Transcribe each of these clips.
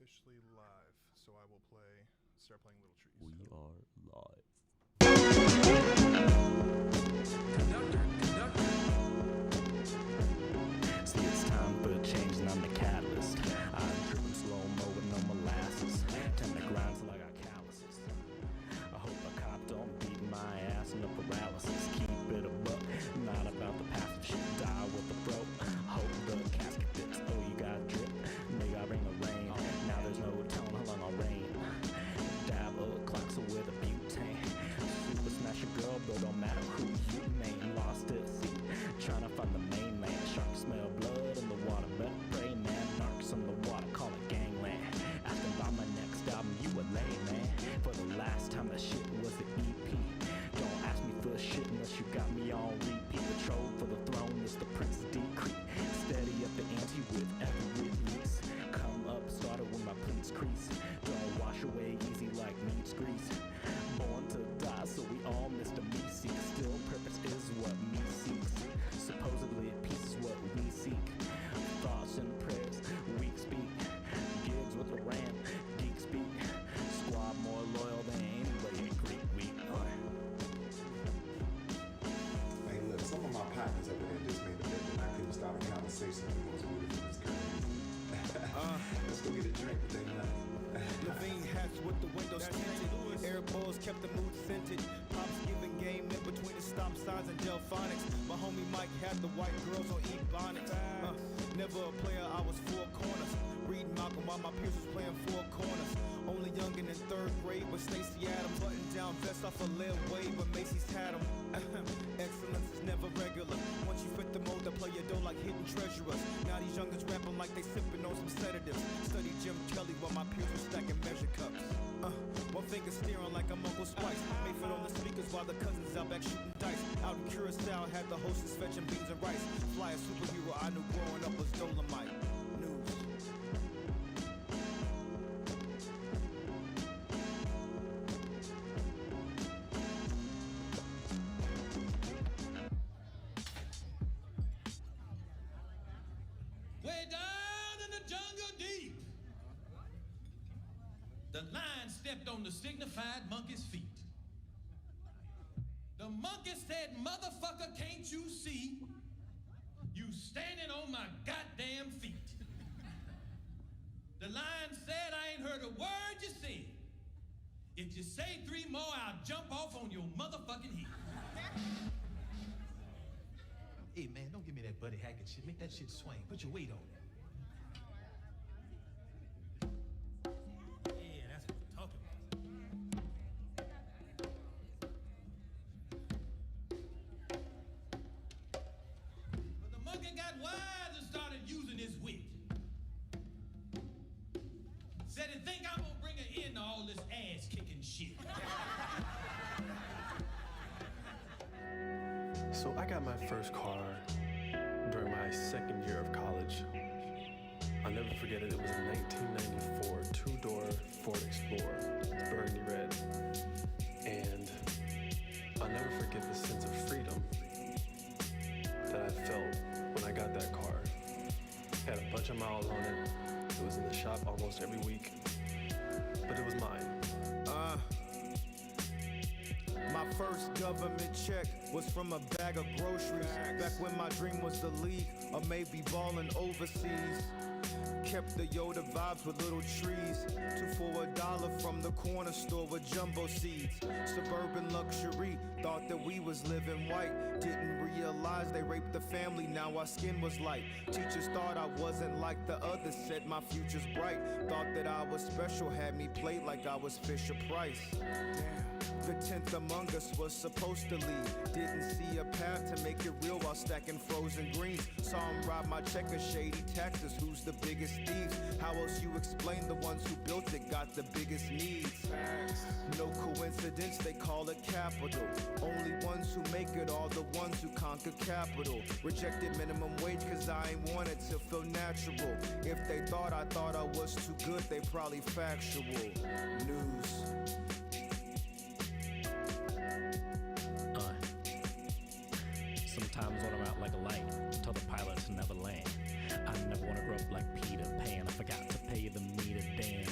officially live, so I will start playing Little Treez. We are live. See, it's time for a change and I'm the catalyst. I'm dripping slow-mo with no molasses. Tend to grind till I got calluses. I hope a cop don't beat my ass in the paralysis. Keep it a buck, not about the passive shit. Die with the throat, hope the casket fits. Oh, you got drip, nigga, I bring the rain. Now there's no telling how long I'll reign. Dab clocks with a butane. Super smash a girl, but don't matter who you name. Lost at sea, trying to find the mainland. Sharks smell blood in the water, better pray, man. Narcs in the water, call it gangland. Asking about my next album, you a lame, man. For the last time that shit was an EP. Don't ask me for shit unless you got me on repeat. Patrol for the throne, is the prince's decree. Steady up the ante with every release. Come up, started with my pleats crease. Don't wash away easy like meat's grease. Born to die, so we all missed a me seek. Still, purpose is what me seeks. Supposedly, peace is what we seek. Thoughts and prayers, weak speak. Gigs with a ram, geek speak. Squad more loyal than anybody in Greek week. Hey, look, some of my partners over there just made a bet that I couldn't start a conversation with most beautiful this girl. Let's go get a drink, but they not. Levine hats with the windows tinted. Air balls kept the mood scented. Pops giving game in between the stop signs and Delphonics. My homie Mike had the white girls on Ebonics. Never a player, I was four corners. Reading Malcolm while my peers was playing four corners. Only youngin' in third grade with Stacey Adams. Button down vest off a lead wave when Macy's had them. Excellence is never regular. Once you fit the mold, they play your dough like hidden treasurers. Now these youngins rapping like they sipping on some sedatives. Study Jim Kelly while my peers were stacking measure cups. One finger steering like I'm Uncle Spice. Mayfield on the speakers while the cousins out back shooting dice. Out in Curacao had the hostess fetching beans and rice. Fly a superhero I knew growing up was Dolomite. News. Way down in the jungle deep, the lion stepped on the signified monkey's feet. The monkey said, "Motherfucker, can't you see? You standing on my goddamn feet." The lion said, "I ain't heard a word you said. If you say three more, I'll jump off on your motherfucking head." Hey man, don't give me that Buddy Hackett shit. Make that shit swing. Put your weight on it. Yeah, that's what I'm talking about. But the monkey got wise and started using his wit. Said he think I'm gonna bring an end to all this ass kicking shit. So I got my first car during my second year of college. I'll never forget it. It was a 1994 two-door Ford Explorer, burgundy red. And I'll never forget the sense of freedom that I felt when I got that car. It had a bunch of miles on it. It was in the shop almost every week, but it was mine. My first government check was from a bag of groceries. Back when my dream was the league, or maybe ballin' overseas. Kept the Yoda vibes with little trees. 2 for $1 from the corner store with jumbo seeds. Suburban luxury, thought that we was living white. Didn't realize they raped the family, now our skin was light. Teachers thought I wasn't like the others, said my future's bright. Thought that I was special, had me played like I was Fisher Price. The 10th among us was supposed to lead. Didn't see a path to make it real while stacking frozen greens. Saw him rob my checker, shady taxes. Who's the biggest thieves? How else you explain the ones who built it got the biggest needs? No coincidence, they call it capital. Only ones who make it are the ones who conquer capital. Rejected minimum wage cause I ain't want it to feel natural. If they thought I was too good, they probably factual. News. Sometimes when I'm out like a light, tell the pilot to never land. I never wanna grow up like Peter Pan. I forgot to pay the meter, damn.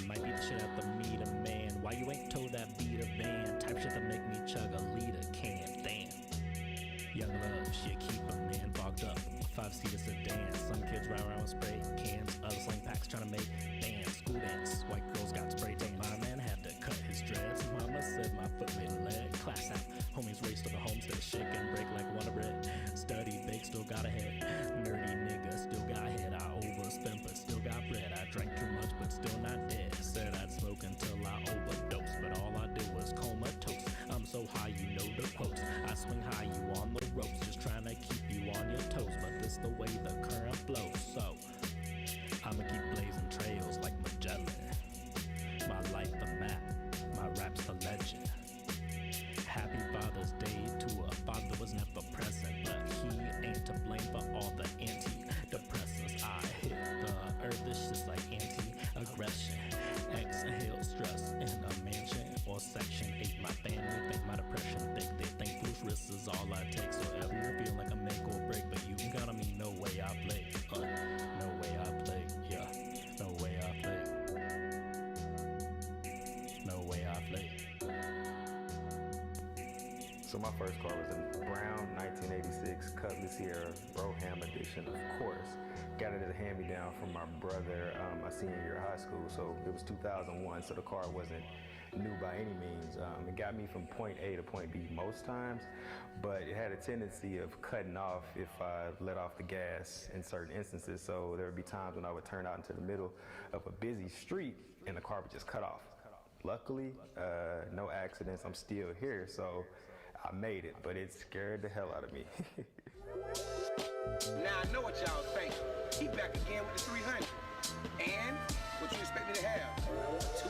got ahead. Nerdy nigga, still got head. I overspent, but still got bread. I drank too much, but still not dead. Said I'd smoke until I overdosed, but all I did was comatose. I'm so high, you know the quotes. I swing high, you on the ropes, just trying to keep you on your toes. But this the way the current flows, so I'ma keep blazing trails like Magellan. My life the map, my rap's the legend. Happy Father's Day to a father was never present, but he ain't to blame for all the antidepressants. I hit the earth, this shit's like anti-aggression. Exhale stress in a mansion or section 8. My family think my depression thick. They think loose risks is all I take. So ever you feel like a make or break, but you can count on me, no way I play. No way I play, yeah. No way I play. No way I play. So my first car was a brown 1986 Cutlass Sierra Brougham edition, of course. Got it as a hand-me-down from my brother my senior year of high school. So it was 2001, so the car wasn't new by any means. It got me from point A to point B most times, but it had a tendency of cutting off if I let off the gas in certain instances. So there would be times when I would turn out into the middle of a busy street and the car would just cut off. Luckily, no accidents. I'm still here, so I made it, but it scared the hell out of me. Now I know what y'all think. He back again with the 300. And what you expect me to have?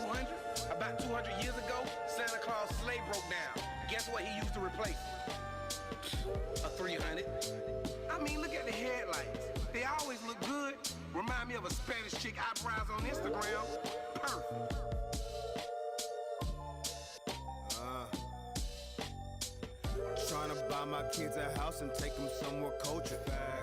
200? About 200 years ago, Santa Claus' sleigh broke down. Guess what he used to replace it? A 300. I mean, look at the headlights. They always look good. Remind me of a Spanish chick eyebrows on Instagram. Perfect. Trying to buy my kids a house and take them somewhere cultured.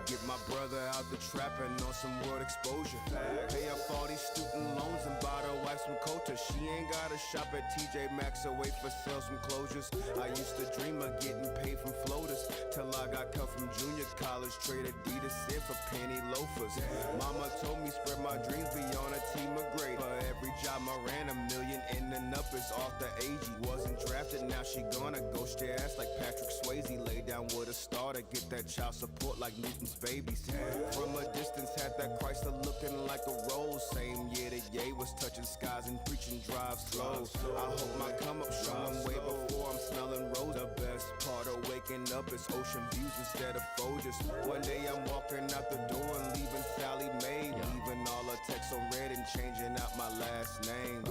Get my brother out the trap and on some world exposure. Pay up all these student loans and buy the wife some culture. She ain't gotta shop at TJ Maxx or wait for sales from closures. I used to dream of getting paid from floaters till I got cut from junior college. Trade Adidas in for penny loafers. Mama told me spread my dreams beyond a team of great. For every job I ran, $1 million in and up is off the AG. Wasn't drafted, now she gonna ghost your ass like Patrick Swayze. Lay down with a star to get that child support like Newton's babies. From a distance had that Chrysler looking like a Rolls. Same year that Ye was touching skies and preaching drive slow. I hope my come up showing way before I'm smelling rose. The best part of waking up is ocean views instead of Folgers. One day I'm walking out the door and leaving Sally Mae. Leaving all her texts on red and changing out my last name.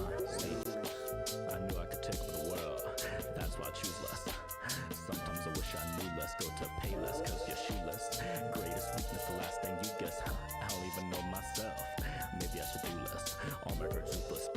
I knew I could take over the world. That's why I choose less. Sometimes I wish I knew less. Go to pay less cause you're shoeless. Greatest weakness, the last thing you guess. I don't even know myself. Maybe I should do less. All my hurt toothless.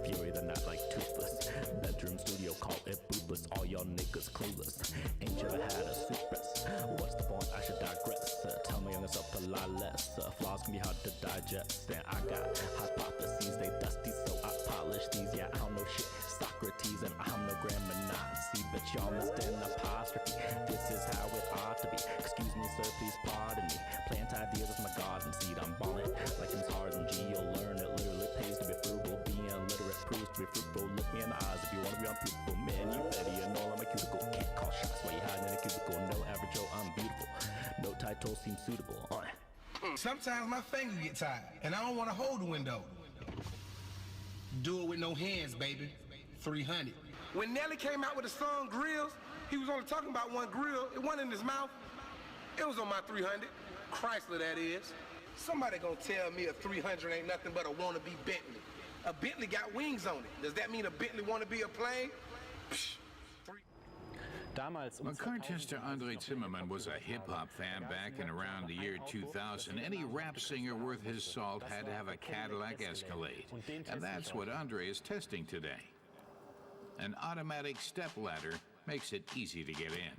Fury the night like toothless. Bedroom studio, call it bootless. All y'all niggas clueless. Ain't you ever had a suppress? What's the point? I should digress. Tell me on this up a lot less. Flaws can be hard to digest. And I got hypotheses, they dusty, so I polish these. Yeah, I don't know shit. Socrates and I'm no grammar Nazi, but y'all missed an apostrophe. This is how it ought to be. Excuse me, sir, please pardon me. Plant ideas with my garden seed. I'm balling like James Harden. G, you'll learn it literally pays to be frugal. Being illiterate proves to be fruitful. Look me in the eyes if you want to be unfruitful. Man, you better you know I'm a cuticle. Can't call shots while you hiding in a cubicle. No average Joe, I'm beautiful. No title seems suitable. Sometimes my finger get tired, and I don't want to hold the window. Do it with no hands, baby. 300. When Nelly came out with the song Grills, he was only talking about one grill. It wasn't in his mouth. It was on my 300. Chrysler, that is. Somebody gonna tell me a 300 ain't nothing but a wannabe Bentley. A Bentley got wings on it. Does that mean a Bentley wanna be a plane? Psh. McCartester Andre Zimmerman was a hip-hop fan back in around the year 2000. Any rap singer worth his salt had to have a Cadillac Escalade. And that's what Andre is testing today. An automatic stepladder makes it easy to get in.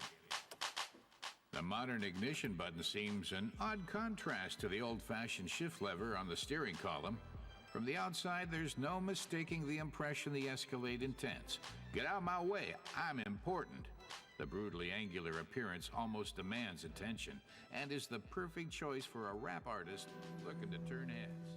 The modern ignition button seems an odd contrast to the old-fashioned shift lever on the steering column. From the outside, there's no mistaking the impression the Escalade intends. Get out of my way, I'm important. The brutally angular appearance almost demands attention and is the perfect choice for a rap artist looking to turn heads.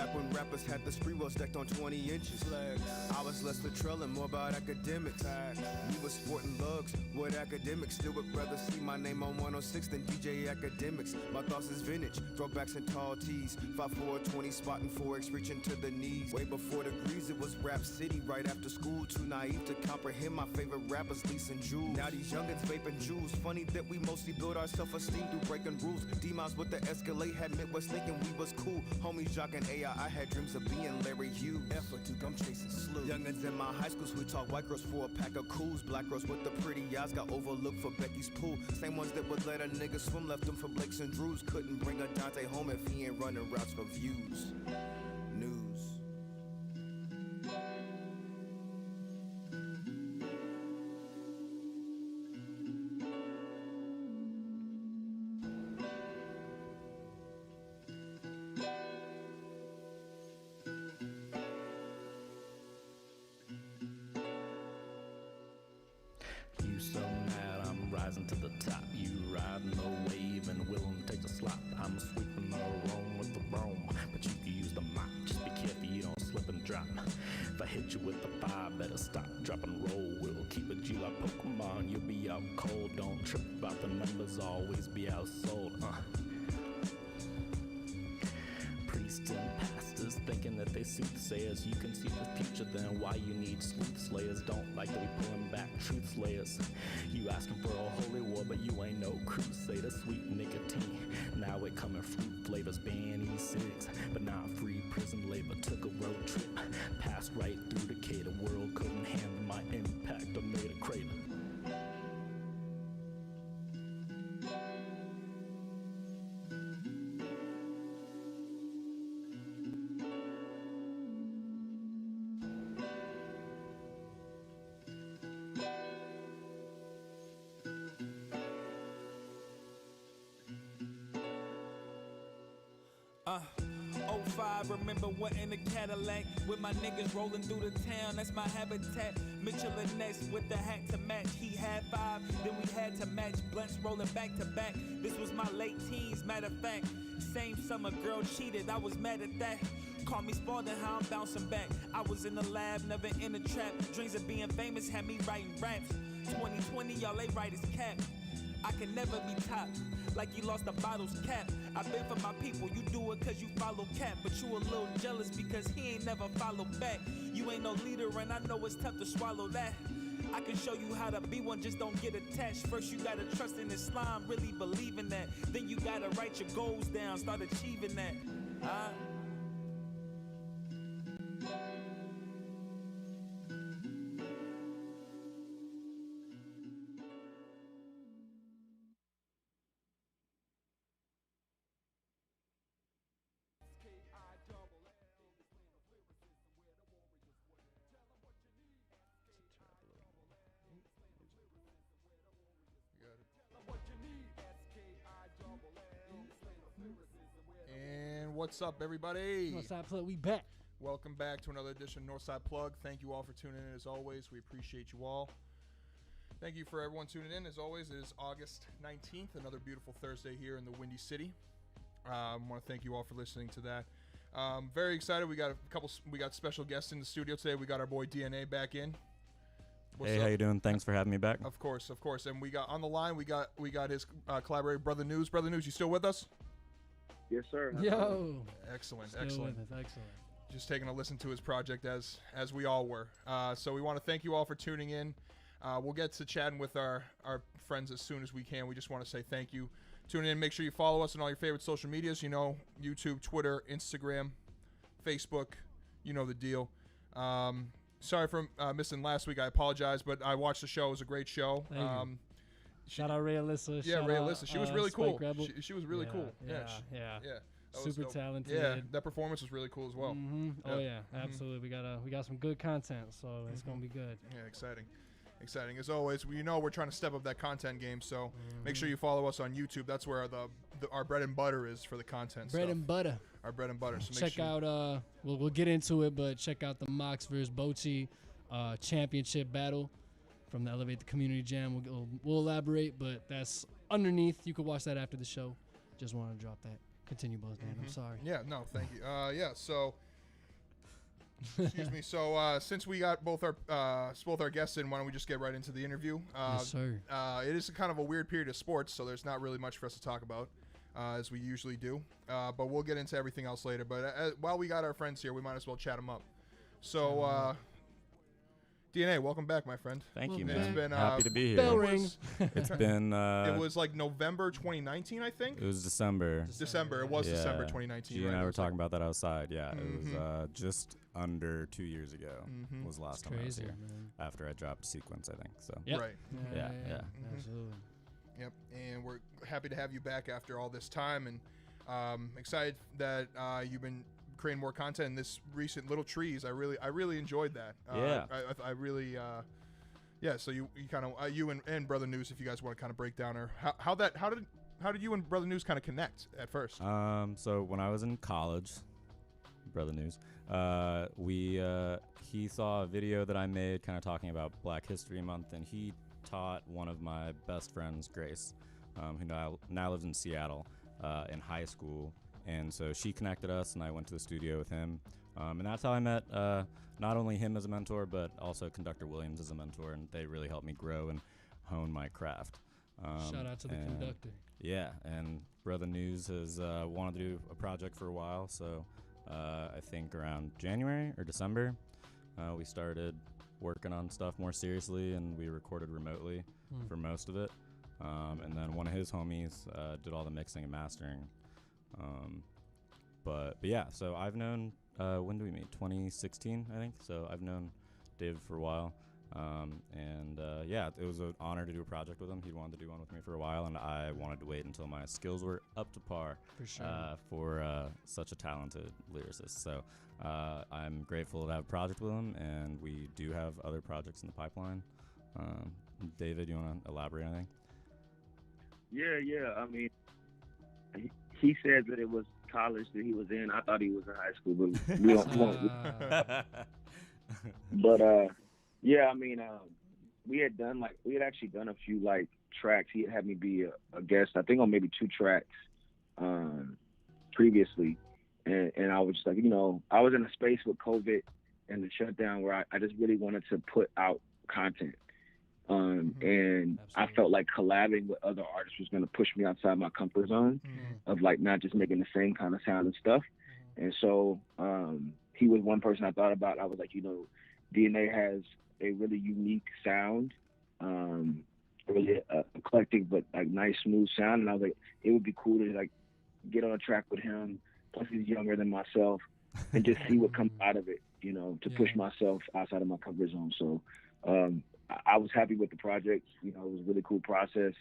Back when rappers had the spree roll stacked on 20 inches. I was less the trail and more about academics. We was sporting lugs with academics. Still would rather see my name on 106 than DJ Academics. My thoughts is vintage, throwbacks and tall tees. 5'4", 20 spotting forex, reaching to the knees. Way before the degrees, it was Rap City. Right after school, too naive to comprehend my favorite rappers, Lisa and Jules. Now these youngins vaping jewels. Funny that we mostly build our self-esteem through breaking rules. D-Miles with the Escalade had Midwest thinking we was cool. Homies jocking AI, I had dreams of being Larry Hughes. Effort to I'm chasing slew. Youngins in my high schools, we talk white girls for a pack of cools. Black girls with the pretty eyes got overlooked for Becky's pool. Same ones that would let a nigga swim, left them for Blakes and Drews. Couldn't bring a Dante home if he ain't running routes for views. News. You so mad I'm rising to the top. You riding the wave and willing to take the slop. I'm sweeping the room with the broom, but you can use the mop. Just be careful you don't slip and drop. If I hit you with the fire, better stop, drop and roll. We'll keep it G like Pokemon. You'll be out cold. Don't trip about the numbers, always be outsold. Priests and pastors thinking that they soothsayers. You can see the future, then why you need sleuth slayers. Don't like that we pulling back truth slayers. You asking for a holy war, but you ain't no crusader. Sweet nicotine, now it coming fruit flavors. Ban E6, but not free prison labor. Took a road trip, passed right through Decatur. The world couldn't handle my impact, I made a crater. Remember what in the Cadillac with my niggas rolling through the town. That's my habitat. Mitchell and Ness with the hat to match. He had 5, then we had to match. Blunts rolling back to back. This was my late teens, matter of fact. Same summer, girl cheated. I was mad at that. Call me Spalding, how I'm bouncing back. I was in the lab, never in a trap. Dreams of being famous had me writing raps. 2020, y'all they right as cap. I can never be topped, like you lost a bottle's cap. I been for my people, you do it cause you follow Cap. But you a little jealous because he ain't never followed back. You ain't no leader and I know it's tough to swallow that. I can show you how to be one, just don't get attached. First you gotta trust in Islam, really believe in that. Then you gotta write your goals down, start achieving that. What's up, everybody? Northside Plugged, we back. Welcome back to another edition of Northside Plugged. Thank you all for tuning in as always. We appreciate you all. Thank you for everyone tuning in. As always, it is August 19th, another beautiful Thursday here in the Windy City. I want to thank you all for listening to that. Very excited. We got special guests in the studio today. We got our boy DNA back in. What's up? How you doing? Thanks for having me back. Of course. And we got on the line, we got his collaborator, Brotha Newz. Brotha Newz, you still with us? Yes, sir. Yo. Excellent. Excellent. Just taking a listen to his project as we all were. So we want to thank you all for tuning in. We'll get to chatting with our friends as soon as we can. We just want to say thank you. Tune in. Make sure you follow us on all your favorite social medias. You know, YouTube, Twitter, Instagram, Facebook. You know the deal. Sorry for missing last week. I apologize, but I watched the show. It was a great show. Shout out Ray Alyssa. Yeah, Ray Alyssa. She was really cool. She was really cool. Yeah. Super talented. Yeah, that performance was really cool as well. Mm-hmm. Oh yeah, absolutely. We got some good content, so it's gonna be good. Yeah, exciting. As always, we're trying to step up that content game. So make sure you follow us on YouTube. That's where our bread and butter is for the content. Bread and butter. Our bread and butter. So check out. We'll get into it, but check out the Mox vs. Bochy championship battle from the Elevate the Community Jam. We'll elaborate, but that's underneath. You can watch that after the show. Just want to drop that. Continue, boss man. I'm sorry. Yeah, no, thank you. Yeah, so excuse me. So since we got both our guests in, why don't we just get right into the interview? Yes, sir. It is kind of a weird period of sports, so there's not really much for us to talk about, as we usually do. But we'll get into everything else later. But while we got our friends here, we might as well chat them up. So, DNA, welcome back, my friend. Thank you, It's man. been, Happy to be here. Bell ring. It's been... it was like November 2019, I think? It was December. December. It was December 2019. G right? and I were It was talking about that outside. Yeah, it Mhm. was just under 2 years ago was the last time I was Crazy, here. man. After I dropped Sequence, I think. So. Yep. Right. Yeah. Absolutely. Yep, and we're happy to have you back after all this time, and excited that you've been creating more content in this recent little Treez. I really enjoyed that. Yeah. I really yeah. So you kind of you and Brotha Newz, if you guys want to kind of break down or how did you and Brotha Newz kind of connect at first? So when I was in college, Brotha Newz, he saw a video that I made kind of talking about Black History Month, and he taught one of my best friends, Grace, who now lives in Seattle, in high school. And so she connected us, and I went to the studio with him. And that's how I met not only him as a mentor, but also Conductor Williams as a mentor, and they really helped me grow and hone my craft. Shout out to the conductor. Yeah, and Brotha Newz has wanted to do a project for a while, so I think around January or December, we started working on stuff more seriously, and we recorded remotely for most of it. And then one of his homies did all the mixing and mastering. But yeah, so I've known, when did we meet? 2016, I think. So I've known David for a while. Yeah, it was an honor to do a project with him. He wanted to do one with me for a while, and I wanted to wait until my skills were up to par For sure. for such a talented lyricist. So I'm grateful to have a project with him, and we do have other projects in the pipeline. David, you want to elaborate on anything? Yeah. I mean, he said that it was college that he was in. I thought he was in high school, but we won't. But yeah, I mean, we had actually done a few like tracks. He had me be a guest, I think, on maybe 2 tracks previously, and I was just like, I was in a space with COVID and the shutdown where I just really wanted to put out content. And Absolutely. I felt like collabing with other artists was going to push me outside my comfort zone of like not just making the same kind of sound and stuff. And so he was one person I thought about. I was like, DNA has a really unique sound, really eclectic but like nice smooth sound. And I was like, it would be cool to like get on a track with him. Plus he's younger than myself, and just see what comes out of it. To push myself outside of my comfort zone. So. I was happy with the project. It was a really cool process.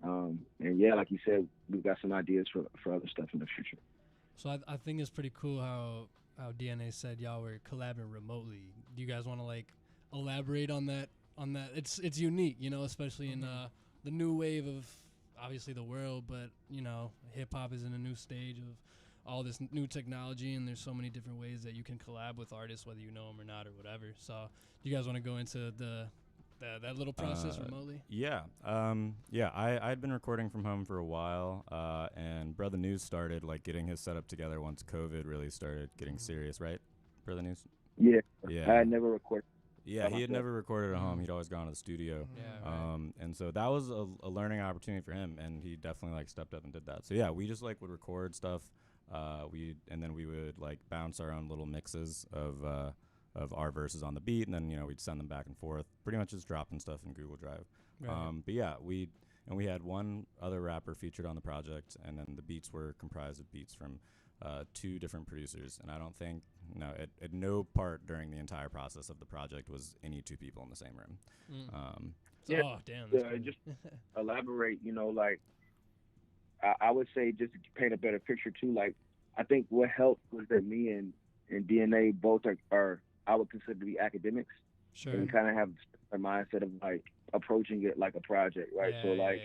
And yeah, like you said, we've got some ideas for other stuff in the future. So I think it's pretty cool how DNA said y'all were collabing remotely. Do you guys want to like elaborate on that? It's unique, especially in the new wave of obviously the world, but hip hop is in a new stage of all this new technology, and there's so many different ways that you can collab with artists, whether you know them or not or whatever. So do you guys want to go into that little process remotely? Yeah. I'd been recording from home for a while, and Brotha Newz started like getting his setup together once COVID really started getting serious, right? Brotha Newz? Yeah. Yeah. I had never recorded. Yeah, he had never recorded at home. He'd always gone to the studio. Yeah, right. And so that was a learning opportunity for him, and he definitely like stepped up and did that. So yeah, we just like would record stuff. And then we would like bounce our own little mixes of our verses on the beat, and then we'd send them back and forth, pretty much just dropping stuff in Google Drive. Right. But yeah, we had one other rapper featured on the project, and then the beats were comprised of beats from 2 different producers. And I don't think at no part during the entire process of the project was any 2 people in the same room. Yeah. Oh damn. Just elaborate. Like I would say, just to paint a better picture too. Like I think what helped was that me and DNA both are I would consider to be academics. Sure. And we kind of have a mindset of like approaching it like a project, right? So like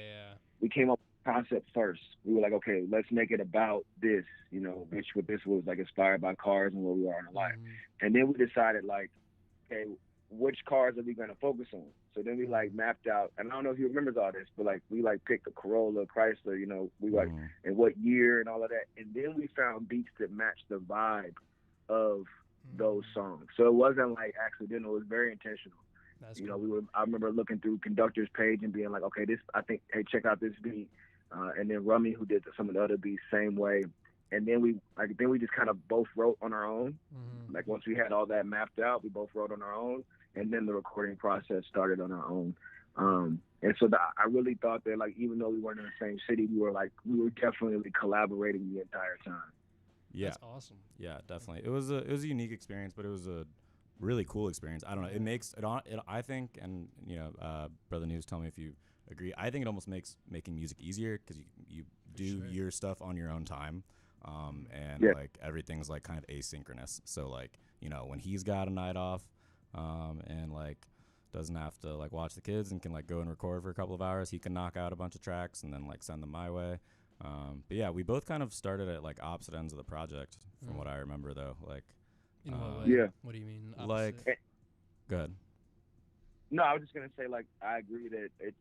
we came up with the concept first. We were like, okay, let's make it about this, which with this was like inspired by cars and where we are in life. And then we decided like, okay, which cars are we going to focus on? So then we like mapped out, and I don't know if he remembers all this, but like we like picked a Corolla, Chrysler, you know, we like and what year and all of that, and then we found beats that matched the vibe of those songs. So it wasn't like accidental; it was very intentional. That's you cool. know, I remember looking through Conductor's page and being like, okay, this, I think, hey, check out this beat, and then Rummy, who did some of the other beats, same way. And then we just kind of both wrote on our own. Like once we had all that mapped out, we both wrote on our own, and then the recording process started on our own. And so I really thought that, like, even though we weren't in the same city, we were definitely collaborating the entire time. Yeah, that's awesome. Yeah, definitely. It was a unique experience, but it was a really cool experience. I don't know. It makes it I think, and you know, Brotha Newz, tell me if you agree. I think it almost makes making music easier because you do your stuff on your own time. And like everything's like kind of asynchronous. So like, you know, when he's got a night off, and like doesn't have to like watch the kids and can like go and record for a couple of hours, he can knock out a bunch of tracks and then like send them my way. But yeah, we both kind of started at like opposite ends of the project from what I remember though. Like, in what way? Yeah. What do you mean? Opposite? Like, go ahead. No, I was just gonna say, like, I agree that it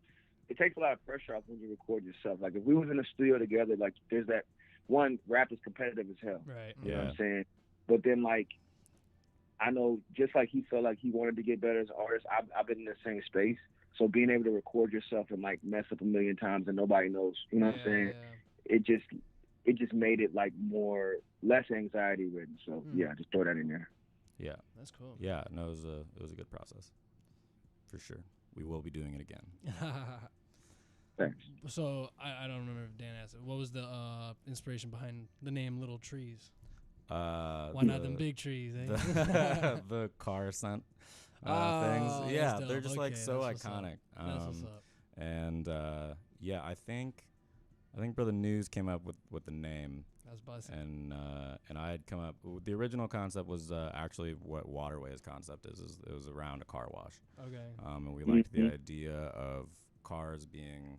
takes a lot of pressure off when you record yourself. Like, if we was in the studio together, like, there's that one, rap is competitive as hell. Right. You know what I'm saying? But then, like, I know just like he felt like he wanted to get better as an artist, I've been in the same space. So being able to record yourself and like mess up a million times and nobody knows, you know what I'm saying? Yeah. It just made it like less anxiety ridden. So yeah, just throw that in there. Yeah, that's cool. Yeah, no, it was a good process for sure. We will be doing it again. Thanks. So I don't remember if Dan asked it. What was the inspiration behind the name Little Treez? Why not them big trees? Eh? The car scent things. Yeah, they're just like so iconic. That's what's up. And yeah, I think Brotha Newz came up with the name. That's busted. And I had come up. The original concept was actually what Waterway's concept is. It was around a car wash. Okay. And we liked the idea of cars being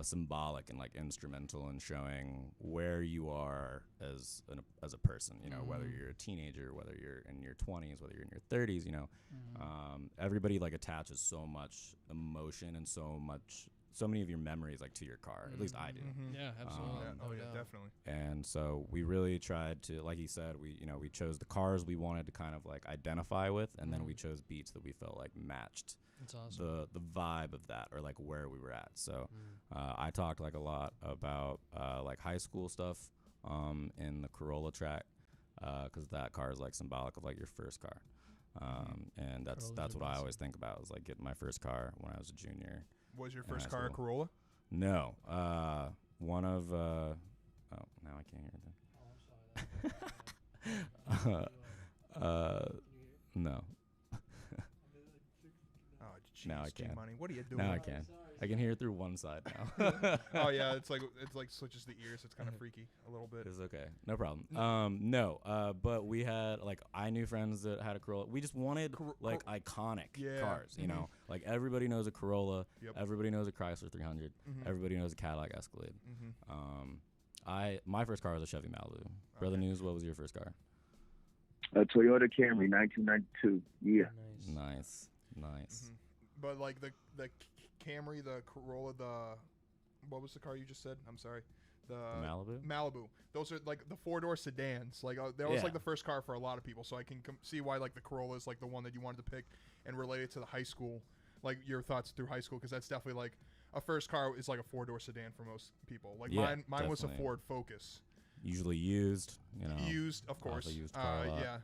symbolic and like instrumental in showing where you are as a person. You know, whether you're a teenager, whether you're in your 20s, whether you're in your 30s. You know, everybody like attaches so much emotion and so many of your memories like to your car. At least I do. Yeah, absolutely. Yeah, definitely. And so we really tried to, like he said, we chose the cars we wanted to kind of like identify with, and then we chose beats that we felt like matched That's awesome. the vibe of that, or like where we were at. So I talked like a lot about like high school stuff in the Corolla track, because that car is like symbolic of like your first car. And that's what I always think about, is like getting my first car when I was a junior. Was your first car a Corolla? No. One of oh, now I can't hear it. No. Oh, jeez, now I can. Money. What are you doing? Now I can. I can hear it through one side now. Oh yeah, it's like switches the ears. It's kind of freaky a little bit. It's okay, no problem. No, but we had like, I knew friends that had a Corolla. We just wanted like iconic cars, you know, like everybody knows a Corolla, everybody knows a Chrysler 300, everybody knows a Cadillac Escalade. My first car was a Chevy Malibu. Brotha Newz, what was your first car? A Toyota Camry, 1992. Yeah. Nice. But like the Camry, the Corolla, what was the car you just said? I'm sorry. The Malibu. Those are like the 4-door sedans. Like that was like the first car for a lot of people. So I can see why like the Corolla is like the one that you wanted to pick and relate it to the high school, like your thoughts through high school, because that's definitely like a first car is like a 4-door sedan for most people. Like mine was a Ford Focus. Usually used, you know. Used, of course. Used car a lot. Yeah.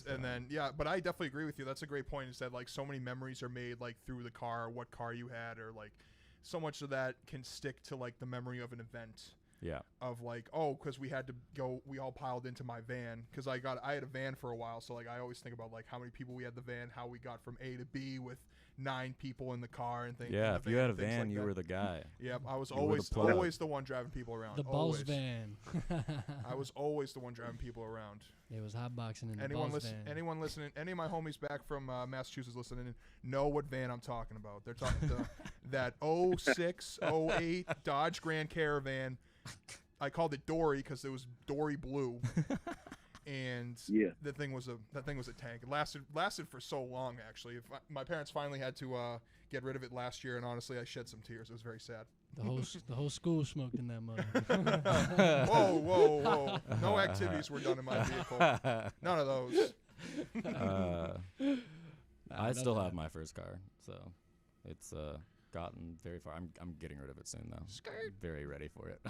And then but I definitely agree with you. That's a great point, is that like so many memories are made like through the car, what car you had, or like so much of that can stick to like the memory of an event. Yeah. Of like, because we had to go, we all piled into my van, because I had a van for a while, so like I always think about like how many people we had the van, how we got from A to B with 9 people in the car and things. Yeah, if you had a van, like you were the guy. Yep, I was always the one driving people around. The boss van. I was always the one driving people around. It was hotboxing in the boss van. Anyone listening, any of my homies back from Massachusetts listening, know what van I'm talking about. They're talking that 06, 08 Dodge Grand Caravan. I called it Dory because it was Dory blue. and Yeah. that thing was a tank. It lasted for so long, actually. My parents finally had to get rid of it last year, and honestly, I shed some tears. It was very sad. The whole school smoked in that mother. Whoa. No activities were done in my vehicle. None of those. I still have my first car, so it's gotten very far. I'm getting rid of it soon, though. Skirt. Very ready for it.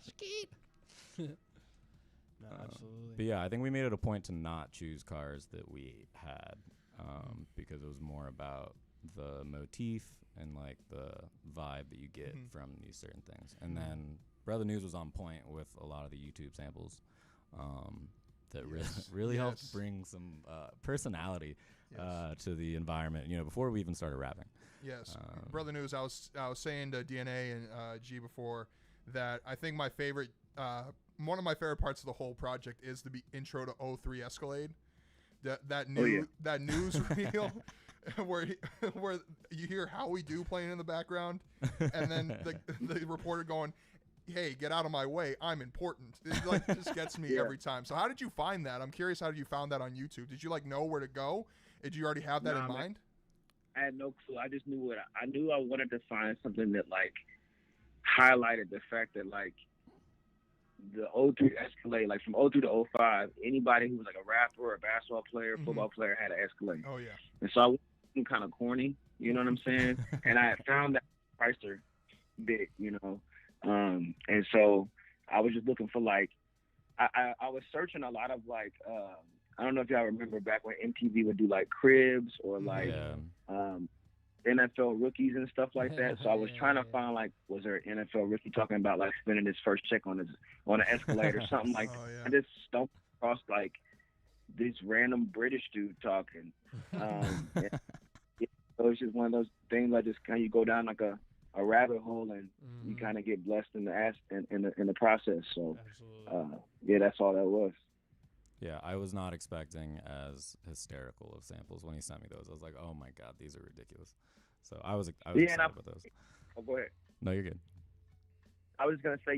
Skeet. No, absolutely. But yeah, I think we made it a point to not choose cars that we had because it was more about the motif and like the vibe that you get from these certain things. And then Brotha Newz was on point with a lot of the YouTube samples that really helped bring some personality to the environment, before we even started rapping. Yes. Brotha Newz, I was saying to DNA and G before that I think my favorite one of my favorite parts of the whole project is the intro to 03 Escalade. That newsreel where you hear How We Do playing in the background, and then the reporter going, "Hey, get out of my way, I'm important." It just gets me every time. So how did you find that? I'm curious, how did you found that on YouTube? Did you know where to go? Did you already have that in mind? I had no clue. I just knew I knew I wanted to find something that highlighted the fact that the 03 Escalade, from 03 to 05, anybody who was a rapper or a basketball player, football player had an Escalade. Oh yeah. And so I was kind of corny, you know what I'm saying? And I found that Chrysler big, and so I was just looking for I was searching a lot of I don't know if y'all remember back when MTV would do cribs or NFL rookies and stuff like that. So I was trying to find was there an NFL rookie talking about spending his first check on an Escalade or something like that. I just stumbled across this random British dude talking. So it's just one of those things you go down a rabbit hole and you kind of get blessed in the process. So that's all that was. Yeah, I was not expecting as hysterical of samples when he sent me those. I was like, oh my God, these are ridiculous. So I was excited about those. Oh, go ahead. No, you're good. I was going to say,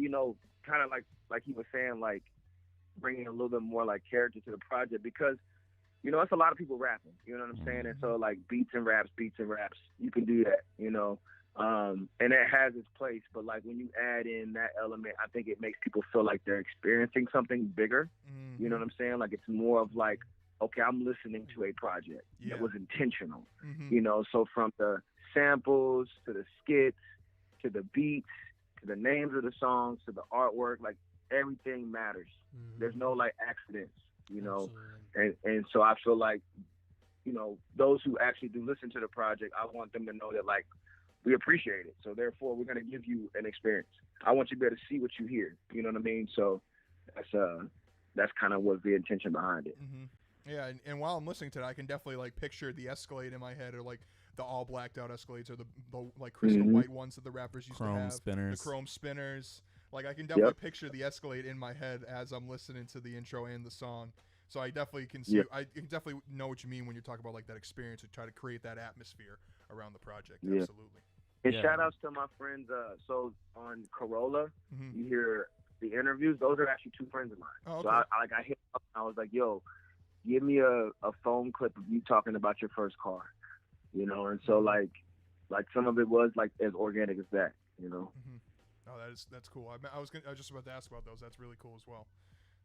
kind of like he was saying, bringing a little bit more character to the project because, it's a lot of people rapping, you know what I'm saying? And so beats and raps, you can do that, and it has its place. But when you add in that element, I think it makes people feel like they're experiencing something bigger. You know what I'm saying? It's more of okay, I'm listening to a project that was intentional. So from the samples to the skits to the beats to the names of the songs to the artwork, everything matters. There's no accidents, and so I feel those who actually do listen to the project, I want them to know that we appreciate it. So therefore, we're going to give you an experience. I want you to be able to see what you hear. You know what I mean? So that's kind of what the intention behind it. Yeah, and while I'm listening to that, I can definitely picture the Escalade in my head, or the all blacked out Escalades, or the crystal white ones that the rappers used to have. Spinners. The chrome spinners. I can definitely picture the Escalade in my head as I'm listening to the intro and the song. So I definitely can see. I can definitely know what you mean when you talk about that experience and try to create that atmosphere around the project. Yeah. Absolutely. And shout outs to my friends. So on Corolla, you hear the interviews. Those are actually two friends of mine. Oh, okay. So I hit up and I was like, yo, give me a phone clip of you talking about your first car, and so some of it was as organic as that, Oh, that's cool. I was just about to ask about those. That's really cool as well.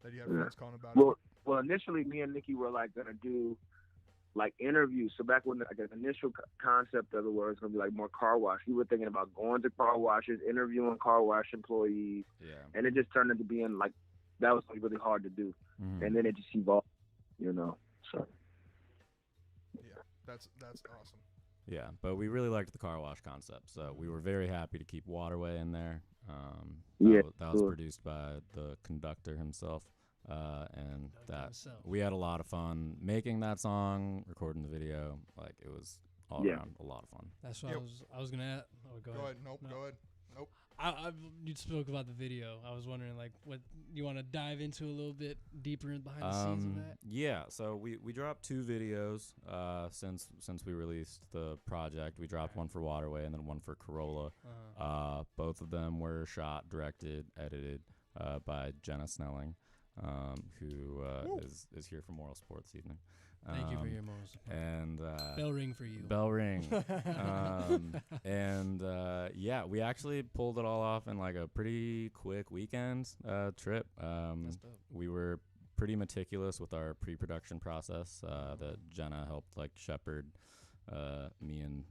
That you have friends calling about it. Well, initially me and Nikki were gonna do interviews. So back when the initial concept of it was gonna be more car wash, we were thinking about going to car washes, interviewing car wash employees, and it just turned into being that was really hard to do, and then it just evolved. So yeah, that's awesome. Yeah, but we really liked the car wash concept, so we were very happy to keep Waterway in there. That was produced by the conductor himself, and we had a lot of fun making that song, recording the video. It was all around a lot of fun. That's what I was gonna add. Oh, go ahead. Nope. Go ahead. Nope. You spoke about the video. I was wondering, what you want to dive into a little bit deeper behind the scenes of that. Yeah, so we dropped 2 videos since we released the project. We dropped one for Waterway and then one for Corolla. Both of them were shot, directed, edited by Jenna Snelling. who is here for moral support this evening. Thank you for your moral support. And bell ring for you. Bell ring. Yeah, we actually pulled it all off in like a pretty quick weekend trip. That's dope. We were pretty meticulous with our pre-production process that Jenna helped like shepherd me and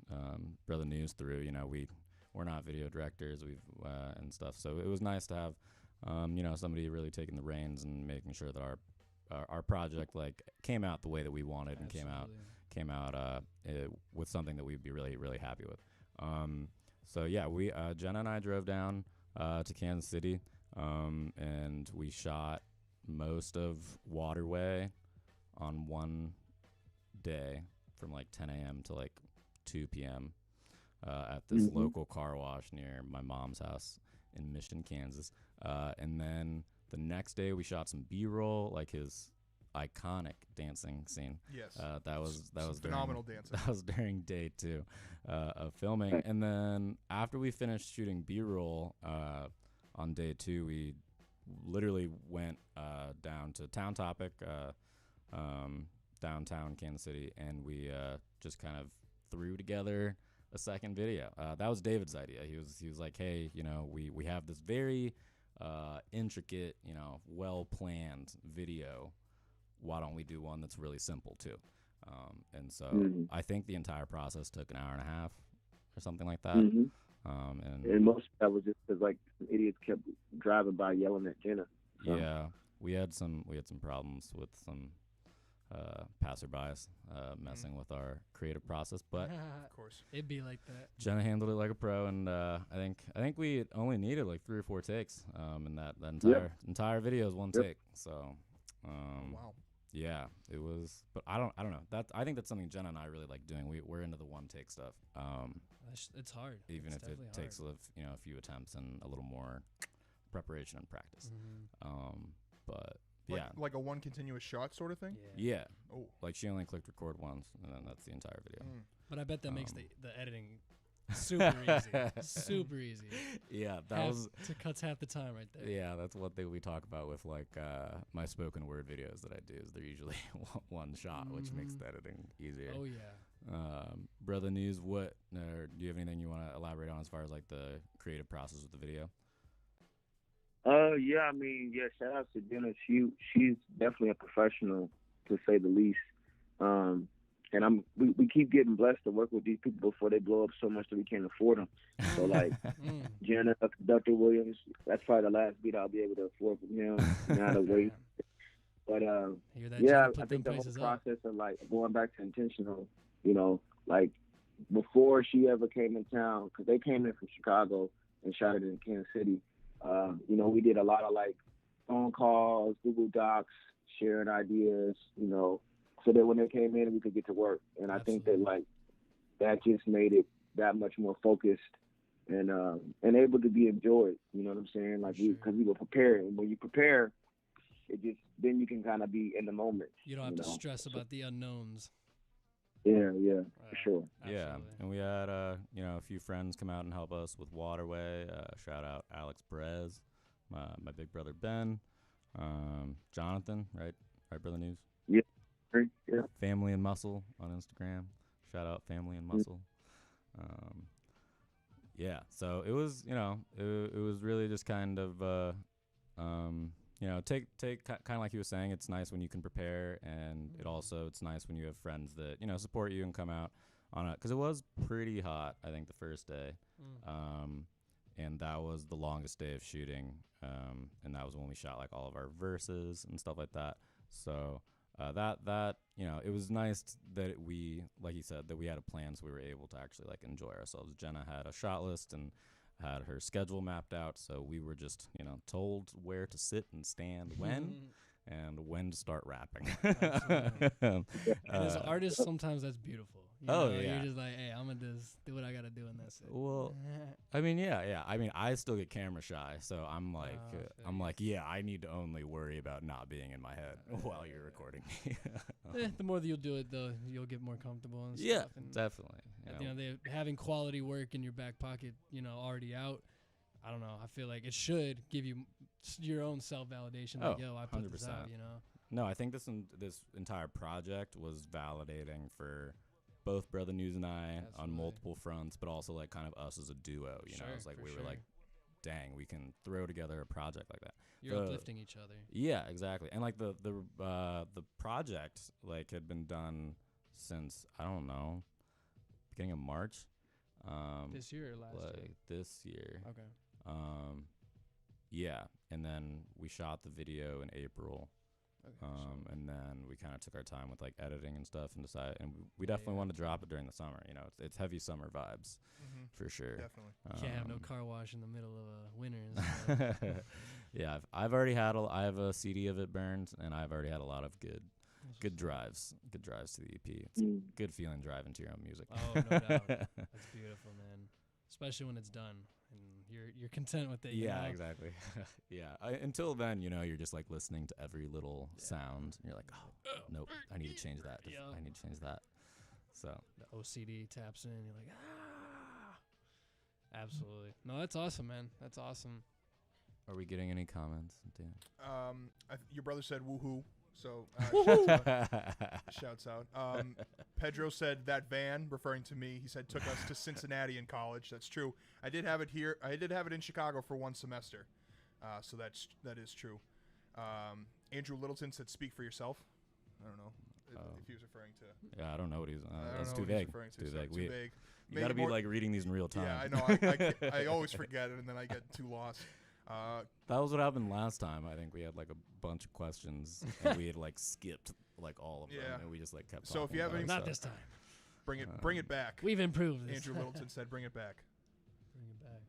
Brotha Newz through. You know, we're not video directors, and stuff. So it was nice to have somebody really taking the reins and making sure that our project like came out the way that we wanted. Absolutely. And came out with something that we'd be really, really happy with. So yeah, we Jenna and I drove down to Kansas City, and we shot most of Waterway on one day from like 10 a.m. to like 2 p.m. At this local car wash near my mom's house in Mission, Kansas. And then the next day we shot some B-roll, like his iconic dancing scene. Yes. That was phenomenal dancing. That was during day 2 of filming. And then after we finished shooting B-roll on day 2, we literally went down to Town Topic, downtown Kansas City, and we just kind of threw together a second video. That was David's idea. He was like, hey, we have this very intricate, well-planned video. Why don't we do one that's really simple too? And so I think the entire process took an hour and a half or something like that. And most of that was just because like idiots kept driving by yelling at Jenna. So. Yeah, we had some problems with some passerbys messing with our creative process, but of course it'd be like that. Jenna handled it like a pro, and I think we only needed like 3 or 4 takes, and that entire video is one take. So, wow. Yeah, it was. But I don't know. I think that's something Jenna and I really like doing. We're into the one take stuff. It's hard, even it's if it takes a few attempts and a little more preparation and practice. But like a one continuous shot sort of thing. Yeah. Oh, like she only clicked record once, and then that's the entire video. But I bet that makes the editing super easy. Super easy. Yeah, cuts half the time right there. Yeah, that's one thing we talk about with like my spoken word videos that I do. Is they're usually one shot, which makes the editing easier. Oh yeah. Brotha Newz, do you have anything you want to elaborate on as far as like the creative process with the video? Yeah, I mean, shout out to Jenna. She's definitely a professional, to say the least. And we keep getting blessed to work with these people before they blow up so much that we can't afford them. So like Jenna, Dr. Williams, that's probably the last beat I'll be able to afford from him. Now to wait. But I think the whole process of like going back to intentional, like before she ever came in town, because they came in from Chicago and shot it in Kansas City. We did a lot of like phone calls, Google Docs, sharing ideas, so that when they came in, we could get to work. And I think that like that just made it that much more focused and able to be enjoyed. You know what I'm saying? Like because we were prepared, and when you prepare, then you can kind of be in the moment. You don't have to stress about the unknowns. Yeah, for sure. Yeah, and we had a few friends come out and help us with Waterway. Shout out Alex Perez, my big brother Ben, Jonathan, right, Brotha Newz. Yeah. Family and Muscle on Instagram. Shout out Family and Muscle. Yeah, so it was it was really just kind of take kind of like he was saying, it's nice when you can prepare, and it's nice when you have friends that support you and come out on it, because it was pretty hot, I think, the first day, and that was the longest day of shooting, and that was when we shot like all of our verses and stuff like that. So that it was nice that we, like he said, that we had a plan, so we were able to actually like enjoy ourselves. Jenna had a shot list and had her schedule mapped out, so we were just told where to sit and stand and when to start rapping. And as an artist, sometimes that's beautiful. You're just like, hey, I'm gonna just do what I gotta do, and that's it. Well, I mean, yeah. I mean, I still get camera shy, so I'm like, I need to only worry about not being in my head while you're recording. The more that you'll do it, you'll get more comfortable and stuff. Yeah, and definitely. Having quality work in your back pocket, already out. I don't know. I feel like it should give you your own self-validation. Oh, Like, yo, I put 100%. this out, you know? No, I think this entire project was validating for both Brotha Newz and I on multiple fronts, but also like kind of us as a duo. You know, it's like we were like, dang, we can throw together a project like that. You're uplifting each other. Yeah, exactly. And like the project like had been done since, I don't know, beginning of March. This year or last year? This year. Okay. Yeah, and then we shot the video in April. Okay, and then we kind of took our time with like editing and stuff and decided, and we definitely wanted to drop it during the summer. You know, it's heavy summer vibes for sure. Definitely. You can't have no car wash in the middle of winter and stuff. Yeah, I've already had I have a CD of it burned, and I've already had a lot of good drives to the EP. It's a good feeling driving to your own music. Oh, no doubt. That's beautiful, man. Especially when it's done and you're content with it. Yeah, you know? exactly. Yeah. Until then, you know, you're just like listening to every little sound. And you're like, oh, nope, I need to change that. I need to change that. So the OCD taps in. You're like, ah. Absolutely. No, that's awesome, man. That's awesome. Are we getting any comments, Dan? Your brother said woohoo. So shouts out. Pedro said that van, referring to me. He said took us to Cincinnati in college. That's true. I did have it here. I did have it in Chicago for one semester. So that is true. Andrew Littleton said speak for yourself. I don't know if he was referring to. Yeah, I don't know what he's. That's too vague. Too vague. You got to be like reading these in real time. Yeah, I know. I always forget it, and then I get too lost. That was what happened last time. I think we had like a bunch of questions and we had like skipped like all of them and we just like kept so if you have any not this time, bring it back. We've improved this. Andrew Littleton said bring it back. Bring it back.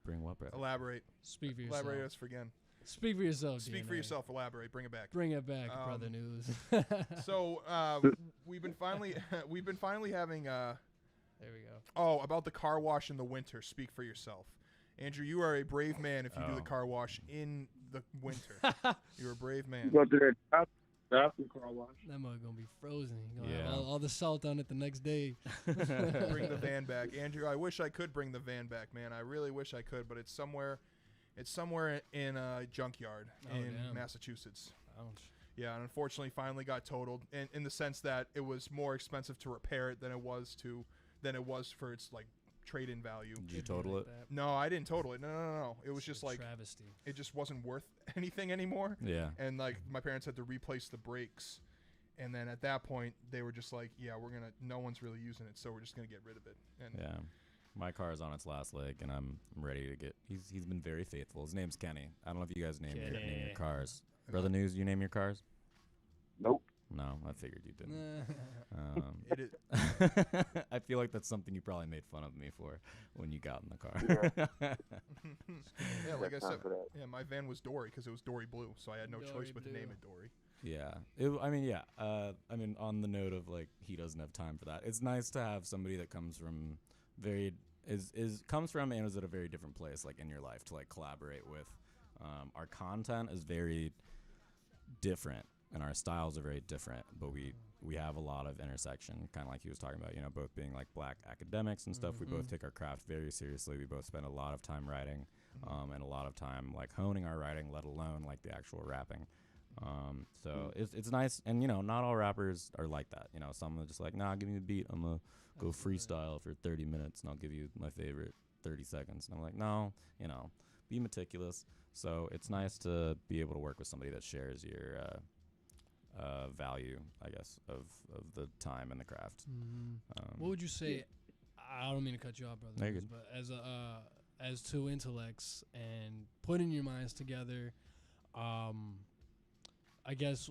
Bring what back? Elaborate. Speak for yourself. Elaborate us for again. Speak for yourself. Speak for yourself. Elaborate. Bring it back. Bring it back, Brotha Newz. So we've been finally having. There we go. Oh, about the car wash in the winter. Speak for yourself. Andrew, you are a brave man if you do the car wash in the winter. You're a brave man. Go through there. After car wash. That mug gonna be frozen. You're gonna have all the salt on it the next day. Bring the van back, Andrew. I wish I could bring the van back, man. I really wish I could, but it's somewhere in a junkyard in Massachusetts. Ouch. Yeah, and unfortunately, finally got totaled. In the sense that it was more expensive to repair it than it was for its like trade-in value. Did you total it? No, I didn't total it. No. It was just like travesty. It just wasn't worth anything anymore. Yeah. And like my parents had to replace the brakes, and then at that point they were just like, yeah, no one's really using it, so we're just gonna get rid of it. And yeah, my car is on its last leg, and I'm ready to get. He's been very faithful. His name's Kenny. I don't know if you guys name your cars. Brotha Newz, you name your cars? Nope. No, I figured you didn't. It is. I feel like that's something you probably made fun of me for when you got in the car. Yeah, like I said, my van was Dory because it was Dory Blue, so I had no choice but to name it Dory. Yeah. I mean, on the note of like he doesn't have time for that. It's nice to have somebody that comes from comes from and is at a very different place like in your life to like collaborate with. Our content is very different and our styles are very different, but we have a lot of intersection, kind of like he was talking about, you know, both being like black academics and stuff. We both take our craft very seriously. We both spend a lot of time writing and a lot of time like honing our writing, let alone like the actual rapping. So it's nice, and you know, not all rappers are like that. You know, some are just like, nah, give me the beat, I'm gonna go freestyle for 30 minutes and I'll give you my favorite 30 seconds. And I'm like, no, you know, be meticulous. So it's nice to be able to work with somebody that shares your value, I guess, of the time and the craft. What would you say? I don't mean to cut you off, brother, but as two intellects and putting your minds together, I guess,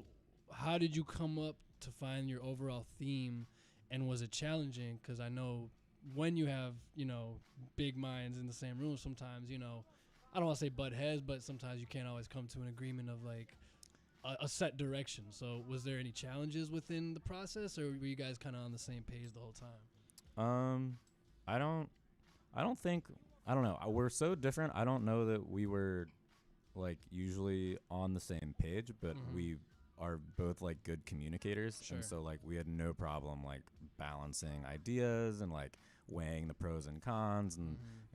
how did you come up to find your overall theme, and was it challenging? Because I know when you have, you know, big minds in the same room, sometimes, you know, I don't want to say butt heads, but sometimes you can't always come to an agreement of like a set direction. So was there any challenges within the process, or were you guys kind of on the same page the whole time? I don't know. We're so different. I don't know that we were like usually on the same page, but we are both like good communicators, and so like we had no problem like balancing ideas and like weighing the pros and cons,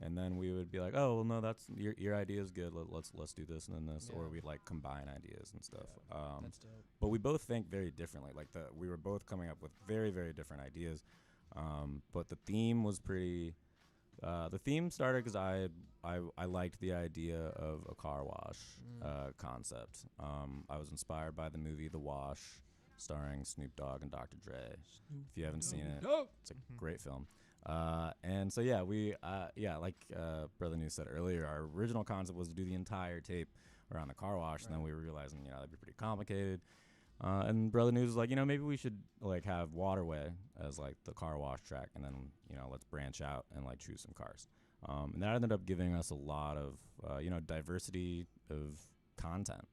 and then we would be like, oh well, no, that's your idea is good. Let's do this and then this, or we'd like combine ideas and stuff. That's dope. But we both think very differently. Like we were both coming up with very, very different ideas. But the theme was pretty. The theme started because I liked the idea of a car wash concept. I was inspired by the movie The Wash, starring Snoop Dogg and Dr. Dre. If you haven't seen it, it's a great film. And so like Brotha Newz said earlier, our original concept was to do the entire tape around the car wash, and then we were realizing that'd be pretty complicated. And Brotha Newz was like, maybe we should like have Waterway as like the car wash track, and then let's branch out and like choose some cars. And that ended up giving us a lot of diversity of content.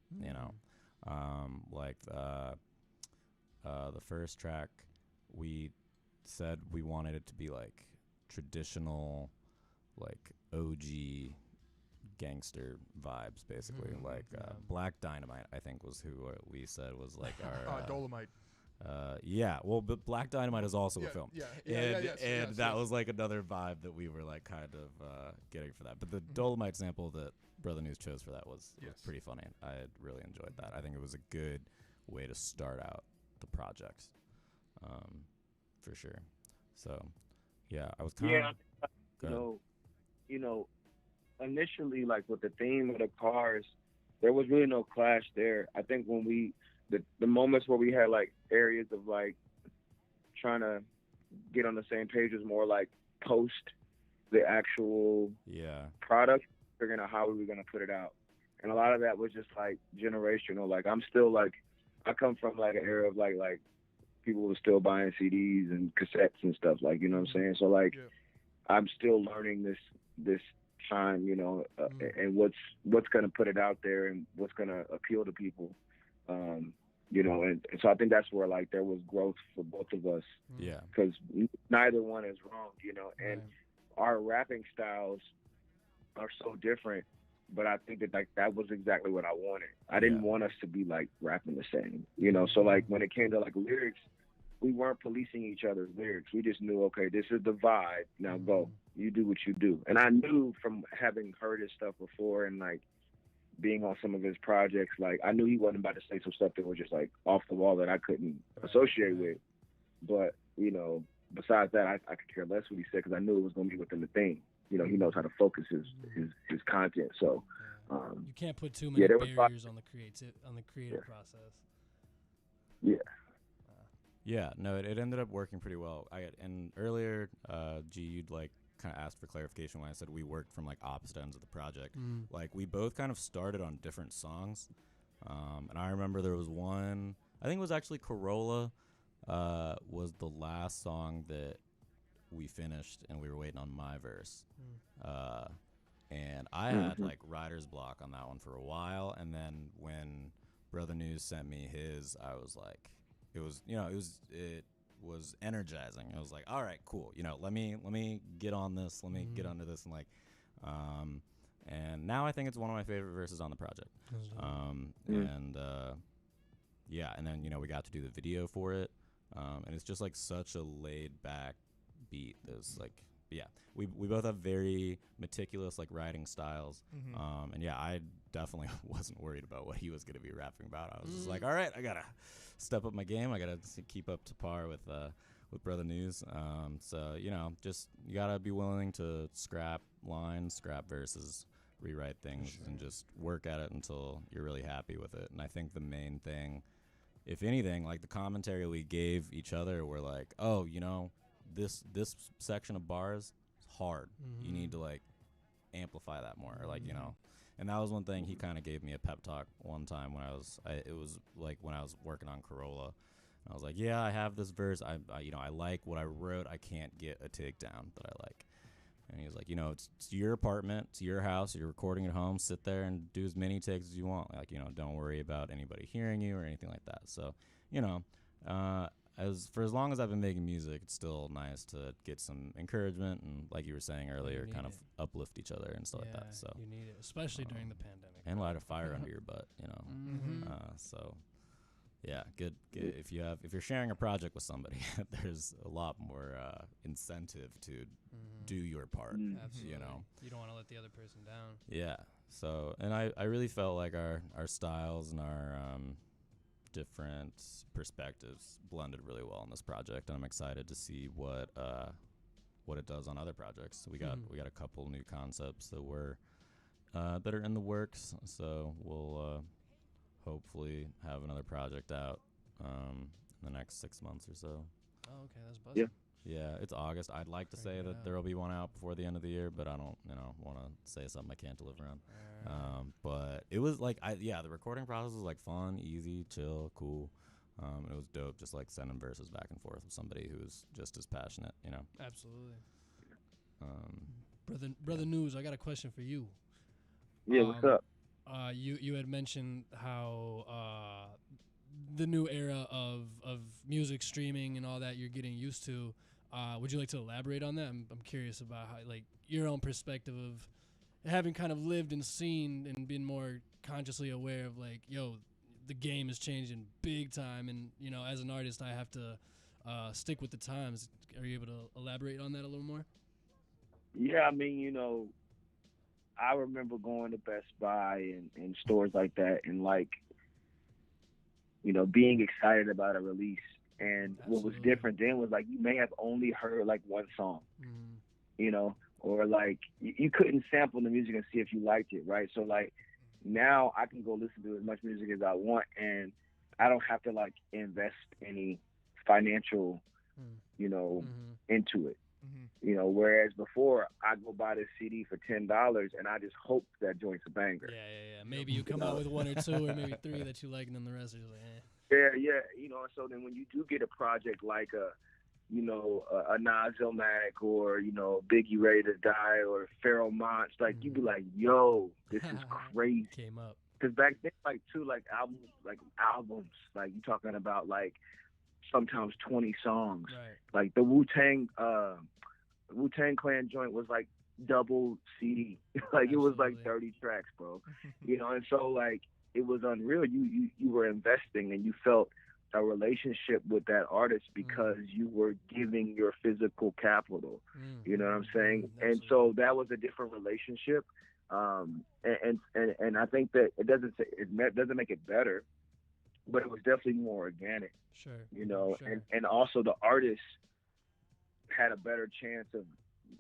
Like the first track, we said we wanted it to be like traditional, like OG gangster vibes, basically. Black Dynamite, I think, was who we said was like our Dolomite. But Black Dynamite is also a film. And that was like another vibe that we were like kind of getting for that. But the Dolomite sample that Brotha Newz chose for that was pretty funny. I really enjoyed that. I think it was a good way to start out the project, for sure. So, I was kind of, initially, like with the theme of the cars, there was really no clash there. I think when the moments where we had like areas of like trying to get on the same page was more like post the actual product, figuring out how we were going to put it out. And a lot of that was just like generational. Like I'm still like, I come from like an era of like people were still buying CDs and cassettes and stuff, like, you know what I'm saying? So like I'm still learning this time, and what's going to put it out there and what's going to appeal to people. And so I think that's where like there was growth for both of us. Yeah. Because neither one is wrong, and our rapping styles are so different, but I think that like that was exactly what I wanted. I didn't want us to be like rapping the same, so like when it came to like lyrics, we weren't policing each other's lyrics. We just knew, okay, this is the vibe. Now go. You do what you do. And I knew from having heard his stuff before and like being on some of his projects, like I knew he wasn't about to say some stuff that was just like off the wall that I couldn't associate with. But, besides that, I could care less what he said because I knew it was going to be within the theme. He knows how to focus his content. So you can't put too many barriers on the creative process. Yeah. Yeah, no, it ended up working pretty well. And earlier, you'd like kind of asked for clarification when I said we worked from like opposite ends of the project. Like we both kind of started on different songs. And I remember there was one, I think it was actually Corolla, was the last song that we finished and we were waiting on my verse. And I had like writer's block on that one for a while. And then when Brotha Newz sent me his, I was like, it was energizing. I was like, all right, cool. Let me get on this. Let me get under this. And like, and now I think it's one of my favorite verses on the project. And then, we got to do the video for it. And it's just like such a laid back beat. There's like, we both have very meticulous like writing styles. And I definitely wasn't worried about what he was going to be rapping about. I was just like, all right, I gotta step up my game. I gotta keep up to par with Brotha Newz. So just you gotta be willing to scrap lines, scrap verses, rewrite things, and just work at it until you're really happy with it. And I think the main thing, if anything, like the commentary we gave each other were like, oh, this section of bars is hard. You need to like amplify that more, or like and that was one thing he kind of gave me a pep talk one time when it was like when I was working on Corolla. I was like, yeah, I have this verse. I like what I wrote. I can't get a takedown that I like. And he was like, it's your apartment, it's your house, you're recording at home. Sit there and do as many takes as you want. Like, don't worry about anybody hearing you or anything like that. So, as long as I've been making music, it's still nice to get some encouragement and, like you were saying earlier, kind of uplift each other and stuff like that. So you need it, especially during the pandemic. And light a fire under your butt, So Yeah, good. If you're sharing a project with somebody, there's a lot more incentive to do your part. Absolutely. You know, you don't want to let the other person down. Yeah. So, and I really felt like our styles and our different perspectives blended really well in this project, and I'm excited to see what it does on other projects. We got a couple new concepts that that are in the works. So we'll hopefully have another project out in the next 6 months or so. Oh, okay, that's buzzing. Yeah, it's August. I'd like to say that there will be one out before the end of the year, but I don't, want to say something I can't deliver on. But it was like, the recording process was like fun, easy, chill, cool. It was dope, just like sending verses back and forth with somebody who's just as passionate, Absolutely. Brotha Newz, I got a question for you. Yeah, what's up? You had mentioned how the new era of music streaming and all that you're getting used to. Would you like to elaborate on that? I'm curious about how, like, your own perspective of having kind of lived and seen and been more consciously aware of, like, the game is changing big time, and as an artist, I have to stick with the times. Are you able to elaborate on that a little more? Yeah, I mean, I remember going to Best Buy and stores like that, and like, being excited about a release. And what was different then was like, you may have only heard like one song, or like you couldn't sample the music and see if you liked it, right? So like now I can go listen to as much music as I want, and I don't have to like invest any financial, into it. Whereas before I go buy this CD for $10 and I just hope that joint's a banger. Yeah. Maybe you come out with one or two or maybe three that you like, and then the rest are just like, eh. Yeah. So then when you do get a project like a Nas Illmatic or, Biggie Ready to Die or Pharoah Monch, like you be like, yo, this is crazy. Came up. Because back then, albums, like you talking about like sometimes 20 songs. Right. Like the Wu-Tang Clan joint was like double CD. Like Absolutely. It was like 30 tracks, bro. And so like it was unreal. You were investing and you felt a relationship with that artist because you were giving your physical capital. You know what I'm saying? And so that was a different relationship. And I think that it doesn't make it better, but it was definitely more organic. Sure. And also the artist had a better chance of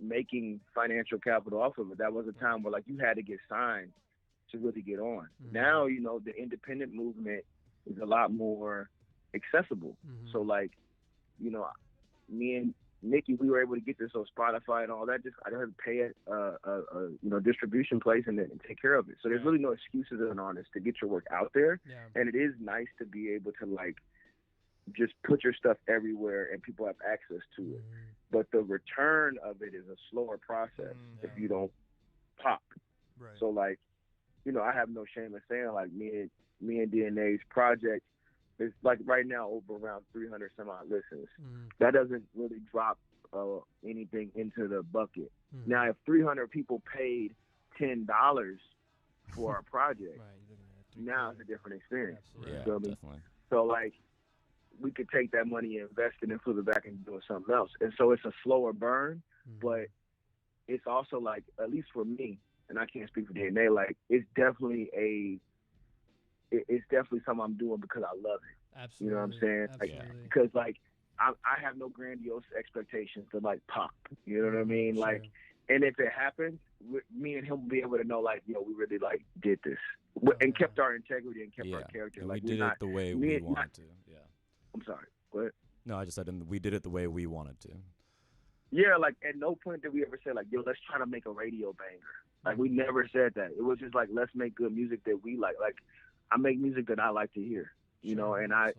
making financial capital off of it. That was a time where like you had to get signed to really get on. Now, the independent movement is a lot more accessible. So like, me and Nikki, we were able to get this on Spotify and all that. Just I had to pay a distribution place and take care of it. So there's really no excuses as an artist to get your work out there. Yeah. And it is nice to be able to like just put your stuff everywhere and people have access to it. But the return of it is a slower process if you don't pop. Right. So like, I have no shame in saying like me and DNA's project is like right now over around 300 some odd listens. That doesn't really drop anything into the bucket. Now, if 300 people paid $10 for our project, now it's a different experience. Yeah, You feel me? definitely. So like, we could take that money and invest it and flip it back and do something else. And so it's a slower burn, but it's also like, at least for me, and I can't speak for DNA, like it's definitely something I'm doing because I love it. Absolutely. You know what I'm saying? Like, because like I have no grandiose expectations to like pop. You know what I mean? Sure. Like, and if it happens, me and him will be able to know like, we really like did this and kept our integrity and kept our character. And like we did it the way we wanted to. Yeah. I'm sorry. What? No, I just said we did it the way we wanted to. Yeah, like at no point did we ever say like, yo, let's try to make a radio banger. Like we never said that. It was just like, let's make good music that we like. Like I make music that I like to hear, and I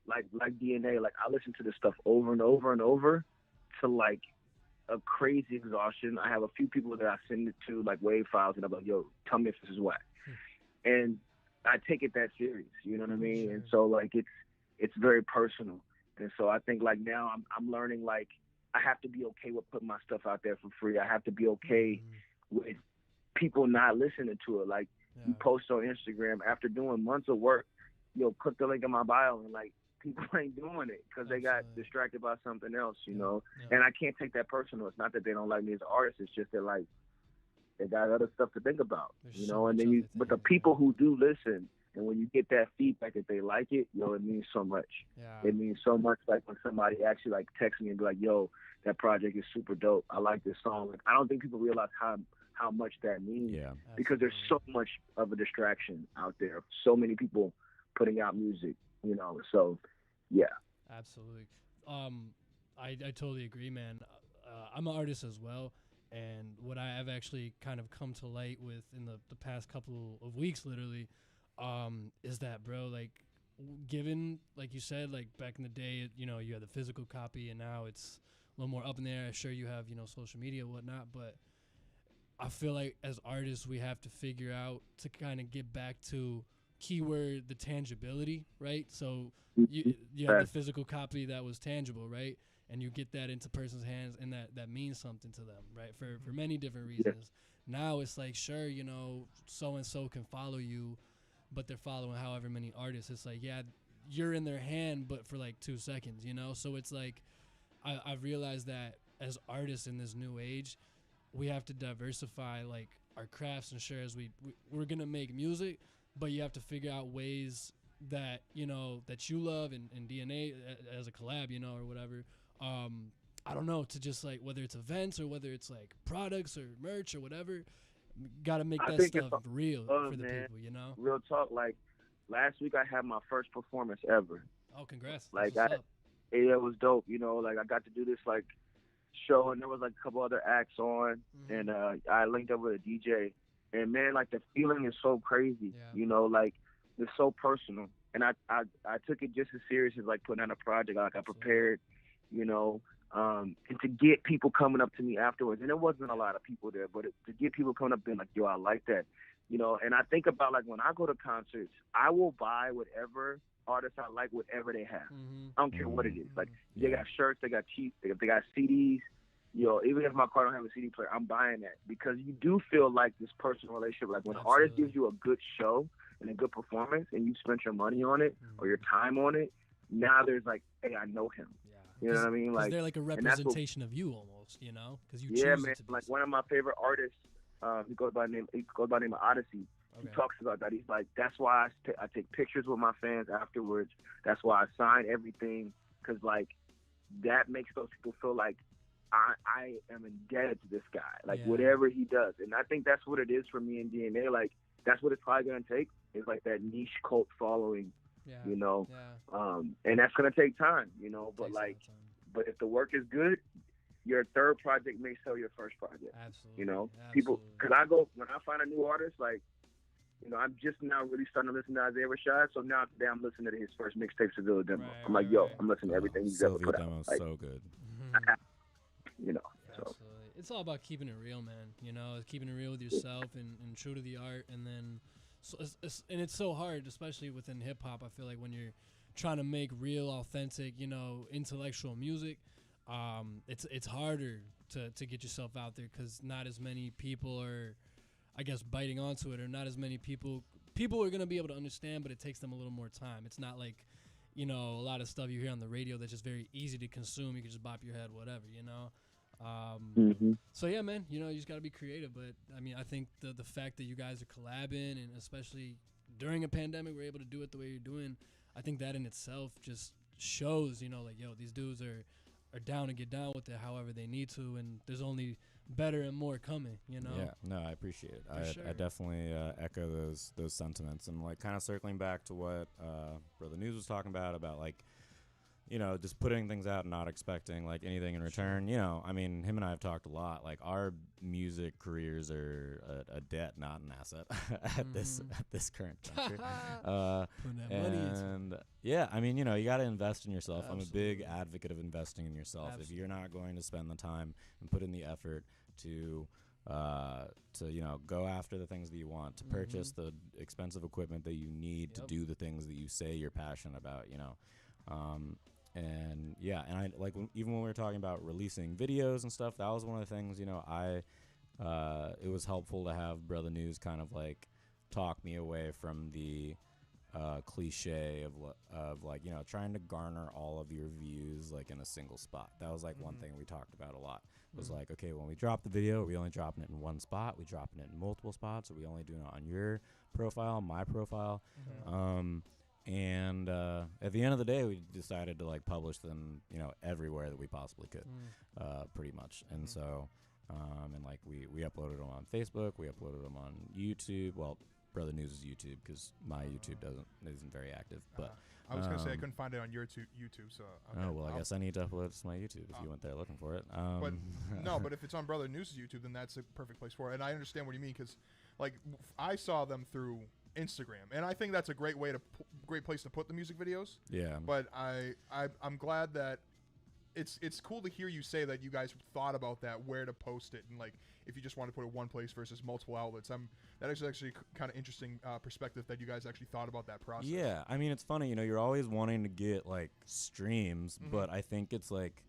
like DNA, like I listen to this stuff over and over and over to like a crazy exhaustion. I have a few people that I send it to like wave files and I'm like, yo, tell me if this is whack. And I take it that serious, you know what I mean? And so like it's very personal. And so I think like now I'm learning like I have to be okay with putting my stuff out there for free. I have to be okay with people not listening to it. Like you post on Instagram after doing months of work click the link in my bio, and like people ain't doing it because they got distracted by something else, you know. And I can't take that personal. It's not that they don't like me as an artist. It's just that like they got other stuff to think about, you know. And then but the people who do listen, and when you get that feedback that they like it, it means so much. Yeah. It means so much. Like when somebody actually like texts me and be like, "Yo, that project is super dope. I like this song." Like, I don't think people realize how much that means. Yeah. Because there's so much of a distraction out there. So many people putting out music, you know. So, yeah. Absolutely. I totally agree, man. I'm an artist as well. And what I have actually kind of come to light with in the past couple of weeks, literally, is that, bro, like, given, like you said, like back in the day, you know, you had the physical copy, and now it's a little more up in there. Sure, you have, you know, social media and whatnot, but I feel like as artists, we have to figure out to kind of get back to keyword the tangibility, right? So you have the physical copy that was tangible, right? And you get that into person's hands, and that means something to them, right? For many different reasons. Yeah. Now it's like, sure, you know, so-and-so can follow you, but they're following however many artists. It's like, yeah, you're in their hand, but for like 2 seconds, you know? So it's like, I've realized that as artists in this new age, we have to diversify like our crafts, and sure, as we're going to make music, but you have to figure out ways that, you know, that you love and DNA as a collab, you know, or whatever. I don't know, to just like, whether it's events or whether it's like products or merch or whatever, got to make that stuff real for the people, you know? Real talk. Like last week I had my first performance ever. Oh, congrats. Like it was dope, you know, like I got to do this like show, and there was like a couple other acts on, and I linked up with a DJ, and man, like the feeling is so crazy, you know, like it's so personal, and I took it just as serious as like putting out a project. Like I prepared, you know, and to get people coming up to me afterwards, and there wasn't a lot of people there, but to get people coming up being like, "Yo, I like that," you know. And I think about like when I go to concerts, I will buy whatever artists I like, whatever they have. I don't care what it is. Like they got shirts, they got they got CDs. You know, even if my car don't have a CD player, I'm buying that, because you do feel like this personal relationship. Like when an artist gives you a good show and a good performance, and you spent your money on it or your time on it, now there's like, hey, I know him. You know what I mean? Like they're like a representation of you almost, you know? Because you choose man. It to be like one of my favorite artists, he goes by the name of Odyssey. Okay. He talks about that. He's like, that's why I take pictures with my fans afterwards. That's why I sign everything, because like that makes those people feel like I am indebted to this guy. Like whatever he does, and I think that's what it is for me and DNA. Like that's what it's probably gonna take. Is like that niche cult following. You know, and that's gonna take time, you know. But like, but if the work is good, your third project may sell your first project. Absolutely. You know, people, because when I find a new artist, like, you know, I'm just now really starting to listen to Isaiah Rashad. So now today I'm listening to his first mixtape, Seville Demo. I'm like, yo, I'm listening to everything he's ever put out. Like, so good. You know, absolutely. It's all about keeping it real, man. You know, keeping it real with yourself and true to the art, and then. So and it's so hard, especially within hip hop. I feel like when you're trying to make real, authentic, you know, intellectual music, it's harder to get yourself out there, because not as many people are, I guess, biting onto it, or not as many people are gonna be able to understand, but it takes them a little more time. It's not like, you know, a lot of stuff you hear on the radio that's just very easy to consume. You can just bop your head, whatever, you know. So yeah, man, you know, you just gotta be creative. But I mean, I think the fact that you guys are collabing, and especially during a pandemic, we're able to do it the way you're doing, I think that in itself just shows, you know, like, yo, these dudes are down to get down with it however they need to, and there's only better and more coming, you know. Yeah, no, I appreciate it. I definitely echo those sentiments, and like kind of circling back to what Brotha Newz was talking about like, you know, just putting things out and not expecting like anything in return. You know, I mean, him and I have talked a lot. Like our music careers are a debt, not an asset at this current juncture. And yeah, I mean, you know, you got to invest in yourself. Absolutely. I'm a big advocate of investing in yourself. Absolutely. If you're not going to spend the time and put in the effort to you know, go after the things that you want, to purchase the expensive equipment that you need to do the things that you say you're passionate about, you know. And yeah, and I like even when we were talking about releasing videos and stuff, that was one of the things, you know, it was helpful to have Brotha Newz kind of like talk me away from the cliche of like, you know, trying to garner all of your views like in a single spot. That was like one thing we talked about a lot. Was like, okay, when we drop the video, are we only dropping it in one spot? We dropping it in multiple spots? Are we only doing it on your profile, my profile? And at the end of the day, we decided to like publish them, you know, everywhere that we possibly could, pretty much. And so, and like we uploaded them on Facebook, we uploaded them on YouTube. Well, Brotha Newz is YouTube because my YouTube isn't very active. But I was gonna say I couldn't find it on your YouTube, so. Okay. Oh well, I guess I need to upload it to my YouTube if you went there looking for it. But no, but if it's on Brotha Newz's YouTube, then that's a perfect place for it. And I understand what you mean because, like, I saw them through Instagram, and I think that's a great place to put the music videos. Yeah. But I'm glad that it's cool to hear you say that you guys thought about that, where to post it, and like if you just want to put it one place versus multiple outlets. That is actually kind of interesting perspective that you guys actually thought about that process. Yeah, I mean, it's funny, you know, you're always wanting to get like streams, but I think it's like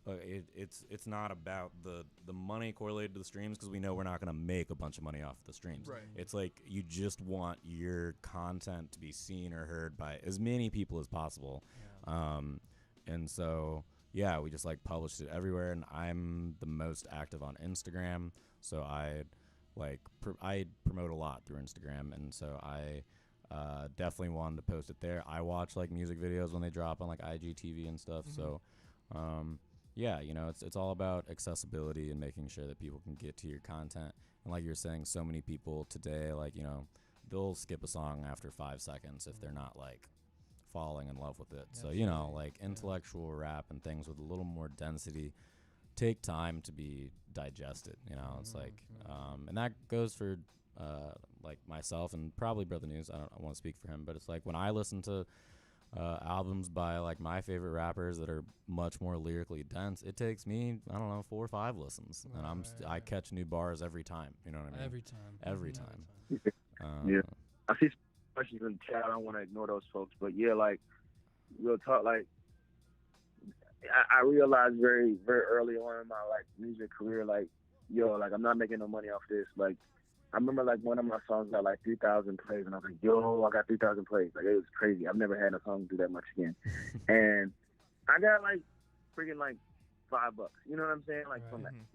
it's not about the money correlated to the streams because we know we're not going to make a bunch of money off the streams. Right. It's like you just want your content to be seen or heard by as many people as possible. Yeah. And so yeah, we just like published it everywhere, and I'm the most active on Instagram, so I promote a lot through Instagram, and so I definitely wanted to post it there. I watch like music videos when they drop on like IGTV and stuff. So yeah, you know, it's all about accessibility and making sure that people can get to your content. And like you're saying, so many people today, like, you know, they'll skip a song after 5 seconds if they're not like falling in love with it. So, you know, like intellectual rap and things with a little more density take time to be digested, you know. It's like and that goes for like myself and probably Brotha Newz. I want to speak for him, but it's like when I listen to albums by like my favorite rappers that are much more lyrically dense, it takes me, I don't know, 4 or 5 listens, and I catch new bars every time. You know what I mean? Every time. Yeah, I see questions in the chat. I don't want to ignore those folks, but yeah, like real talk, like I realized very, very early on in my like music career, like, yo, like I'm not making no money off this. Like I remember like one of my songs got like 3,000 plays, and I was like, yo, I got 3,000 plays. Like it was crazy. I've never had a song do that much again. And I got like freaking like $5. You know what I'm saying? Like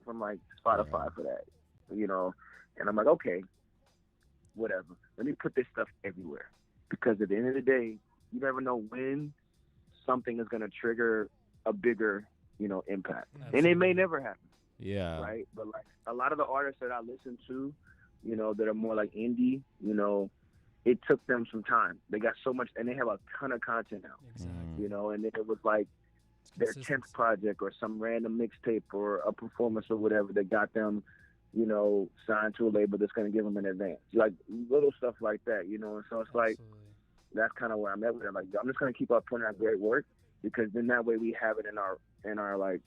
from like Spotify for that. You know, and I'm like, okay, whatever. Let me put this stuff everywhere, because at the end of the day, you never know when something is gonna trigger a bigger, you know, impact. Absolutely. And it may never happen. Yeah. Right? But like a lot of the artists that I listen to, you know, that are more like indie, you know, it took them some time. They got so much, and they have a ton of content now. Exactly. You know, and it was like their 10th project or some random mixtape or a performance or whatever that got them, you know, signed to a label that's going to give them an advance. Like little stuff like that, you know. And so it's like, that's kind of where I'm at with it. Like, I'm just going to keep up putting out great work, because then that way we have it in our like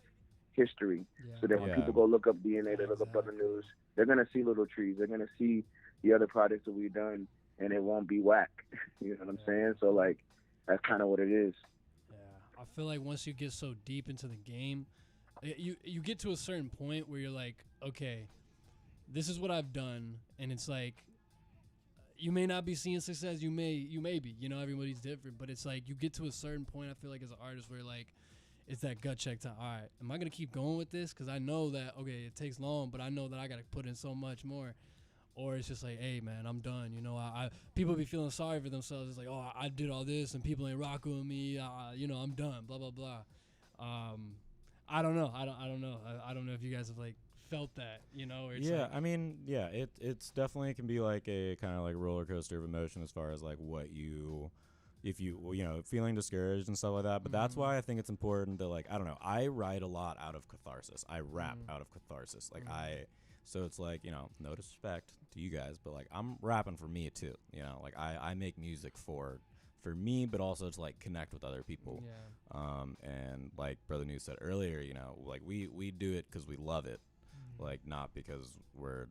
history. So that when people go look up DNA, they look up Brotha Newz, they're gonna see Little Treez, they're gonna see the other projects that we've done, and it won't be whack. You know what I'm saying? So like that's kind of what it is. I feel like once you get so deep into the game, you get to a certain point where you're like, okay, this is what I've done, and it's like you may not be seeing success, you may be, you know, everybody's different, but it's like you get to a certain point, I feel like as an artist, where like it's that gut check time. All right, am I gonna keep going with this? Because I know that, okay, it takes long, but I know that I gotta put in so much more. Or it's just like, hey man, I'm done. You know, people be feeling sorry for themselves. It's like, oh, I did all this and people ain't rocking with me. You know, I'm done. Blah blah blah. I don't know. I don't know. I don't know if you guys have like felt that. You know? Or it's I mean, yeah, it's definitely can be like a kind of like roller coaster of emotion as far as like what you. If you know, feeling discouraged and stuff like that. But that's why I think it's important that, like, I don't know, I write a lot out of catharsis. I rap out of catharsis. Like, so it's like, you know, no disrespect to you guys, but like I'm rapping for me too. You know, like I make music for me, but also to like connect with other people. And like Brotha Newz said earlier, you know, like we do it because we love it, like not because we're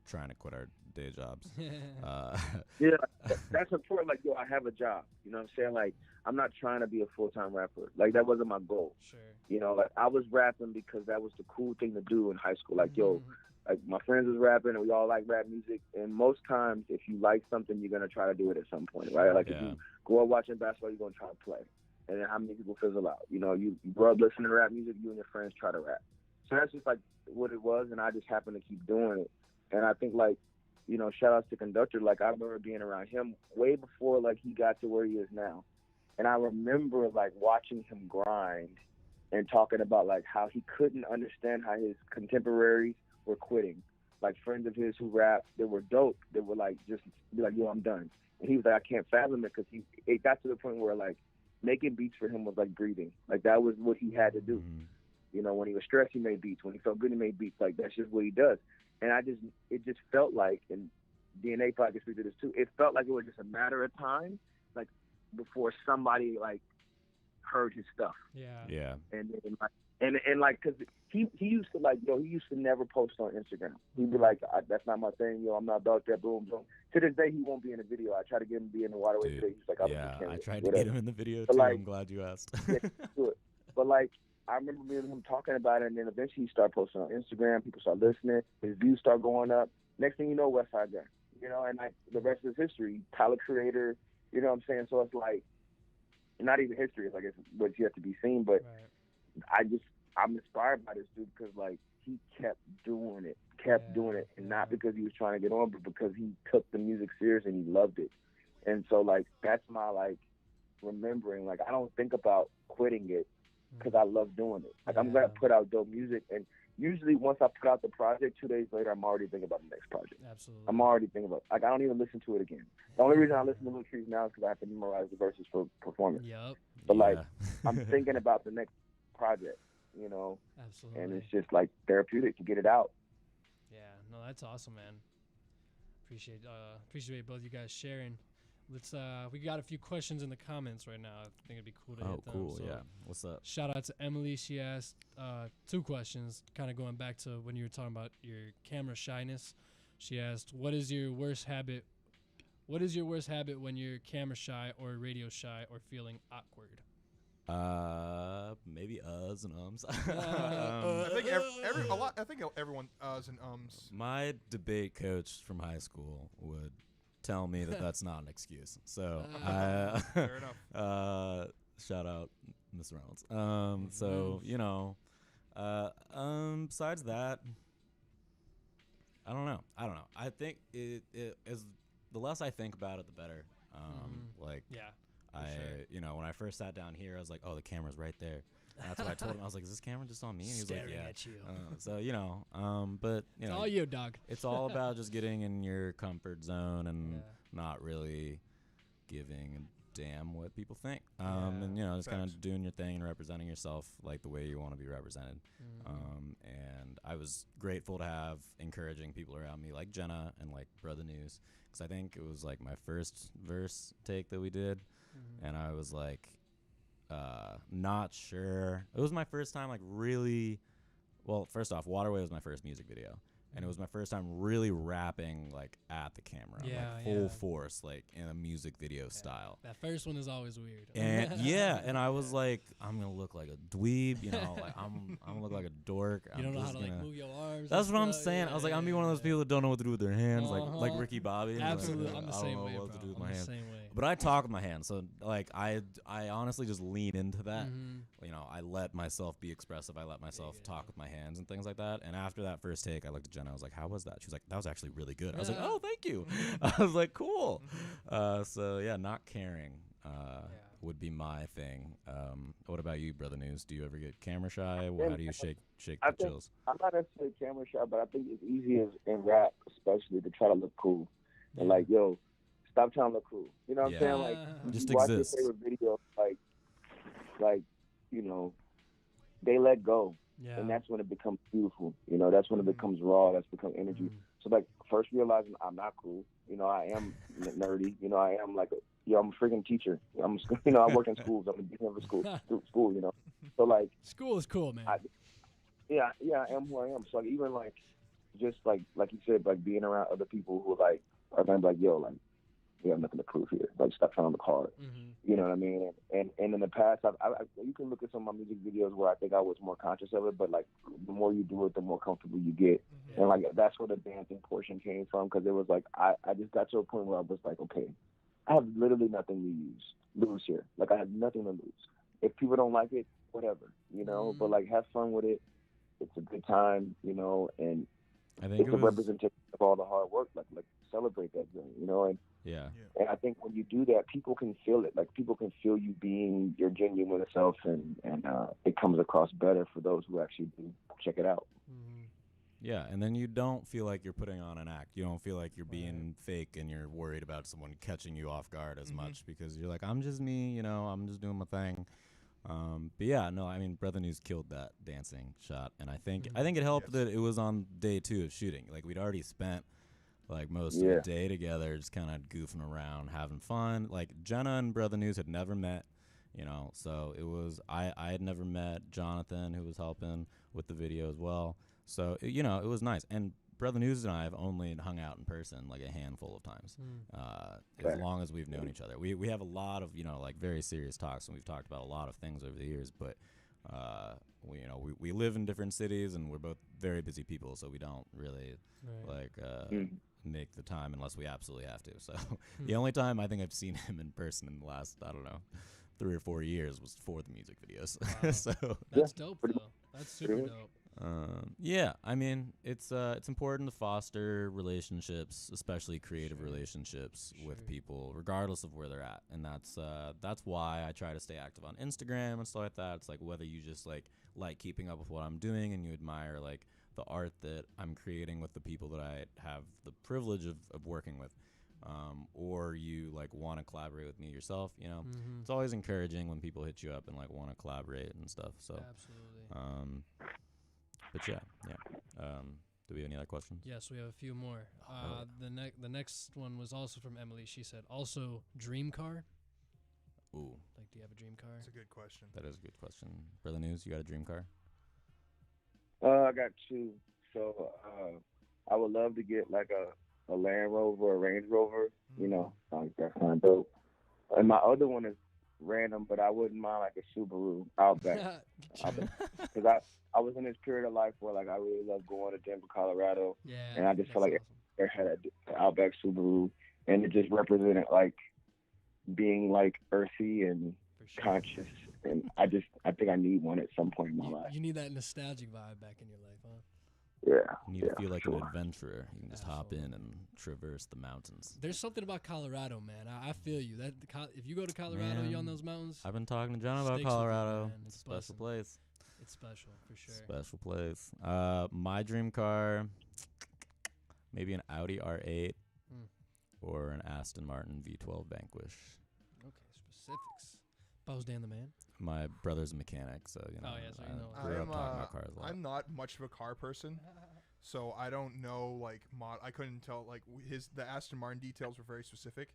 trying to quit our day jobs. Yeah, that's important. Like, yo, I have a job. You know what I'm saying? Like, I'm not trying to be a full-time rapper. Like, that wasn't my goal. Sure. You know, like I was rapping because that was the cool thing to do in high school. Like, yo, Like my friends was rapping, and we all like rap music. And most times, if you like something, you're gonna try to do it at some point, right? Like if you grow up watching basketball, you're gonna try to play. And then how many people fizzle out? You know, you grow up listening to rap music, you and your friends try to rap. So that's just like what it was, and I just happened to keep doing it. And I think like, you know, shout outs to Conductor. Like I remember being around him way before like he got to where he is now. And I remember like watching him grind and talking about like how he couldn't understand how his contemporaries were quitting. Like friends of his who rap, they were dope. They were like just be like, yo, I'm done. And he was like, I can't fathom it, because it got to the point where like making beats for him was like breathing. Like that was what he had to do. You know, when he was stressed, he made beats. When he felt good, he made beats. Like that's just what he does. And it just felt like, and DNA probably can speak to this too, it felt like it was just a matter of time, like before somebody like heard his stuff. Yeah. And like, cause he used to like, he used to never post on Instagram. He'd be like, that's not my thing, I'm not about that, boom, boom. To this day, he won't be in a video. I tried to get him to be in the Waterway today. He's like, I tried to get him in the video too. Like, I'm glad you asked. But like, I remember me and him talking about it, and then eventually he started posting on Instagram. People start listening. His views start going up. Next thing you know, Westside Gun. You know, and like the rest is history. Tyler Creator. You know what I'm saying? So it's like, not even history. It's like it's what's yet to be seen. But I'm inspired by this dude because like he kept doing it, and not because he was trying to get on, but because he took the music serious and he loved it. And so like that's my like remembering. Like I don't think about quitting it, because I love doing it. Like I'm gonna put out dope music, and usually once I put out the project, 2 days later, I'm already thinking about the next project. Absolutely. I'm already thinking about, like, I don't even listen to it again. The only reason I listen to Lil Treez now is because I have to memorize the verses for performance. But like, I'm thinking about the next project, you know. Absolutely. And it's just like therapeutic to get it out. Yeah, no, that's awesome, man. Appreciate both you guys sharing. Let's we got a few questions in the comments right now. I think it'd be cool to hit them. Cool. So yeah. What's up? Shout out to Emily. She asked 2 questions, kind of going back to when you were talking about your camera shyness. She asked, "What is your worst habit? What is your worst habit when you're camera shy or radio shy or feeling awkward?" Maybe uhs and ums. I think everyone uhs and ums. My debate coach from high school would tell me that that's not an excuse. So fair enough. Shout out Miss Reynolds. So you know, besides that, I don't know. I think it is, the less I think about it, the better. Like you know, when I first sat down here, I was like, oh, the camera's right there. And that's what I told him. I was like, is this camera just on me? And he was like, yeah. At you. So, you know, but, you know. It's all you, dog. It's all about just getting in your comfort zone and not really giving a damn what people think. And, you know, just kind of doing your thing and representing yourself like the way you want to be represented. And I was grateful to have encouraging people around me like Jenna and like Brotha Newz, because I think it was like my first verse take that we did. And I was like, not sure. It was my first time like really, well, first off, Waterway was my first music video, and it was my first time really rapping like at the camera, like full force, like in a music video style. That first one is always weird. And and I was like, I'm gonna look like a dweeb, you know, like I'm gonna look like a dork. You don't know how to like move your arms. That's what I'm saying. I was like, I'm be one of those people that don't know what to do with their hands, like Ricky Bobby. Absolutely, like, I'm the I same don't way, know what bro. to do with I'm my the hands. same way. But I talk with my hands, so like I honestly just lean into that. You know, I let myself be expressive. I let myself talk with my hands and things like that. And after that first take, I looked at Jenna. I was like, "How was that?" She was like, "That was actually really good." I was like, "Oh, thank you." I was like, "Cool." So yeah, not caring would be my thing. What about you, Brotha Newz? Do you ever get camera shy? How do you shake the chills? I'm not necessarily camera shy, but I think it's easy in rap, especially, to try to look cool. And like, yo, stop trying to look cool. You know what I'm saying? Like, just you watch exist. your favorite video, like, you know, they let go. And that's when it becomes beautiful. You know, that's when it becomes raw. That's become energy. So, like, first realizing I'm not cool. You know, I am nerdy. You know, I am like, I'm a freaking teacher. You know, I work in schools. I'm a dean for school, you know. So, like. School is cool, man. I am who I am. So, like, even, like, just, like you said, like, being around other people who, like, are going to be like, yo, like, you have nothing to prove here. Like, stop trying to look hard. You know what I mean? And in the past, you can look at some of my music videos where I think I was more conscious of it, but like the more you do it, the more comfortable you get. And like that's where the dancing portion came from, because it was like I just got to a point where I was like, okay, I have literally nothing to lose here. Like I have nothing to lose. If people don't like it, whatever, you know. But like have fun with it. It's a good time, you know, and I think it's a representation of all the hard work. Like celebrate that thing, you know. And and I think when you do that, people can feel it. Like people can feel you being your genuine self, and it comes across better for those who actually do check it out. Yeah, and then you don't feel like you're putting on an act. You don't feel like you're being fake and you're worried about someone catching you off guard as much, because you're like, I'm just me, you know, I'm just doing my thing. But yeah, no, I mean, Brotha Newz killed that dancing shot, and I think it helped that it was on day 2 of shooting. Like we'd already spent like most of the day together, just kind of goofing around, having fun. Like Jenna and Brotha Newz had never met, you know, so it was I had never met Jonathan, who was helping with the video as well. So you know, it was nice. And Brotha Newz and I have only hung out in person like a handful of times, as long as we've known each other. We have a lot of, you know, like very serious talks, and we've talked about a lot of things over the years. But we live in different cities, and we're both very busy people, so we don't really make the time unless we absolutely have to. So the only time I think I've seen him in person in the last, I don't know, 3 or 4 years was for the music videos. Wow. So that's dope, though. That's super dope. Yeah, I mean, it's important to foster relationships, especially creative relationships with people, regardless of where they're at, and that's why I try to stay active on Instagram and stuff like that. It's like whether you just like keeping up with what I'm doing and you admire like the art that I'm creating with the people that I have the privilege of working with, or you like want to collaborate with me yourself, you know. It's always encouraging when people hit you up and like want to collaborate and stuff. So absolutely. But yeah. Do we have any other questions? Yes, we have a few more. The next one was also from Emily. She said, also dream car. Ooh. Like, do you have a dream car? That's a good question. That is a good question. Brotha Newz, you got a dream car? I got 2. So I would love to get like a Land Rover or a Range Rover. You know, that's kind of dope. And my other one is random, but I wouldn't mind like a Subaru Outback. Because I was in this period of life where like I really love going to Denver, Colorado, and I just felt like I had an Outback Subaru, and it just represented like being like earthy and conscious, and I think I need one at some point in my life. You need that nostalgic vibe back in your life, huh? Yeah. You need to feel like an adventurer. You can just hop in and traverse the mountains. There's something about Colorado, man. I feel you. That if you go to Colorado, you're on those mountains. I've been talking to John about Colorado. It's a special place. It's special, for sure. Special place. My dream car, maybe an Audi R8 or an Aston Martin V12 Vanquish. Okay, specifics. Bows Dan the man. My brother's a mechanic, so you know. Oh yeah, so you know. I grew up talking about cars a lot. I'm not much of a car person, so I don't know like I couldn't tell like the Aston Martin details were very specific.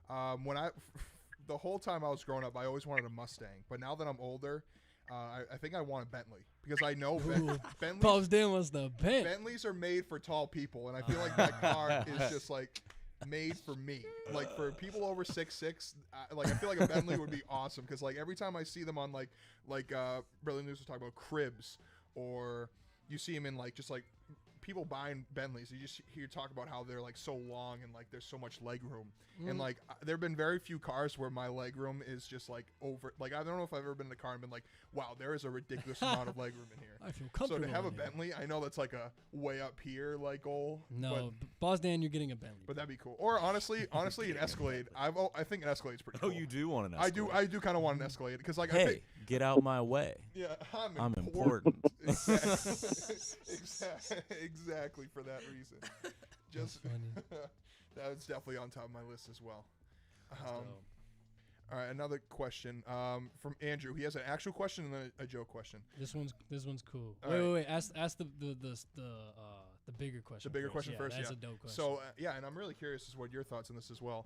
The whole time I was growing up, I always wanted a Mustang, but now that I'm older, I think I want a Bentley, because I know Bentleys are made for tall people, and I feel like that car is just like made for me. Like for people over 6'6", like I feel like a Bentley would be awesome, because like every time I see them on like Brotha Newz was talking about cribs, or you see them in like just like people buying Bentleys, you just hear talk about how they're like so long and like there's so much leg room. And like there have been very few cars where my leg room is just like over. Like I don't know if I've ever been in a car and been like, wow, there is a ridiculous amount of leg room in here. I feel comfortable. So to have a Bentley, I know that's like a way up here like goal. No, Boss Dan, you're getting a Bentley. But that'd be cool. Or honestly, an Escalade. I think an Escalade's pretty cool. Oh, you do want an Escalade? I do kind of want an Escalade, because like hey, get out my way. Yeah, I'm important. Exactly for that reason. Just that was definitely on top of my list as well. All right, another question from Andrew. He has an actual question and then a joke question. This one's cool. All Wait. Ask the bigger question. The bigger question first. That's a dope question. So and I'm really curious as to what your thoughts on this as well.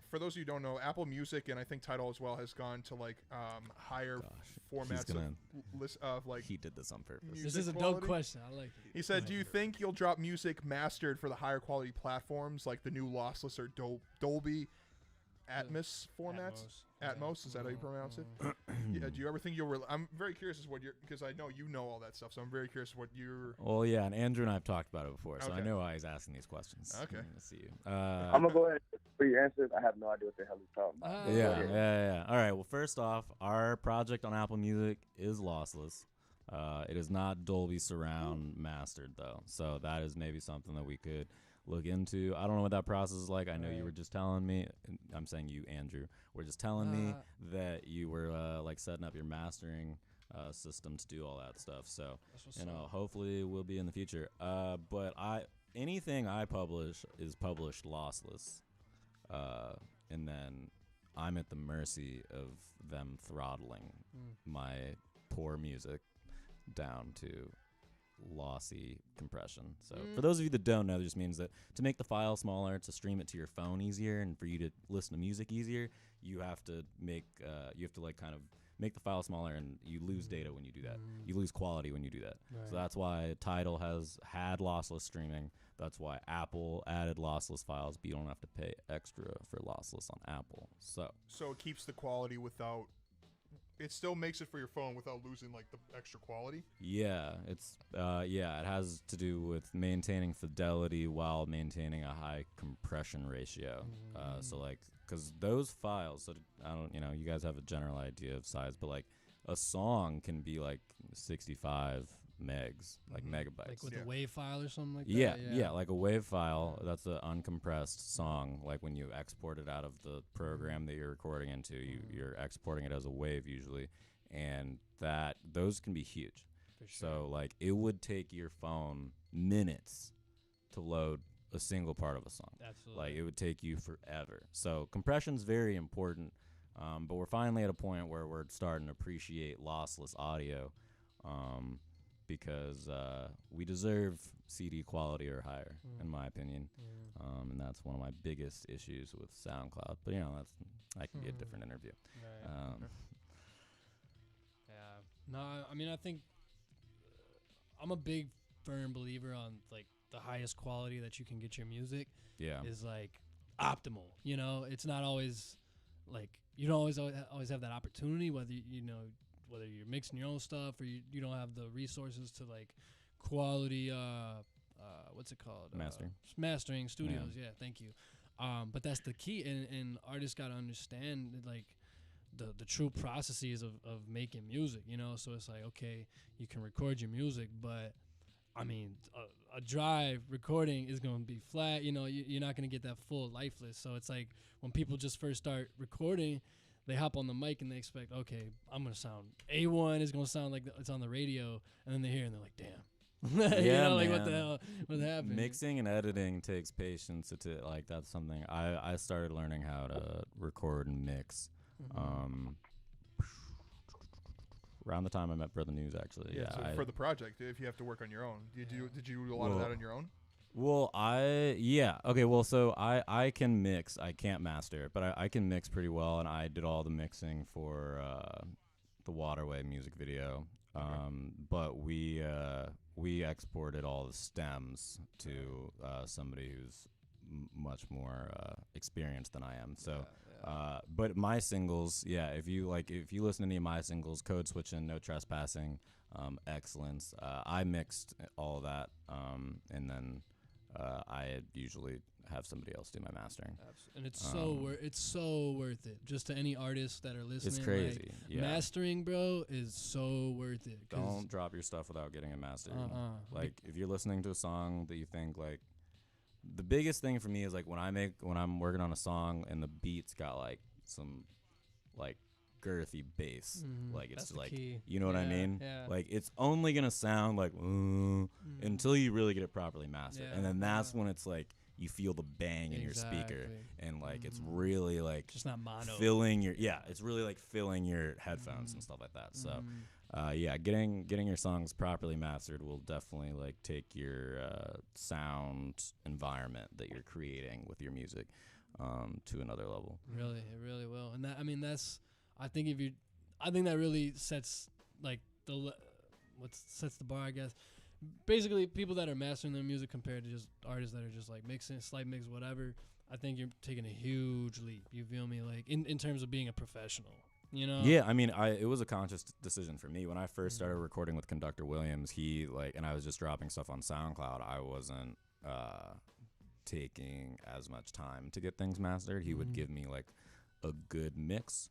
for those of you who don't know, Apple Music and I think Tidal as well has gone to like higher formats of like. He did this on purpose. This is a quality. dope question. I like it. He said, "Do you think you'll drop music mastered for the higher quality platforms like the new lossless or Dolby Atmos formats? Atmos, is that how you pronounce it? Yeah, do you ever think you'll? I'm very curious as what you're, because I know you know all that stuff, so I'm very curious what you're. Well, yeah, and Andrew and I have talked about it before, so I know why he's asking these questions. Okay. Let's see you. I'm gonna go ahead for your answers. I have no idea what the hell he's talking about. Yeah. All right. Well, first off, our project on Apple Music is lossless. It is not Dolby Surround mastered though, so that is maybe something that we could look into. I don't know what that process is like. I know you were just telling me. I'm saying you, Andrew, were just telling me that you were like setting up your mastering system to do all that stuff. So hopefully we'll be in the future. But anything I publish is published lossless, and then I'm at the mercy of them throttling my poor music down to lossy compression. So for those of you that don't know, that just means that to make the file smaller, to stream it to your phone easier, and for you to listen to music easier, you have to make like kind of make the file smaller, and you lose data when you do that. You lose quality when you do that. So that's why Tidal has had lossless streaming. That's why Apple added lossless files, but you don't have to pay extra for lossless on Apple. So it keeps the quality without. It still makes it for your phone without losing like the extra quality. Yeah, it's it has to do with maintaining fidelity while maintaining a high compression ratio. So like, because those files, so I don't, you guys have a general idea of size, but like a song can be like 65 megs, like megabytes. Like with a WAV file or something like that? Yeah, like a WAV file, that's an uncompressed song. Like when you export it out of the program that you're recording into, you're exporting it as a WAV usually, and those can be huge. So like it would take your phone minutes to load a single part of a song. Absolutely. Like it would take you forever. So compression's very important, but we're finally at a point where we're starting to appreciate lossless audio. Because we deserve CD quality or higher, in my opinion, and that's one of my biggest issues with SoundCloud. But that can be a different interview. Right. No, I mean, I think I'm a big firm believer on like the highest quality that you can get your music. Is like optimal. It's not always like you don't always have that opportunity, whether whether you're mixing your own stuff or you don't have the resources to like quality what's it called, mastering studios. Thank you. But that's the key, and artists got to understand like the true processes of making music, so it's like, okay, you can record your music, but I mean a dry recording is going to be flat, you're not going to get that full lifeless. So it's like when people just first start recording, they hop on the mic and they expect, okay, I'm going to sound A1, it's going to sound like it's on the radio, and then they hear it and they're like, damn. Like what the hell, what happened? Mixing and editing takes patience. Like that's something I started learning how to record and mix around the time I met Brotha Newz, actually. So for the project, if you have to work on your own, did you do a lot of that on your own? Well, okay, well, so I can mix. I can't master it, but I can mix pretty well, and I did all the mixing for the Waterway music video. But we exported all the stems to somebody who's much more experienced than I am. So, but my singles, if you listen to any of my singles, Code Switching, No Trespassing, Excellence, I mixed all of that, and then I usually have somebody else do my mastering. And it's so worth it. Just to any artists that are listening, it's crazy. Like, mastering, bro, is so worth it. Don't drop your stuff without getting it mastered. Like if you're listening to a song that you think like, the biggest thing for me is like when I'm working on a song and the beat's got like some like girthy bass, like it's like key. You know what I mean? Like it's only gonna sound like until you really get it properly mastered, and then that's when it's like you feel the bang in your speaker, and like it's really like just not mono filling your it's really like filling your headphones and stuff like that. So getting your songs properly mastered will definitely like take your sound environment that you're creating with your music to another level. Really, it really will. And that, I mean, I think that really sets like sets the bar, I guess. Basically, people that are mastering their music compared to just artists that are just like mixing, slight mix, whatever. I think you're taking a huge leap. You feel me? Like in terms of being a professional, you know? Yeah, I mean, it was a conscious decision for me when I first started recording with Conductor Williams. And I was just dropping stuff on SoundCloud. I wasn't taking as much time to get things mastered. He would give me like a good mix.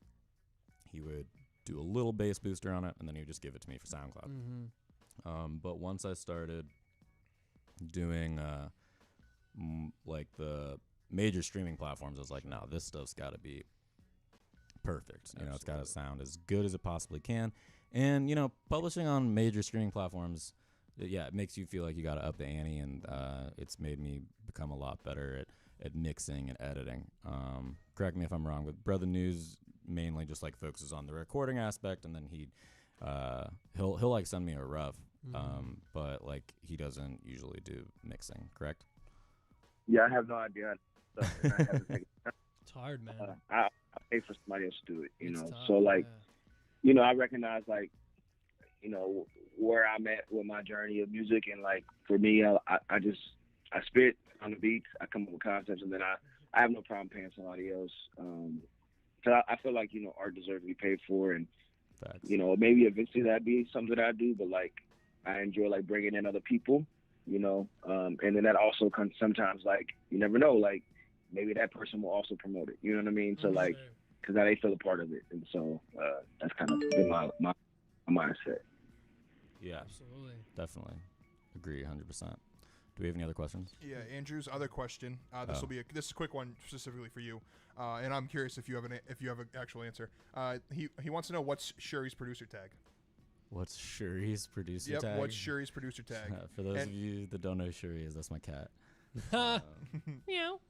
He would do a little bass booster on it, and then he would just give it to me for SoundCloud. But once I started doing like the major streaming platforms, I was like, no, this stuff's got to be perfect. You know, it's got to sound as good as it possibly can. And, you know, publishing on major streaming platforms, it makes you feel like you got to up the ante, and it's made me become a lot better at mixing and editing. Correct me if I'm wrong, but Brotha Newz mainly just like focuses on the recording aspect, and then he'll like send me a rough, but like he doesn't usually do mixing. Correct? Yeah, I have no idea. It's hard, man. I pay for somebody else to do it, you know. Tough, so like, you know, I recognize like, you know, where I'm at with my journey of music, and like for me, I spit on the beats, I come up with concepts, and then I have no problem paying somebody else. Cause I feel like, you know, art deserves to be paid for, and you know, maybe eventually that'd be something that I do, but like I enjoy like bringing in other people, you know, and then that also comes sometimes, like you never know, like maybe that person will also promote it, you know what I mean? So like, cause now they feel a part of it, and so that's kind of been my mindset. Yeah, absolutely, definitely agree 100%. Do we have any other questions? Yeah, Andrew's other question. This will be this is a quick one specifically for you, and I'm curious if you have an actual answer. He wants to know what's Shuri's producer tag. What's Shuri's producer tag? Yep, what's Shuri's producer tag? For those of you that don't know who Shuri is, that's my cat. Meow.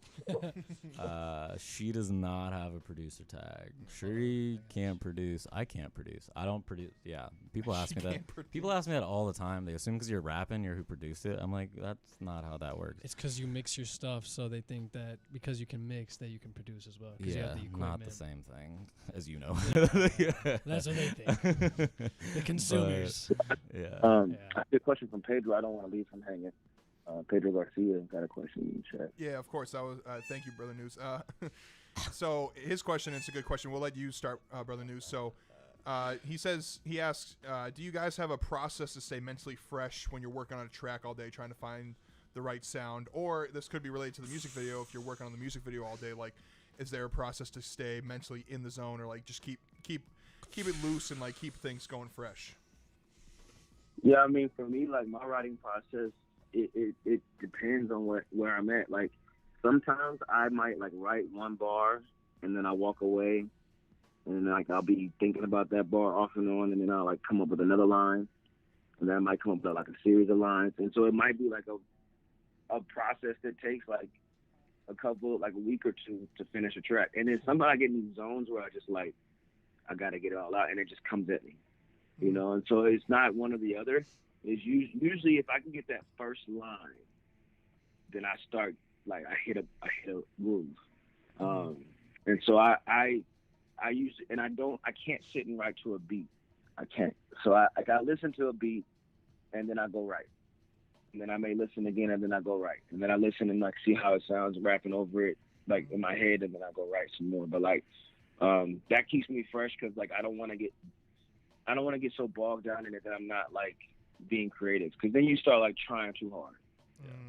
She does not have a producer tag. Shuri can't produce. I can't produce. I don't produce. Yeah, people ask me that. People ask me that all the time. They assume because you're rapping, you're who produced it. I'm like, that's not how that works. It's because you mix your stuff, so they think that because you can mix, that you can produce as well. Yeah, you have the not the same thing, as you know. That's what they think. The consumers. But, yeah. I have a question from Pedro. I don't want to leave him hanging. Pedro Garcia got a question in the chat. Yeah, of course. That was thank you, Brotha Newz. So his question, it's a good question. We'll let you start, Brotha Newz. So he asks, do you guys have a process to stay mentally fresh when you're working on a track all day, trying to find the right sound? Or this could be related to the music video. If you're working on the music video all day, like, is there a process to stay mentally in the zone, or like just keep it loose and like keep things going fresh? Yeah, I mean, for me, like my writing process, it depends on where I'm at. Like sometimes I might like write one bar and then I walk away, and then like I'll be thinking about that bar off and on, and then I'll like come up with another line, and then I might come up with like a series of lines, and so it might be like a process that takes like a week or two to finish a track. And then sometimes I get in these zones where I just like I gotta get it all out, and it just comes at me, you know. And so it's not one or the other. Is usually if I can get that first line, then I start like I hit a groove, and so I usually, and I can't sit and write to a beat. I can't. So I listen to a beat, and then I go write, and then I may listen again, and then I go write, and then I listen and like see how it sounds, rapping over it like in my head, and then I go write some more. But like that keeps me fresh, because like I don't want to get so bogged down in it that I'm not like being creative, because then you start like trying too hard.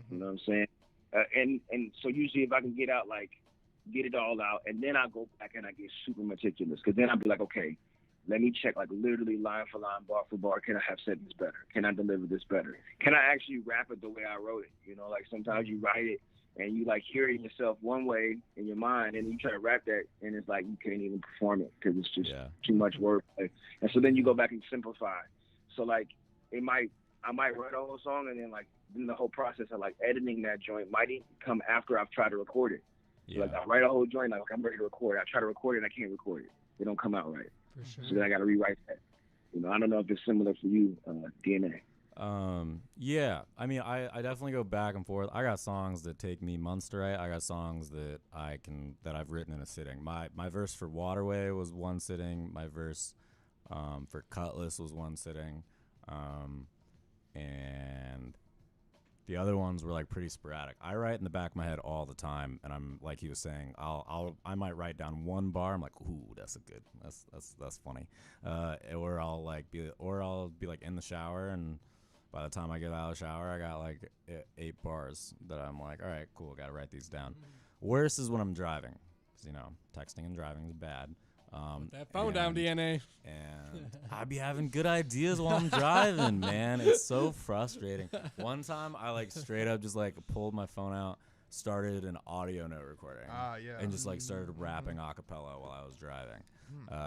You know what I'm saying? And so usually if I can get it all out, and then I go back and I get super meticulous, because then I'll be like, okay, let me check like literally line for line, bar for bar. Can I have said this better? Can I deliver this better? Can I actually rap it the way I wrote it? You know, like sometimes you write it and you like hear it yourself one way in your mind, and you try to rap that, and it's like you can't even perform it because it's just too much work. And so then you go back and simplify. So like I might write a whole song, and then like the whole process of like editing that joint might come after I've tried to record it. So, like I write a whole joint, like I'm ready to record it. I try to record it, and I can't record it. It don't come out right. For sure. So then I got to rewrite that. You know, I don't know if it's similar for you, DNA. Yeah, I mean, I definitely go back and forth. I got songs that take me months to write. I got songs that I've written in a sitting. My verse for Waterway was one sitting. My verse for Cutlass was one sitting, and the other ones were like pretty sporadic. I write in the back of my head all the time, and I'm like he was saying, I might write down one bar. I'm like, ooh, that's funny, or I'll be like in the shower, and by the time I get out of the shower, I got like 8 bars that I'm like, all right, cool, got to write these down. Worse is when I'm driving, 'cause, texting and driving is bad. Put that phone down, DNA. And I be having good ideas while I'm driving, man. It's so frustrating. One time, I like straight up just like pulled my phone out, started an audio note recording, and just like started rapping a cappella while I was driving,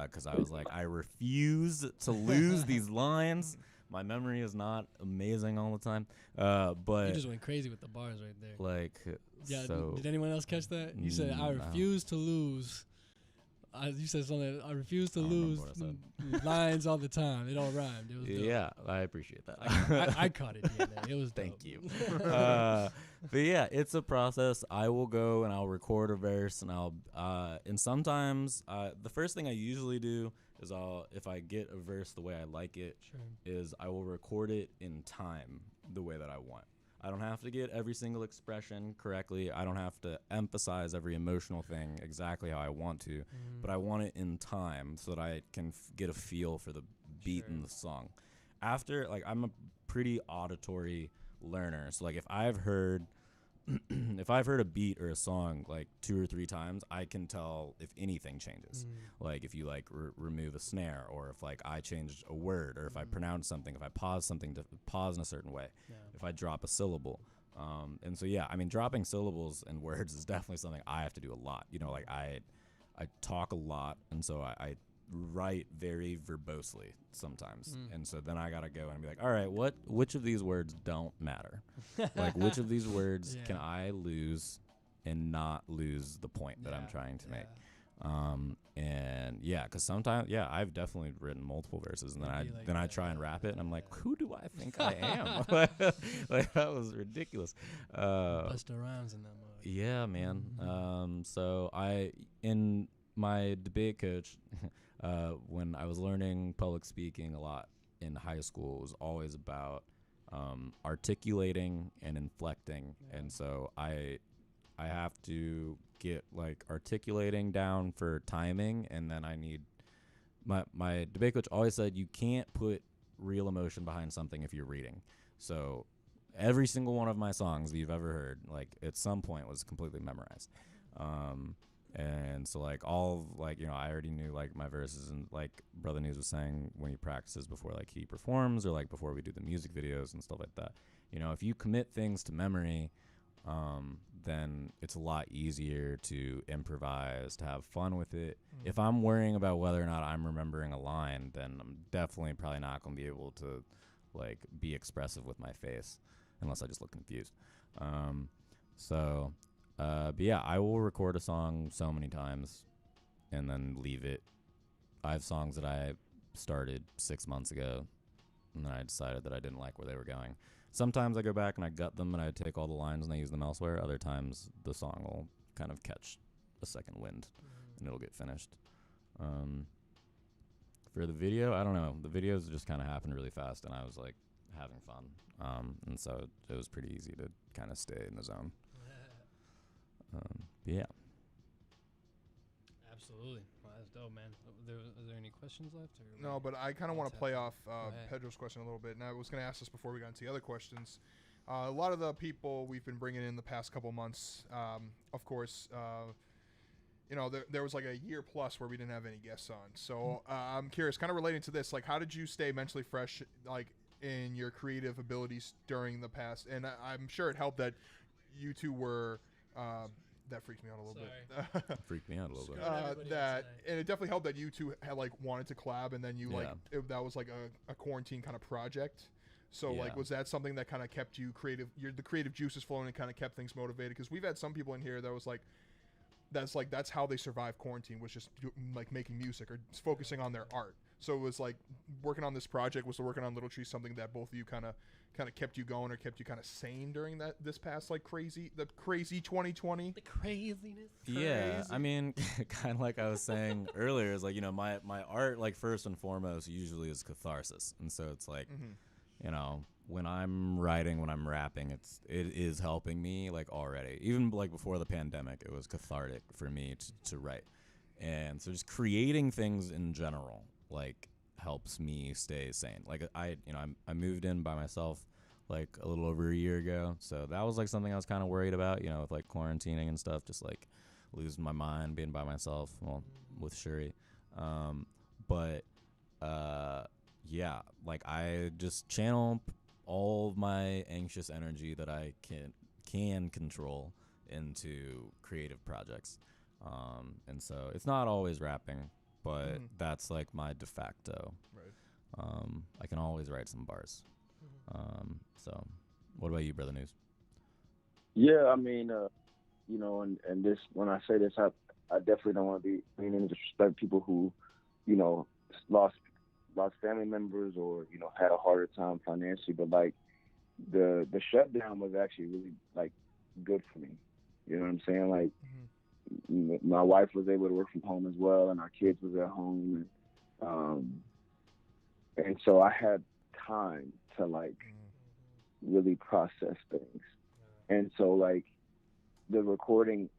because I was like, I refuse to lose these lines. My memory is not amazing all the time, but you just went crazy with the bars right there. Like, yeah. So, did anyone else catch that? You said, "I refuse to lose." You said something. I refuse to lose lines all the time. It all rhymed. It was dope. Yeah, I appreciate that. I caught it. DNA. It was dope. Thank you. But yeah, it's a process. I will go and I'll record a verse, and and sometimes the first thing I usually do is if I get a verse the way I like it, is I will record it in time the way that I want. I don't have to get every single expression correctly. I don't have to emphasize every emotional thing exactly how I want to, but I want it in time so that I can get a feel for the beat in the song. After, like, I'm a pretty auditory learner, so like if I've heard a beat or a song like 2 or 3 times, I can tell if anything changes. Like if you like remove a snare, or if like I changed a word, or if I pronounce something, if I pause something to pause in a certain way, if I drop a syllable. And so yeah, I mean, dropping syllables and words is definitely something I have to do a lot. Like I talk a lot, and so I write very verbosely sometimes, and so then I gotta go and be like, all right, which of these words don't matter? Like, which of these words can I lose and not lose the point that I'm trying to make? And yeah, because sometimes, I've definitely written multiple verses, and then I try and rap it, and I'm like, who do I think I am? Like that was ridiculous. Busta Rhymes in that mode. Yeah, man. So in my debate coach, when I was learning public speaking a lot in high school, it was always about articulating and inflecting, and so I have to get like articulating down for timing, and then I need my debate coach always said you can't put real emotion behind something if you're reading. So every single one of my songs that you've ever heard, like at some point, was completely memorized. And so like I already knew like my verses, and like Brotha Newz was saying, when he practices before like he performs, or like before we do the music videos and stuff like that, if you commit things to memory, then it's a lot easier to improvise, to have fun with it. If I'm worrying about whether or not I'm remembering a line, then I'm definitely probably not going to be able to like be expressive with my face, unless I just look confused. But yeah, I will record a song so many times and then leave it. I have songs that I started 6 months ago, and then I decided that I didn't like where they were going. Sometimes I go back and I gut them, and I take all the lines and I use them elsewhere. Other times the song will kind of catch a second wind, and it'll get finished. For the video, I don't know. The videos just kind of happened really fast, and I was like having fun. And so it was pretty easy to kind of stay in the zone. Yeah. Absolutely. Well, that's dope, man. Are there any questions left? Or no, but I kind of want to play off Pedro's question a little bit. And I was going to ask this before we got into the other questions. A lot of the people we've been bringing in the past couple months, of course, there was like a year plus where we didn't have any guests on. So I'm curious, kind of relating to this, like how did you stay mentally fresh, like in your creative abilities during the past? And I'm sure it helped that you two were... that freaked me out a little bit. Freaked me out a little bit. And it definitely helped that you two had like wanted to collab, and then you that was like a quarantine kind of project. So like, was that something that kind of kept you creative? The creative juices flowing and kind of kept things motivated? Because we've had some people in here that was like, that's how they survived quarantine, was just like making music or focusing on their art. So it was like working on this project, was working on Little Treez something that both of you kind of kind of kept you going or kept you kind of sane during this past like crazy 2020? The craziness. Yeah, I mean, kind of like I was saying earlier, is like, you know, my art, like, first and foremost usually is catharsis, and so it's like, you know, when I'm writing, when I'm rapping, it is helping me, like, already. Even like before the pandemic, it was cathartic for me to write, and so just creating things in general, like, helps me stay sane. Like, I moved in by myself like a little over a year ago, so that was like something I was kind of worried about, you know, with like quarantining and stuff, just like losing my mind being by myself, well, with Shuri. But yeah, like, I just channel all of my anxious energy that I can control into creative projects, and so it's not always rapping, but that's like my de facto. Right. I can always write some bars. So what about you, Brotha Newz? Yeah, I mean, you know, and this, when I say this, I definitely don't want to be meaning to disrespect people who, you know, lost family members or, you know, had a harder time financially, but like the shutdown was actually really like good for me. You know what I'm saying? Like, my wife was able to work from home as well, and our kids was at home, and so I had time to like really process things. And so like the recording,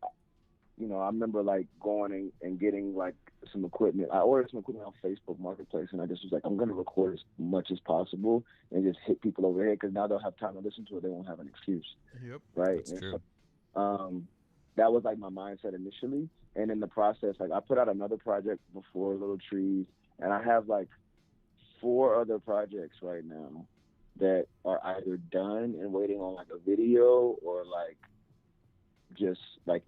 you know, I remember like going and getting like some equipment. I ordered some equipment on Facebook Marketplace, and I just was like, I'm going to record as much as possible and just hit people over the head, because now they'll have time to listen to it. They won't have an excuse. Yep. Right. That's true. So, that was like my mindset initially. And in the process, like, I put out another project before Little Treez, and I have like 4 other projects right now that are either done and waiting on like a video, or like just like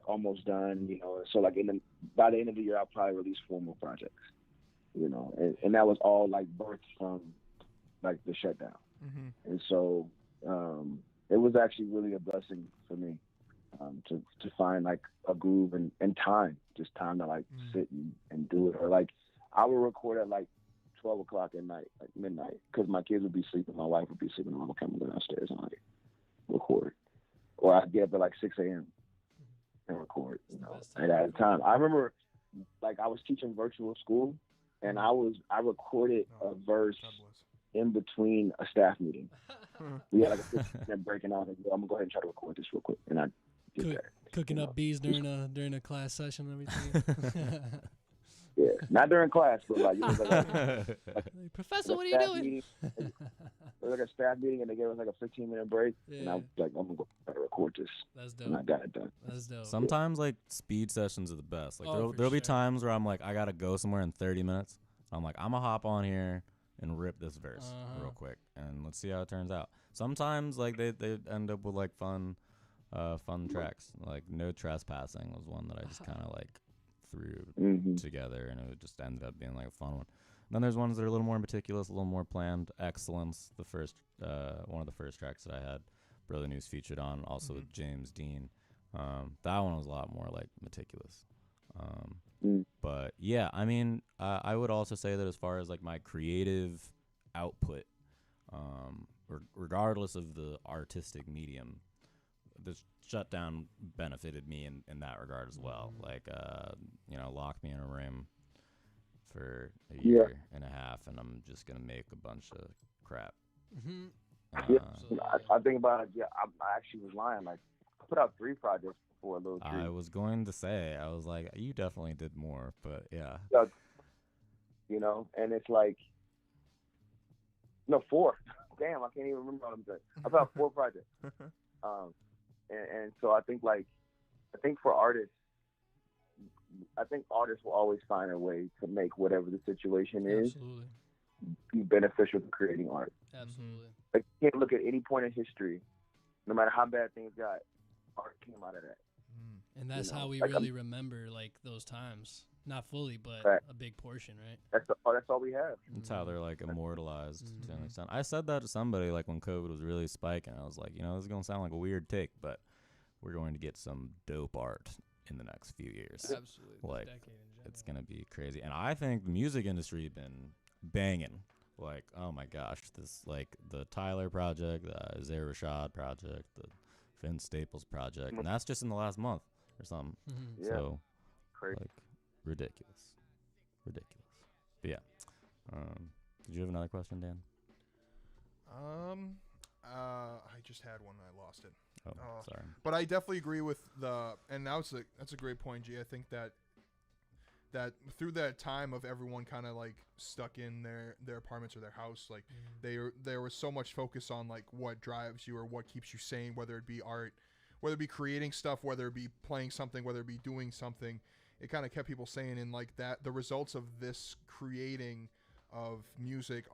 almost done, you know. So like by the end of the year, I'll probably release 4 more projects, you know, and that was all like birthed from like the shutdown. And so it was actually really a blessing for me to find like a groove and time to like sit and do it. Or like I would record at like 12 o'clock at night, like midnight, because my kids would be sleeping, my wife would be sleeping, and I'm okay, I'm going downstairs and like record. Or I'd get up at like 6 a.m. and record, you know, at a time. I remember like I was teaching virtual school, and I recorded a verse in between a staff meeting. We had like a 15-minute break, and I was like, I'm gonna go ahead and try to record this real quick, and I did that. Cooking up bees during a class session and everything. Yeah, not during class, but like, it was like Professor, what are you doing? It was like a staff meeting, and they gave us like a 15-minute break, and I was like, I'm gonna go try to record this. That's dope. And I got it done. That's dope. Sometimes like speed sessions are the best. Like there'll be times where I'm like, I gotta go somewhere in 30 minutes. I'm like, I'm gonna hop on here and rip this verse real quick, and let's see how it turns out. Sometimes like they end up with like fun tracks. Like No Trespassing was one that I just kind of like threw together, and it just ended up being like a fun one. And then there's ones that are a little more meticulous, a little more planned. Excellence, the first one of the first tracks that I had Brotha Newz featured on, also with James Dean. That one was a lot more like meticulous. But yeah, I mean, I would also say that as far as like my creative output, regardless of the artistic medium, this shutdown benefited me in that regard as well. Like, you know, lock me in a room for a year and a half, and I'm just gonna make a bunch of crap. I think about it. Yeah, I actually was lying. Like, I put out 3 projects before a Little Treez. I was going to say, I was like, you definitely did more, but yeah. You know, and it's like, no, 4. Damn, I can't even remember what I'm saying. I put out 4 projects. And so I think for artists, artists will always find a way to make whatever the situation is be beneficial to creating art. Absolutely. Like, you can't look at any point in history, no matter how bad things got, art came out of that. And that's how we like, really remember like those times. Not fully, but a big portion, right? That's all we have. That's how they're like immortalized to an extent. I said that to somebody like when COVID was really spiking. I was like, you know, this is gonna sound like a weird take, but we're going to get some dope art in the next few years. Absolutely. Like, it's gonna be crazy. And I think the music industry has been banging like, oh my gosh, this like the Tyler project, the Isaiah Rashad project, the Vince Staples project, and that's just in the last month or something. Mm-hmm. So, crazy. like, ridiculous. But yeah, did you have another question, Dan? I just had one and I lost it. Oh, sorry. But I definitely agree with and that's a great point, G. I think that through that time of everyone kind of like stuck in their apartments or their house, like there was so much focus on like what drives you or what keeps you sane, whether it be art, whether it be creating stuff, whether it be playing something, whether it be doing something. It kind of kept people sane, and like that, the results of this creating of music,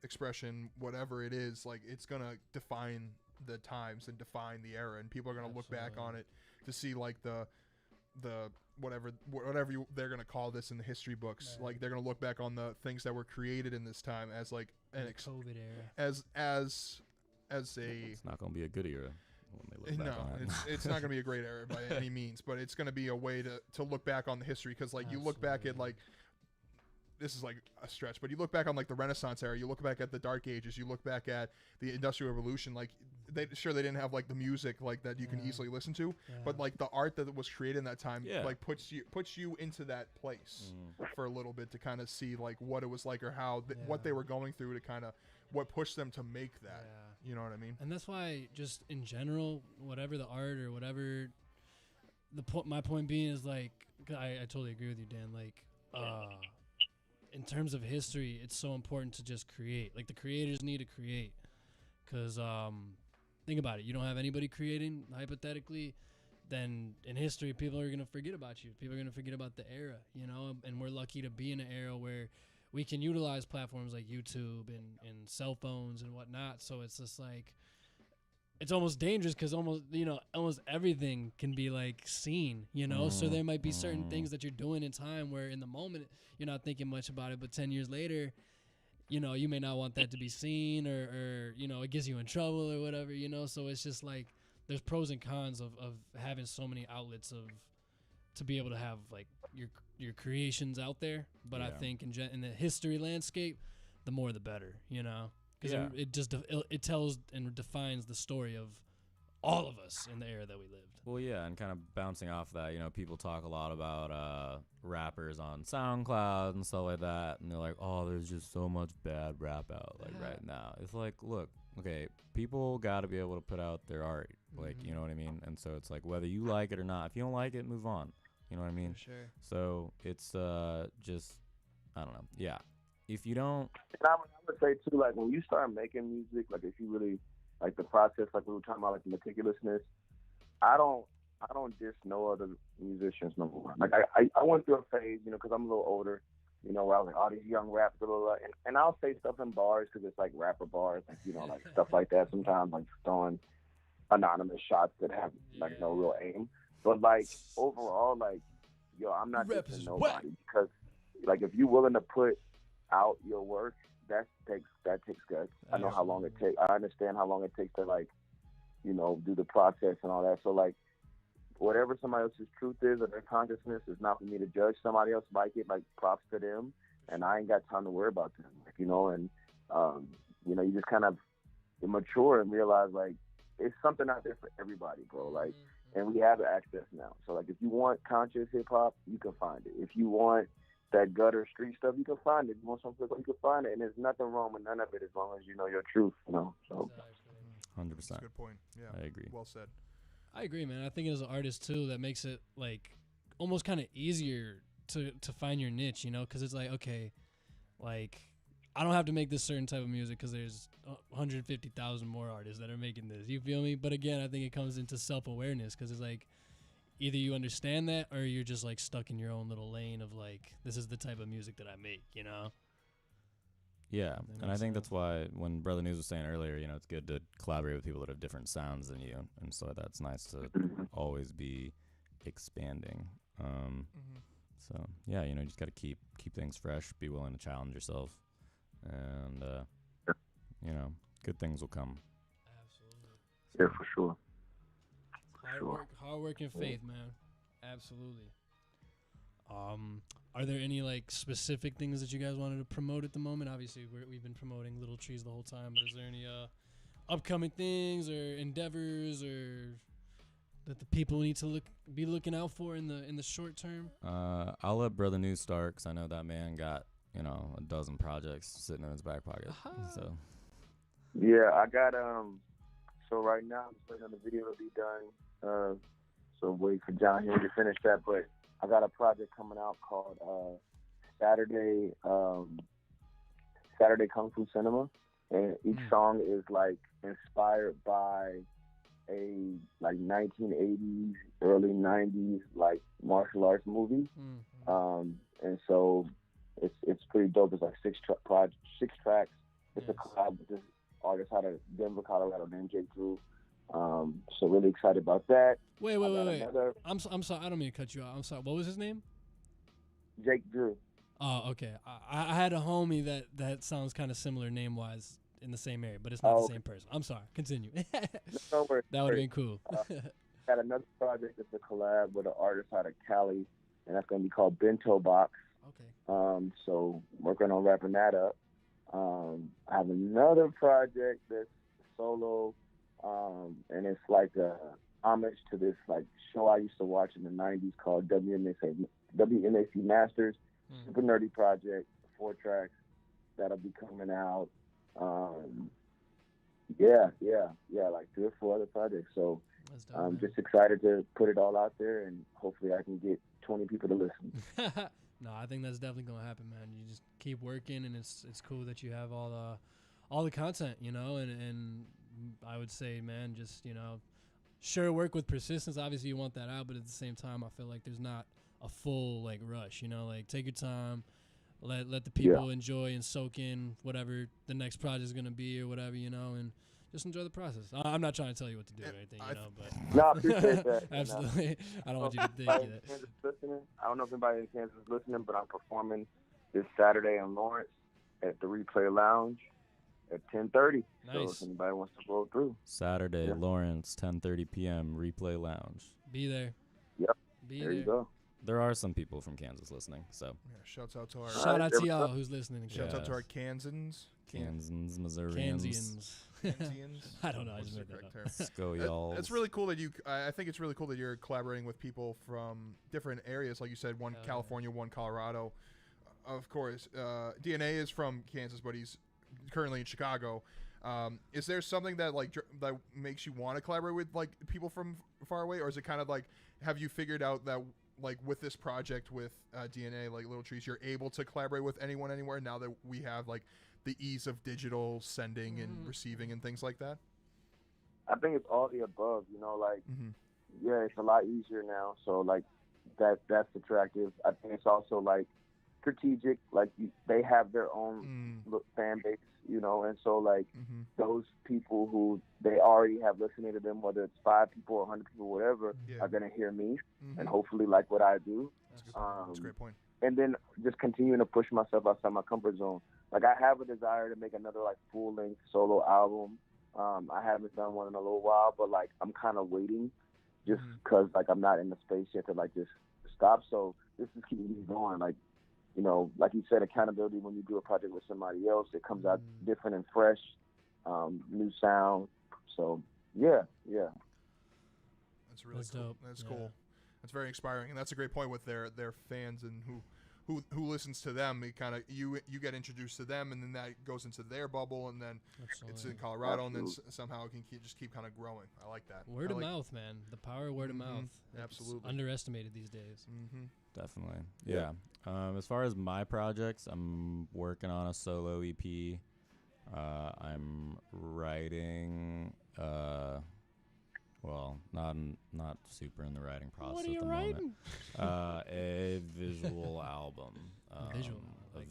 expression, whatever it is, like it's gonna define the times and define the era, and people are gonna look back on it to see like the whatever they're gonna call this in the history books. Right. Like they're gonna look back on the things that were created in this time as like an COVID era, as a. It's not gonna be a good era. When they look back on it. it's not gonna be a great era by any means, but it's gonna be a way to look back on the history, because like you look back at like. This is like a stretch, but you look back on like the Renaissance era, you look back at the Dark Ages, you look back at the Industrial Revolution, like they didn't have like the music like that you can easily listen to, but like the art that was created in that time like puts you into that place for a little bit to kind of see like what it was like or how what they were going through to kind of what pushed them to make that. You know what I mean? And that's why just in general, whatever the art or whatever, my point being is like, I totally agree with you, Dan. Like, in terms of history, it's so important to just create. Like the creators need to create, because think about it. You don't have anybody creating, hypothetically, then in history people are gonna forget about you. People are gonna forget about the era, you know. And we're lucky to be in an era where we can utilize platforms like YouTube and cell phones and whatnot. So it's just like, it's almost dangerous, because almost everything can be like seen, you know. So there might be certain things that you're doing in time where in the moment you're not thinking much about it, but 10 years later, you know, you may not want that to be seen, or you know, it gets you in trouble or whatever, you know. So it's just like there's pros and cons of having so many outlets to be able to have like your creations out there. But I think in the history landscape, the more the better, you know. Because it just it tells and defines the story of all of us in the era that we lived. Well, yeah, and kind of bouncing off that, you know, people talk a lot about rappers on SoundCloud and stuff like that, and they're like, oh, there's just so much bad rap out right now. It's like, look, okay, people got to be able to put out their art, like, you know what I mean? And so it's like, whether you like it or not, if you don't like it, move on. You know what I mean? For sure. So it's just, I don't know. Yeah. If you don't... And I would say, too, like, when you start making music, like, if you really, like, the process, like we were talking about, like, the meticulousness, I don't diss no other musicians no more. Like, I went through a phase, you know, because I'm a little older, you know, where I was like, all these young rappers, blah, blah, blah, and I'll say stuff in bars because it's, like, rapper bars, like, you know, like, stuff like that. Sometimes, like, throwing anonymous shots that have, like, no real aim. But, like, overall, like, yo, I'm not dissing nobody because, like, if you're willing to put out your work, that takes guts. I know how long it takes. I understand how long it takes to, like, you know, do the process and all that. So, like, whatever somebody else's truth is or their consciousness is not for me to judge. Somebody else like it, like, props to them, and I ain't got time to worry about them, like, you know. And you know, you just kind of mature and realize, like, it's something out there for everybody, bro. Like, and we have the access now. So, like, if you want conscious hip hop, you can find it. If you want that gutter street stuff, you can find it. If you want something, you can find it. And there's nothing wrong with none of it as long as you know your truth, you know. So 100%. That's a good point. Yeah, I agree. Well said. I agree, man. I think as an artist too, that makes it like almost kind of easier to find your niche, you know, because it's like, okay, like I don't have to make this certain type of music because there's 150,000 more artists that are making this. You feel me? But again, I think it comes into self-awareness, because it's like either you understand that or you're just like stuck in your own little lane of like, this is the type of music that I make, you know? Yeah, and I think that's why when Brotha Newz was saying earlier, you know, it's good to collaborate with people that have different sounds than you, and so that's nice to always be expanding. So yeah, you know, you just got to keep things fresh, be willing to challenge yourself, and you know, good things will come. Absolutely. Yeah, for sure. Hard work and faith, man. Absolutely. Are there any like specific things that you guys wanted to promote at the moment? Obviously, we've been promoting Little Treez the whole time, but is there any upcoming things or endeavors or that the people need to be looking out for in the short term? I'll let Brotha Newz start because I know that man got a dozen projects sitting in his back pocket. So yeah, I got So right now I'm just waiting on the video to be done. So wait for John here to finish that. But I got a project coming out called Saturday Kung Fu Cinema, and each song is like inspired by a like 1980s, early 90s like martial arts movie. And so it's pretty dope. It's like six tracks. It's a collab with this artist out of Denver, Colorado named Jake Drew. So really excited about that. Wait. I'm sorry. I don't mean to cut you out. I'm sorry. What was his name? Jake Drew. Oh, okay. I had a homie that sounds kind of similar name-wise in the same area, but it's not the same person. I'm sorry. Continue. No worries. That would have been cool. Got another project that's a collab with an artist out of Cali, and that's going to be called Bento Box. Okay. So working on wrapping that up. I have another project that's solo, and it's like a homage to this like show I used to watch in the 90s called WMAC Masters. Super nerdy project, 4 tracks that'll be coming out. Like 3 or 4 other projects. So I'm just excited to put it all out there, and hopefully I can get 20 people to listen. No, I think that's definitely gonna happen, man. You just keep working, and it's cool that you have all the content, and I would say, man, just sure work with persistence. Obviously, you want that out, but at the same time, I feel like there's not a full like rush. Like take your time, let the people enjoy and soak in whatever the next project is gonna be or whatever, and just enjoy the process. I'm not trying to tell you what to do or anything, but no, I appreciate that. Absolutely. I don't want you to think that. I don't know if anybody in Kansas is listening, but I'm performing this Saturday in Lawrence at the Replay Lounge at 10:30. Nice. So if anybody wants to roll through. Saturday, Lawrence, 10:30 p.m. Replay Lounge. Be there. Yep. There you go. There are some people from Kansas listening, so shouts out to our shout out to y'all who's listening. Shouts out to our Kansans, Missourians. Kansians. I don't know. I just made that up. It's really cool that I think it's really cool that you're collaborating with people from different areas, like you said, one California, one Colorado. Of course, DNA is from Kansas, but he's currently in Chicago. Is there something that that makes you want to collaborate with like people from far away, or is it kind of like have you figured out that like with this project with DNA, like Little Treez, you're able to collaborate with anyone anywhere now that we have like the ease of digital sending and receiving and things like that? I think it's all the above, yeah, it's a lot easier now. So like that's attractive. I think it's also like strategic, like they have their own fan base, and so like those people who they already have listening to them, whether it's 5 people or 100 people, whatever, are gonna hear me and hopefully like what I do. That's a great point. And then just continuing to push myself outside my comfort zone. Like I have a desire to make another like full length solo album. I haven't done one in a little while, but like I'm kind of waiting, just because like I'm not in the space yet to like just stop. So this is keeping me going. Like like you said, accountability when you do a project with somebody else, it comes out different and fresh, new sound. So yeah. That's really cool. Dope. That's cool. That's very inspiring, and that's a great point with their fans and who listens to them. It kind of you get introduced to them, and then that goes into their bubble, and then it's in Colorado, and then somehow it can keep kind of growing. I like that. Word of mouth, man. The power of word of mouth. Absolutely. It's underestimated these days. Definitely. Yeah. As far as my projects, I'm working on a solo EP. I'm writing. Well, not super in the writing process What are you at the writing? moment. A visual album. A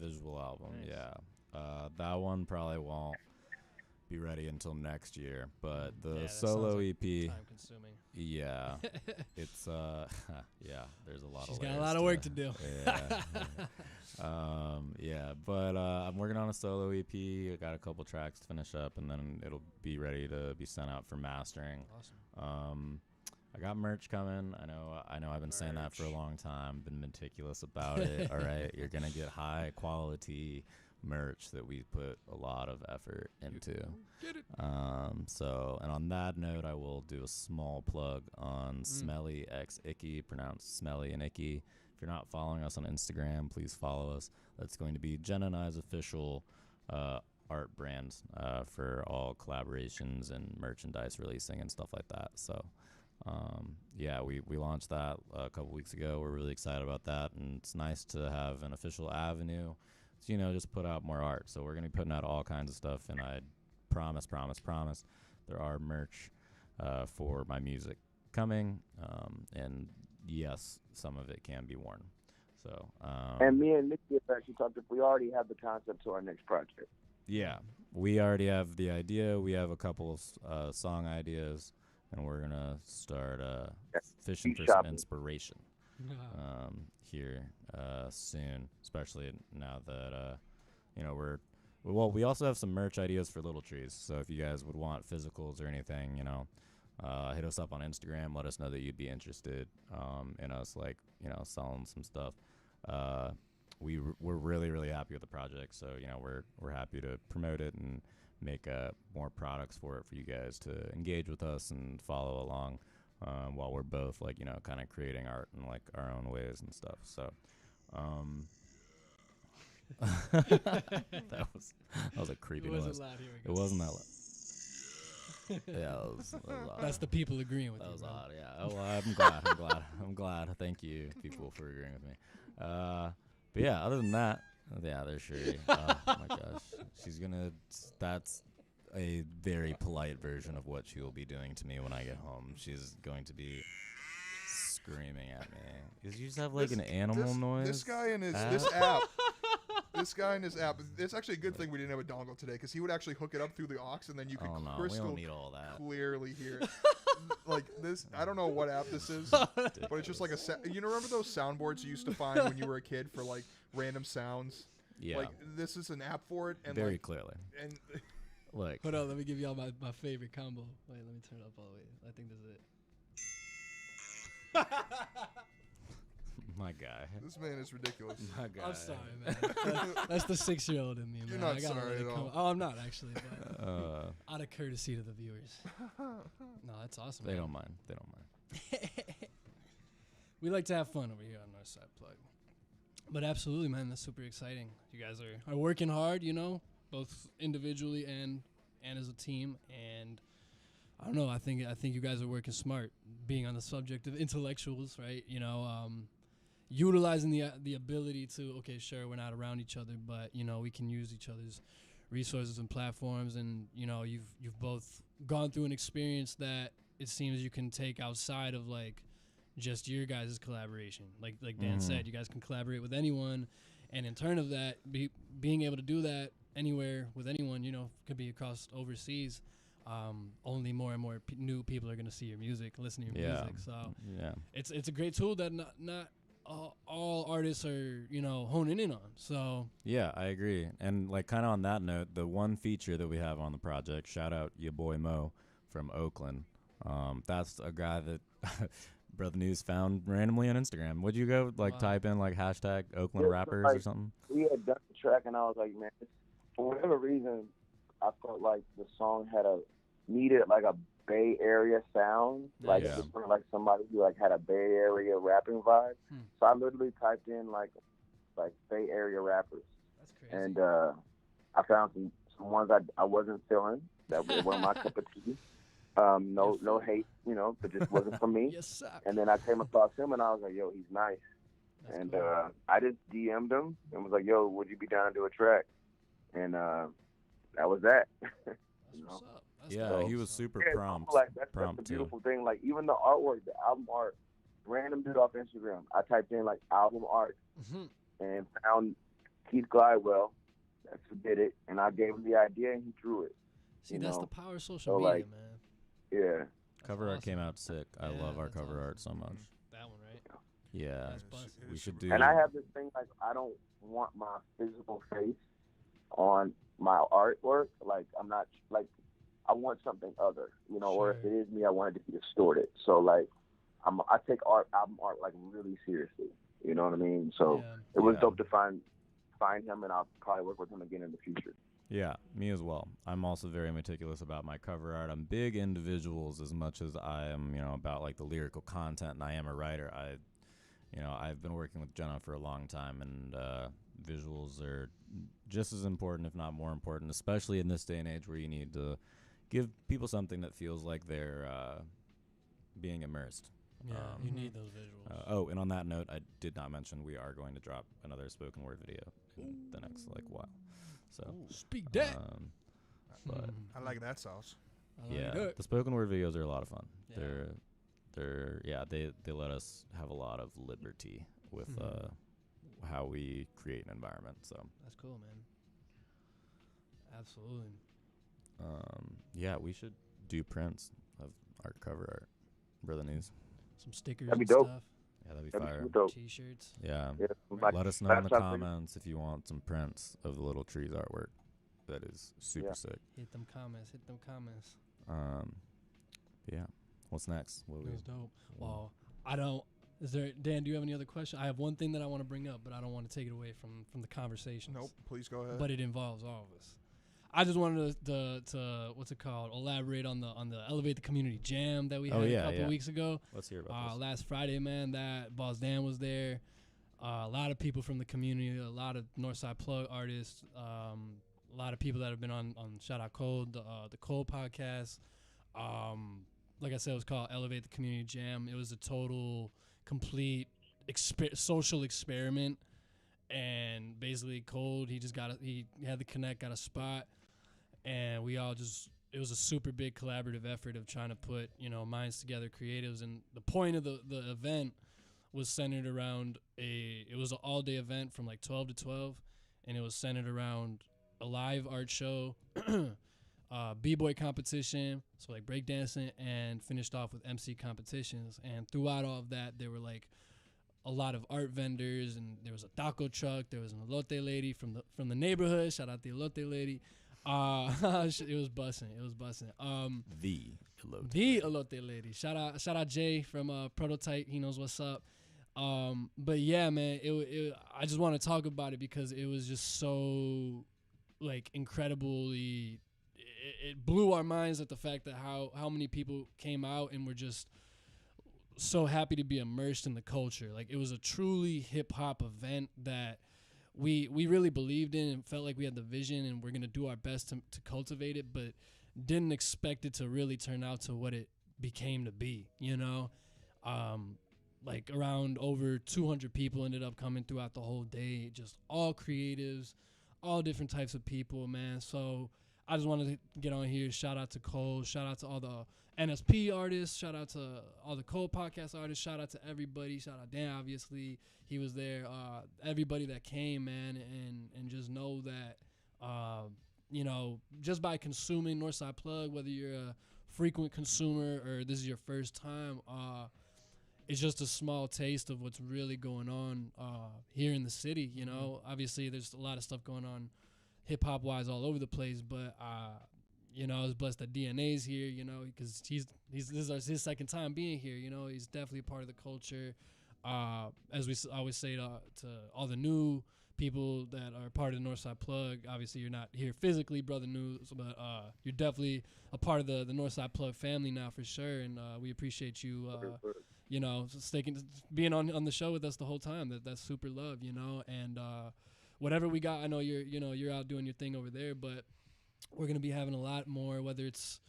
visual album. Nice. Yeah. That one probably won't be ready until next year, but the that solo sounds like EP. time consuming. Yeah. It's yeah. There's a lot. She's of got a layers lot of work to do. Yeah. But I'm working on a solo EP. I got a couple tracks to finish up, and then it'll be ready to be sent out for mastering. Awesome. I got merch coming. I know I've been saying that for a long time. Been meticulous about it. All right, you're gonna get high quality merch that we put a lot of effort into. Get it. So, and on that note, I will do a small plug on Smelly X Icky, pronounced Smelly and Icky. If you're not following us on Instagram, please follow us. That's going to be Jen and I's official art brand for all collaborations and merchandise releasing and stuff like that. So, yeah, we launched that a couple weeks ago. We're really excited about that, and it's nice to have an official avenue to, just put out more art. So we're going to be putting out all kinds of stuff, and I promise, there are merch for my music coming, and yes, some of it can be worn. So, and me and Nikki have actually talked. We already have the concept to our next project. Yeah, we already have the idea. We have a couple of song ideas, and we're gonna start fishing for some inspiration here soon. Especially now that we also have some merch ideas for Little Treez. So if you guys would want physicals or anything, hit us up on Instagram. Let us know that you'd be interested in us, selling some stuff. We're really, really happy with the project, so we're happy to promote it and make more products for it for you guys to engage with us and follow along while we're both kind of creating art in our own ways and stuff. So that was a creepy noise. It wasn't loud. Here we go. It wasn't that loud. Yeah, it was odd. That's the people agreeing with you. That was bro. odd. Yeah. Oh, well, I'm glad. Thank you, people, for agreeing with me. But yeah, other than that, yeah, there's Sherry. Oh my gosh, that's a very polite version of what she will be doing to me when I get home. She's going to be screaming at me. Because you just have an animal noise. This guy in his app. This guy in his app. It's actually a good thing we didn't have a dongle today, because he would actually hook it up through the aux, and then you could crystal clearly hear it. This, I don't know what app this is, but it's just like remember those soundboards you used to find when you were a kid for random sounds? Yeah. This is an app for it, and very clearly. And hold on, let me give y'all my favorite combo. Wait, let me turn it up all the way. I think this is it. My guy. This man is ridiculous. My guy. I'm sorry, man. That's the 6-year-old in me, man. You're not sorry at all. Oh, I'm not actually, but out of courtesy to the viewers. No, that's awesome. They man. don't mind. We like to have fun over here on Northside Plugged. But absolutely, man, that's super exciting. You guys are working hard, both individually and as a team. And I don't know, I think you guys are working smart, being on the subject of intellectuals, right? Utilizing the ability to, okay, sure, we're not around each other, but we can use each other's resources and platforms, and you've both gone through an experience that it seems you can take outside of just your guys' collaboration. Like Dan said, you guys can collaborate with anyone, and in turn of that, being able to do that anywhere with anyone, could be across overseas. Only more and more new people are going to see your music, listen to your music. So yeah, it's a great tool that not all artists are honing in on. So yeah, I agree. And kind of on that note, the one feature that we have on the project, shout out your boy Mo from Oakland. That's a guy that Brotha Newz found randomly on Instagram. Would you go type in hashtag Oakland rappers or something? We had done the track, and I was like, man, for whatever reason, I felt like the song needed a Bay Area sound, just for somebody who had a Bay Area rapping vibe. So I literally typed in Bay Area rappers. That's crazy. And I found some ones I wasn't feeling, that were my cup of tea. No hate, but just wasn't for me. Yes, and then I came across him, and I was like, yo, he's nice. That's and cool. I just DM'd him and was like, yo, would you be down to do a track? And that was that. That's what's up. That's Yeah, cool. he was super prompt. That's the beautiful thing. Even the artwork, the album art, random dude off Instagram. I typed in album art and found Keith Glidewell. That's who did it, and I gave him the idea, and he drew it. See, that's the power of social media, man. Yeah. Cover art came out sick. I love our cover art so much. That one, right? Yeah, we should do. And I have this thing I don't want my physical face on my artwork. I'm not I want something other, or if it is me, I want it to be distorted. So I take album art like really seriously. You know what I mean? So it was dope to find him, and I'll probably work with him again in the future. Yeah, me as well. I'm also very meticulous about my cover art. I'm big into visuals as much as I am, about like the lyrical content, and I am a writer. I've been working with Jenna for a long time, and visuals are just as important, if not more important, especially in this day and age where you need to give people something that feels like they're being immersed. Yeah, you need those visuals. And on that note, I did not mention we are going to drop another spoken word video in the next while. So speak that. But I like that sauce. The spoken word videos are a lot of fun. Yeah. They let us have a lot of liberty with how we create an environment. So that's cool, man. Absolutely. We should do prints of our cover art. Brotha Newz. Some stickers that'd be and dope. stuff. Yeah, that'd be fire. Dope. T-shirts. Yeah. Like, let us know in the comments if you want some prints of the little Treez artwork. That is super sick. Hit them comments. Yeah. What's next? That's dope. Well, Dan, do you have any other question? I have one thing that I want to bring up, but I don't want to take it away from the conversation. Nope, please go ahead. But it involves all of us. I just wanted to what's it called? Elaborate on the Elevate the Community Jam that we had a couple weeks ago. Let's hear about this. Last Friday, man, that Boss Dan was there. A lot of people from the community, a lot of Northside Plugged artists, a lot of people that have been on Shout Out Cold, the Cold podcast. Like I said, it was called Elevate the Community Jam. It was a total, complete social experiment. And basically, Cold, he had the connect, got a spot. And we all it was a super big collaborative effort of trying to put, minds together, creatives. And the point of the event was centered around it was an all-day event from like 12 to 12. And it was centered around a live art show, b-boy competition, so like breakdancing, and finished off with MC competitions. And throughout all of that, there were like a lot of art vendors, and there was a taco truck. There was an elote lady from the neighborhood. Shout out the elote lady. It was busting. The elote lady. Shout out Jay from Prototype. He knows what's up. But yeah, man, I just want to talk about it because it was just so like incredibly. It blew our minds at the fact that how many people came out and were just so happy to be immersed in the culture. Like, it was a truly hip-hop event that we really believed in and felt like we had the vision and we're going to do our best to cultivate it, but didn't expect it to really turn out to what it became to be, like around over 200 people ended up coming throughout the whole day, just all creatives, all different types of people, man. So I just wanted to get on here, shout out to Cole, shout out to all the NSP artists, shout out to all the Cole podcast artists, shout out to everybody, shout out Dan, obviously, he was there, everybody that came, man, and just know that, just by consuming Northside Plugged, whether you're a frequent consumer or this is your first time, it's just a small taste of what's really going on here in the city, Obviously, there's a lot of stuff going on hip-hop wise all over the place, but I was blessed that DNA's here, because this is his second time being here, he's definitely a part of the culture. As we always say to all the new people that are part of the Northside Plugged, obviously you're not here physically, Brotha Newz, but you're definitely a part of the Northside Plugged family now for sure, and we appreciate you, being on the show with us the whole time. That's super love, and whatever we got, I know you're out doing your thing over there, but we're going to be having a lot more, whether it's,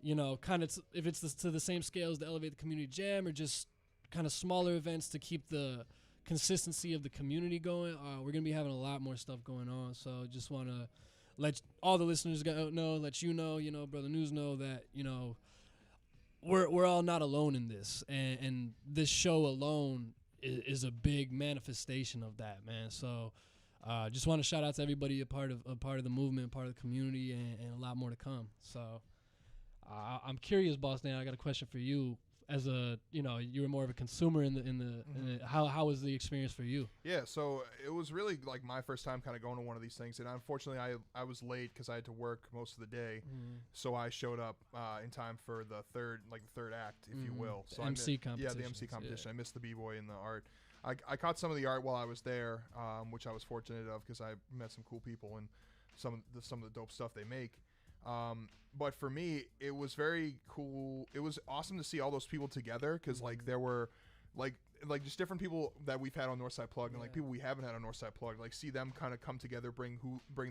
if it's to the same scale as the Elevate the Community Jam or just kind of smaller events to keep the consistency of the community going. We're going to be having a lot more stuff going on. So just want to let all the listeners know, let Brotha Newz know that, we're all not alone in this. And this show alone is a big manifestation of that, man. So just want to shout out to everybody a part of the movement, part of the community, and a lot more to come. So I'm curious, Boss Dan, I got a question for you. as a, you were more of a consumer in the how was the experience for you? Yeah, so it was really like my first time kind of going to one of these things, and unfortunately I was late because I had to work most of the day, so I showed up in time for the third act, if you will. So the MC competition. Yeah, the MC competition. I missed the b-boy and the art. I caught some of the art while I was there, which I was fortunate of because I met some cool people and some of the dope stuff they make. But for me, it was very cool. It was awesome to see all those people together because like there were like just different people that we've had on Northside Plugged and like people we haven't had on Northside Plugged. Like see them kind of come together, bring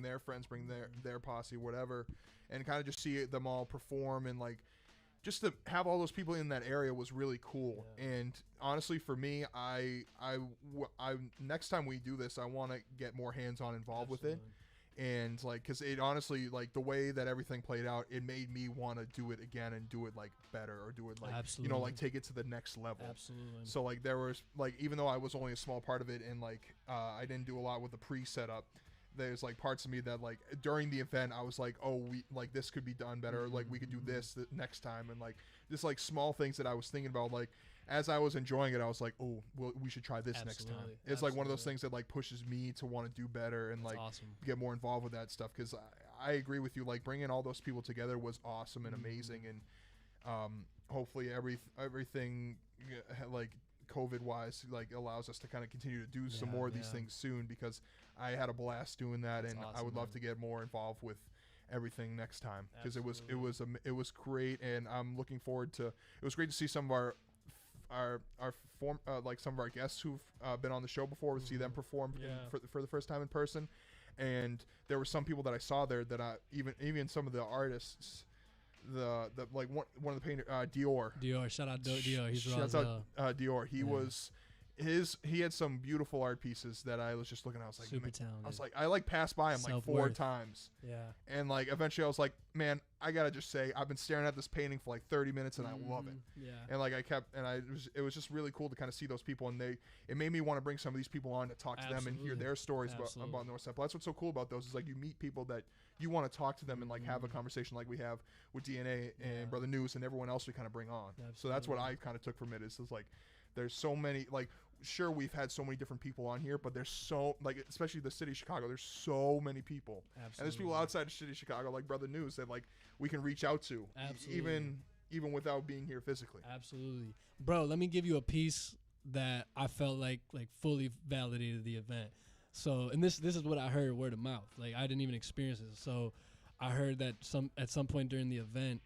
their friends, bring their posse, whatever, and kind of just see them all perform and like just to have all those people in that area was really cool. And honestly, for me, I next time we do this, I want to get more hands-on involved with it. And like, cause it honestly, like the way that everything played out, it made me want to do it again and do it like better or do it like, like take it to the next level. Absolutely. So like there was like, even though I was only a small part of it and like, I didn't do a lot with the pre-setup, there's like parts of me that like during the event, I was like, oh, we like this could be done better. Like we could do this next time. And like, just like small things that I was thinking about, like, as I was enjoying it, I was like, oh, well, we should try this next time. It's like one of those things that like pushes me to want to do better and like get more involved with that stuff. Cause I agree with you. Like bringing all those people together was awesome and amazing. And hopefully everything like COVID wise, like allows us to kind of continue to do some more of these things soon because I had a blast doing that. And I would love to get more involved with everything next time because it was great. And I'm looking forward to, it was great to see some of our like some of our guests who've been on the show before, see them perform for the first time in person. And there were some people that I saw there that I even some of the artists, the like one of the painters, Dior, shout out Dior, he's shouts out Dior. He had some beautiful art pieces that I was just looking at. I was like, super talented. I was like, I like passed by him like 4 times. Yeah. And like eventually I was like, man, I gotta just say I've been staring at this painting for like 30 minutes and I love it. Yeah. And like it was just really cool to kind of see those people, and it made me want to bring some of these people on to talk to them and hear their stories about Northside. But that's what's so cool about those is like you meet people that you want to talk to them and like have a conversation like we have with DNA and Brotha Newz and everyone else we kind of bring on. So that's what I kind of took from it. Is like there's so many, like, sure, we've had so many different people on here, but there's so, like, especially the city of Chicago, there's so many people. And there's people outside the city of Chicago, like Brotha Newz, that, like, we can reach out to. Even without being here physically. Absolutely. Bro, let me give you a piece that I felt like fully validated the event. So, and this is what I heard word of mouth. Like, I didn't even experience it. So, I heard that at some point during the event,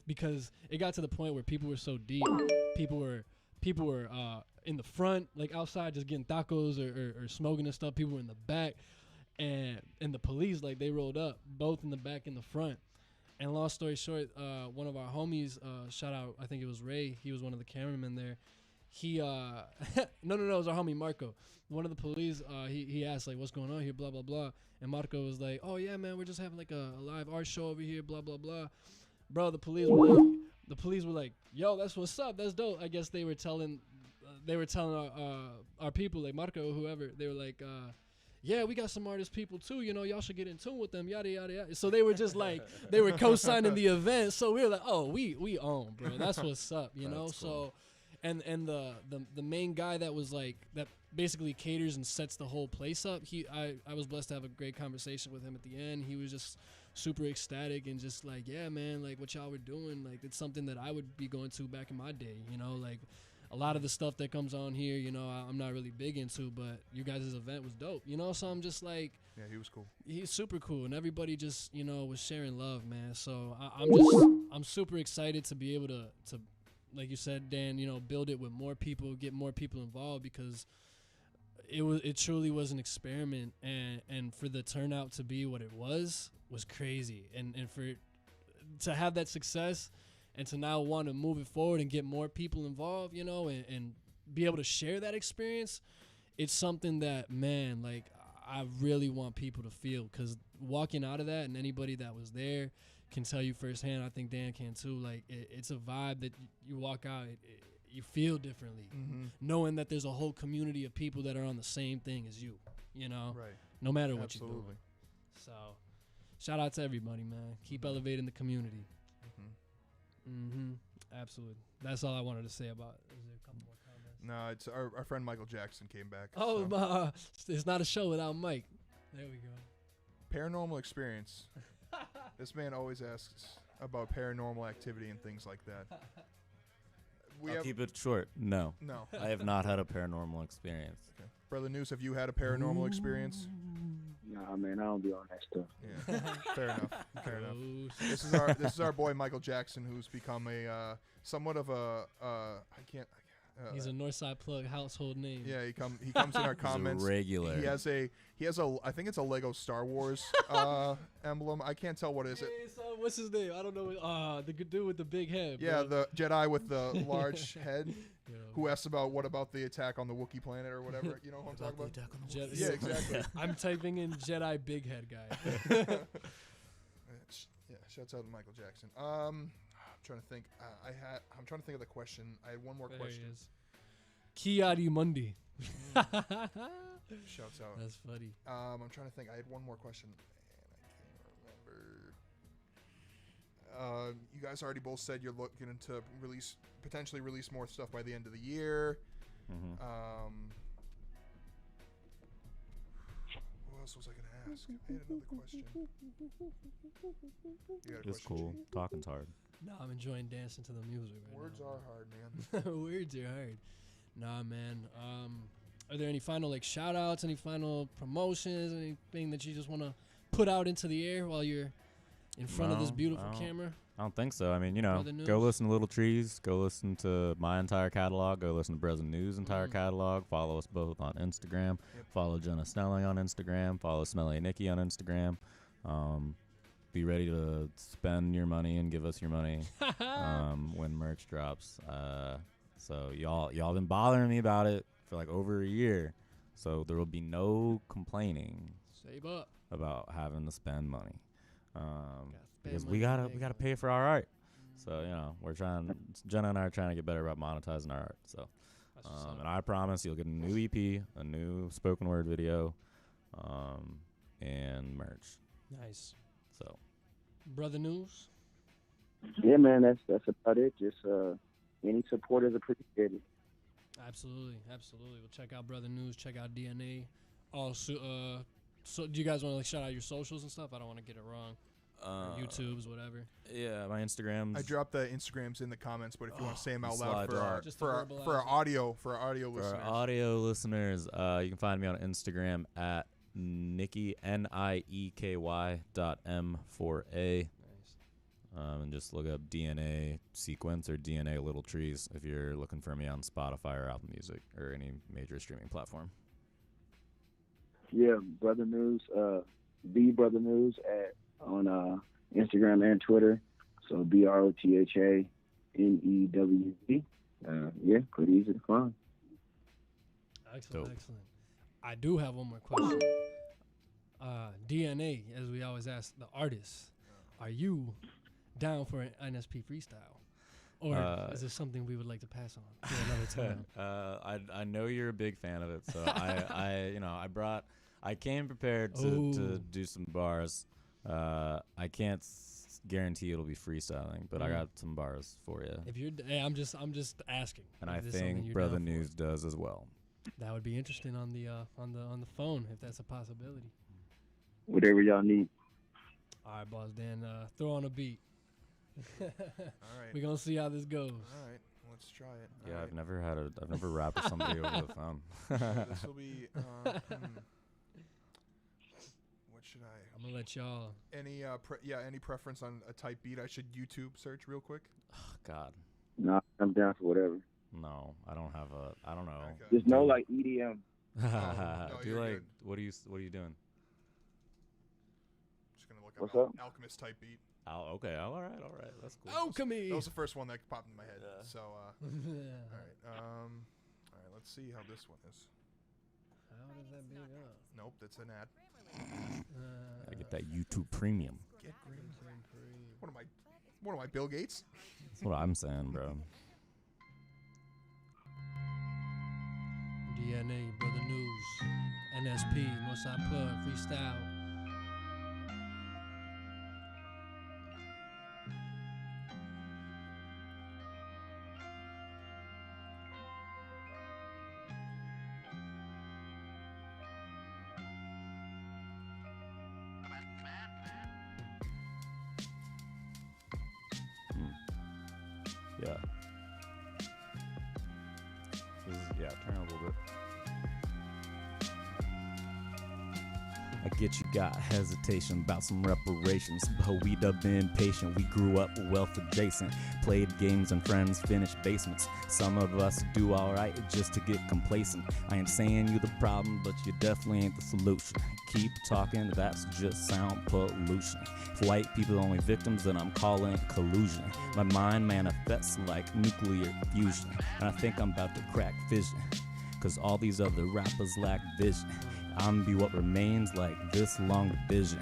because it got to the point where people were so deep, people were in the front, like outside, just getting tacos or smoking and stuff. People were in the back, and the police, like, they rolled up, both in the back and the front. And long story short, one of our homies, shout out, I think it was Ray. He was one of the cameramen there. He no, it was our homie Marco. One of the police, he asked, like, what's going on here, blah blah blah. And Marco was like, oh yeah, man, we're just having like a live art show over here, blah blah blah. Bro, the police were like, yo, that's what's up, that's dope. I guess they were telling our people, like Marco or whoever, they were like, yeah, we got some artist people too, you know, y'all should get in tune with them, yada yada yada. So they were just like, they were co-signing the event. So we were like, oh, we own, bro, that's what's up, you know. Cool. So and the main guy that was like, that basically caters and sets the whole place up, I was blessed to have a great conversation with him at the end. He was just super ecstatic and just like, yeah, man, like what y'all were doing, like it's something that I would be going to back in my day, you know, like a lot of the stuff that comes on here, you know, I'm not really big into, but you guys' event was dope, you know. So I'm just like, yeah, he was cool. He's super cool, and everybody just, you know, was sharing love, man. So I'm super excited to be able to, like you said, Dan, you know, build it with more people, get more people involved, because it truly was an experiment, and for the turnout to be what it was crazy, and for it to have that success and to now want to move it forward and get more people involved, you know, and be able to share that experience, it's something that, man, like, I really want people to feel, because walking out of that, and anybody that was there can tell you firsthand, I think Dan can too, like, it's a vibe that you walk out, you feel differently, knowing that there's a whole community of people that are on the same thing as you, you know, right? No matter what you're doing. So, shout out to everybody, man. Keep elevating the community. Absolutely. That's all I wanted to say about it. Is there a couple more comments? No, it's our friend Michael Jackson came back. Oh, so. It's not a show without Mike. There we go. Paranormal experience. This man always asks about paranormal activity and things like that. I'll keep it short. No. No. I have not had a paranormal experience. Okay. Brother Newz, have you had a paranormal experience? Nah, man, I don't be on that stuff. Yeah, fair enough. Fair enough. This is our boy Michael Jackson, who's become a somewhat of a he's a Northside Plugged household name. Yeah, he comes in our comments. He's a regular. He has a I think it's a Lego Star Wars emblem. I can't tell what is it. Hey, so what's his name? I don't know. The good dude with the big head. Yeah, bro. the Jedi with the large head. Yeah. Who asked what about the attack on the Wookiee planet or whatever? You know what I'm talking about? Yeah, exactly. I'm typing in Jedi big head guy. Yeah, shouts out to Michael Jackson. I'm trying to think. I'm trying to think of the question. I had one more question. Kiadi Mundi. Shouts out. That's funny. I'm trying to think. I had one more question. Man, I can't remember. You guys already both said you're looking to potentially release more stuff by the end of the year. Mm-hmm. What else was I going to ask? I had another question. You got a It's question, cool. G? Talking's hard. No, I'm enjoying dancing to the music right Words now. are hard, man. Words are hard. Nah, man. Are there any final shout outs, any final promotions, anything that you just want to put out into the air while you're in front of this beautiful camera? I don't think so. I mean, Brotha go Newz? listen to Little Treez. Go listen to my entire catalog. Go listen to Brotha Newz' entire catalog. Follow us both on Instagram. Follow Jenna Snelling on Instagram. Follow Smelly and Nikki on Instagram. Be ready to spend your money and give us your money when merch drops. So y'all been bothering me about it for over a year. So there will be no complaining. Save up about having to spend money. Because we gotta pay for our art. So we're trying. Jenna and I are trying to get better about monetizing our art. So, and I promise you'll get a new EP, a new spoken word video, and merch. Nice. So, Brotha Newz. Yeah, man, that's about it. Just any support is appreciated. Absolutely. We'll check out Brotha Newz. Check out DNA. Also, so do you guys want to shout out your socials and stuff? I don't want to get it wrong. Or YouTubes, whatever. Yeah, my Instagrams. I dropped the Instagrams in the comments, but if you want to say them out slide loud to for our audio listeners. For our audio listeners, you can find me on Instagram at Nicky NIEKY.M4A. And just look up DNA Sequence or DNA Little Treez if you're looking for me on Spotify or Apple Music or any major streaming platform. Yeah, Brotha Newz, the Brotha Newz on Instagram and Twitter. So BROTHANEWZ. Yeah, pretty easy to find. Excellent. I do have one more question. DNA, as we always ask the artists, are you down for an NSP freestyle? Or is this something we would like to pass on to another time? I know you're a big fan of it, so I came prepared to do some bars. I can't guarantee it'll be freestyling, but I got some bars for you. If you're, I'm just asking. And I think Brotha Newz does as well. That would be interesting on the phone if that's a possibility. Whatever y'all need. All right, boss Dan, throw on a beat. All right. We're gonna see how this goes. All right, let's try it. Yeah, I've never rapped with somebody over the phone. This will be. What should I? I'm gonna let y'all. Any preference on a type beat I should YouTube search real quick? Oh, God. No, I'm down for whatever. No, I don't have I don't know. Okay. Just know EDM. No, what are you doing? Just gonna look What's up up? Alchemist type beat. Okay, all right, that's cool. Alchemy. That was the first one that popped in my head. Yeah. So, all right, let's see how this one is. How does that beat up? Nope, that's an ad. I get that YouTube Premium. Get green. What am I, Bill Gates? That's what I'm saying, bro. DNA, Brotha Newz, NSP, Northside Plugged, freestyle. I get you got hesitation about some reparations, but we done been patient. We grew up wealth adjacent, played games and friends, finished basements. Some of us do alright just to get complacent. I ain't saying you the problem, but you definitely ain't the solution. Keep talking, that's just sound pollution. If white people are only victims, then I'm calling collusion. My mind manifests like nuclear fusion, and I think I'm about to crack fission, cause all these other rappers lack vision. I'm be what remains like this long vision.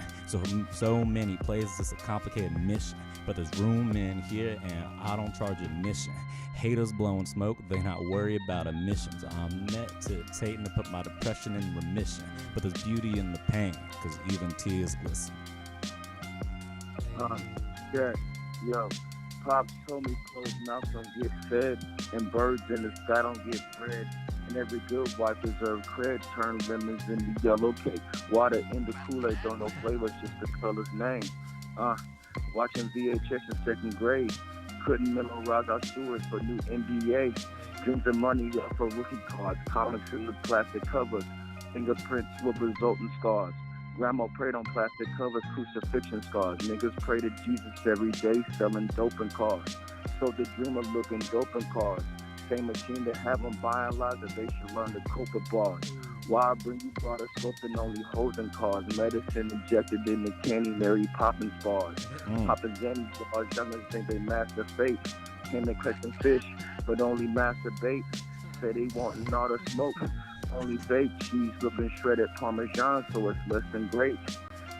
So many plays, it's a complicated mission, but there's room in here and I don't charge admission. Haters blowing smoke, they not worry about emissions. I'm meditating to put my depression in remission, but there's beauty in the pain, cause even tears glisten. Yeah, yo, Pops told me closed mouths don't get fed, and birds in the sky don't get bred. And every good wife deserves cred. Turn lemons into yellow cake. Water in the Kool-Aid, don't know flavor, it's just the color's name. Watching VHS in second grade. Couldn't memorize our stewards for new NBA. Dreams of money for rookie cards. Comics in the plastic covers. Fingerprints will result in scars. Grandma prayed on plastic covers, crucifixion scars. Niggas pray to Jesus every day, selling dope in cars. So the dream of looking dope in cars. Same machine that have them buying lies, that they should learn to cope with bars. Why I bring you broader scope and only hoes in cars. Medicine injected in the candy, Mary Poppins bars. Poppins and bars, youngers think they master fate. Came to catch some fish, but only masturbate. Say they want not a smoke. Only vape cheese looking shredded Parmesan, so it's less than great.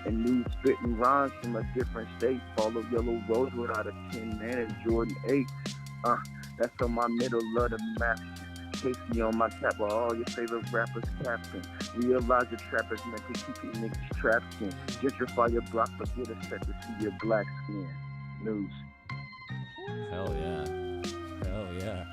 And new spitting rhymes from a different state. Follow Yellow Rose without a 10 man and Jordan 8. That's on my middle of the map. Chase me on my cap while all your favorite rappers capping. Realize the trap is meant to keep you niggas trapped in. Gentrify your block, but get a set to see your black skin. News. Hell yeah. Hell yeah.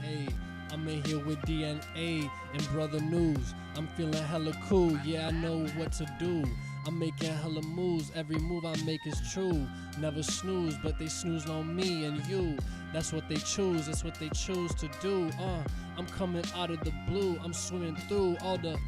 Hey, I'm in here with DNA and Brotha Newz. I'm feeling hella cool, yeah, I know what to do. I'm making hella moves, every move I make is true. Never snooze, but they snooze on me and you. That's what they choose, that's what they choose to do. I'm coming out of the blue, I'm swimming through all the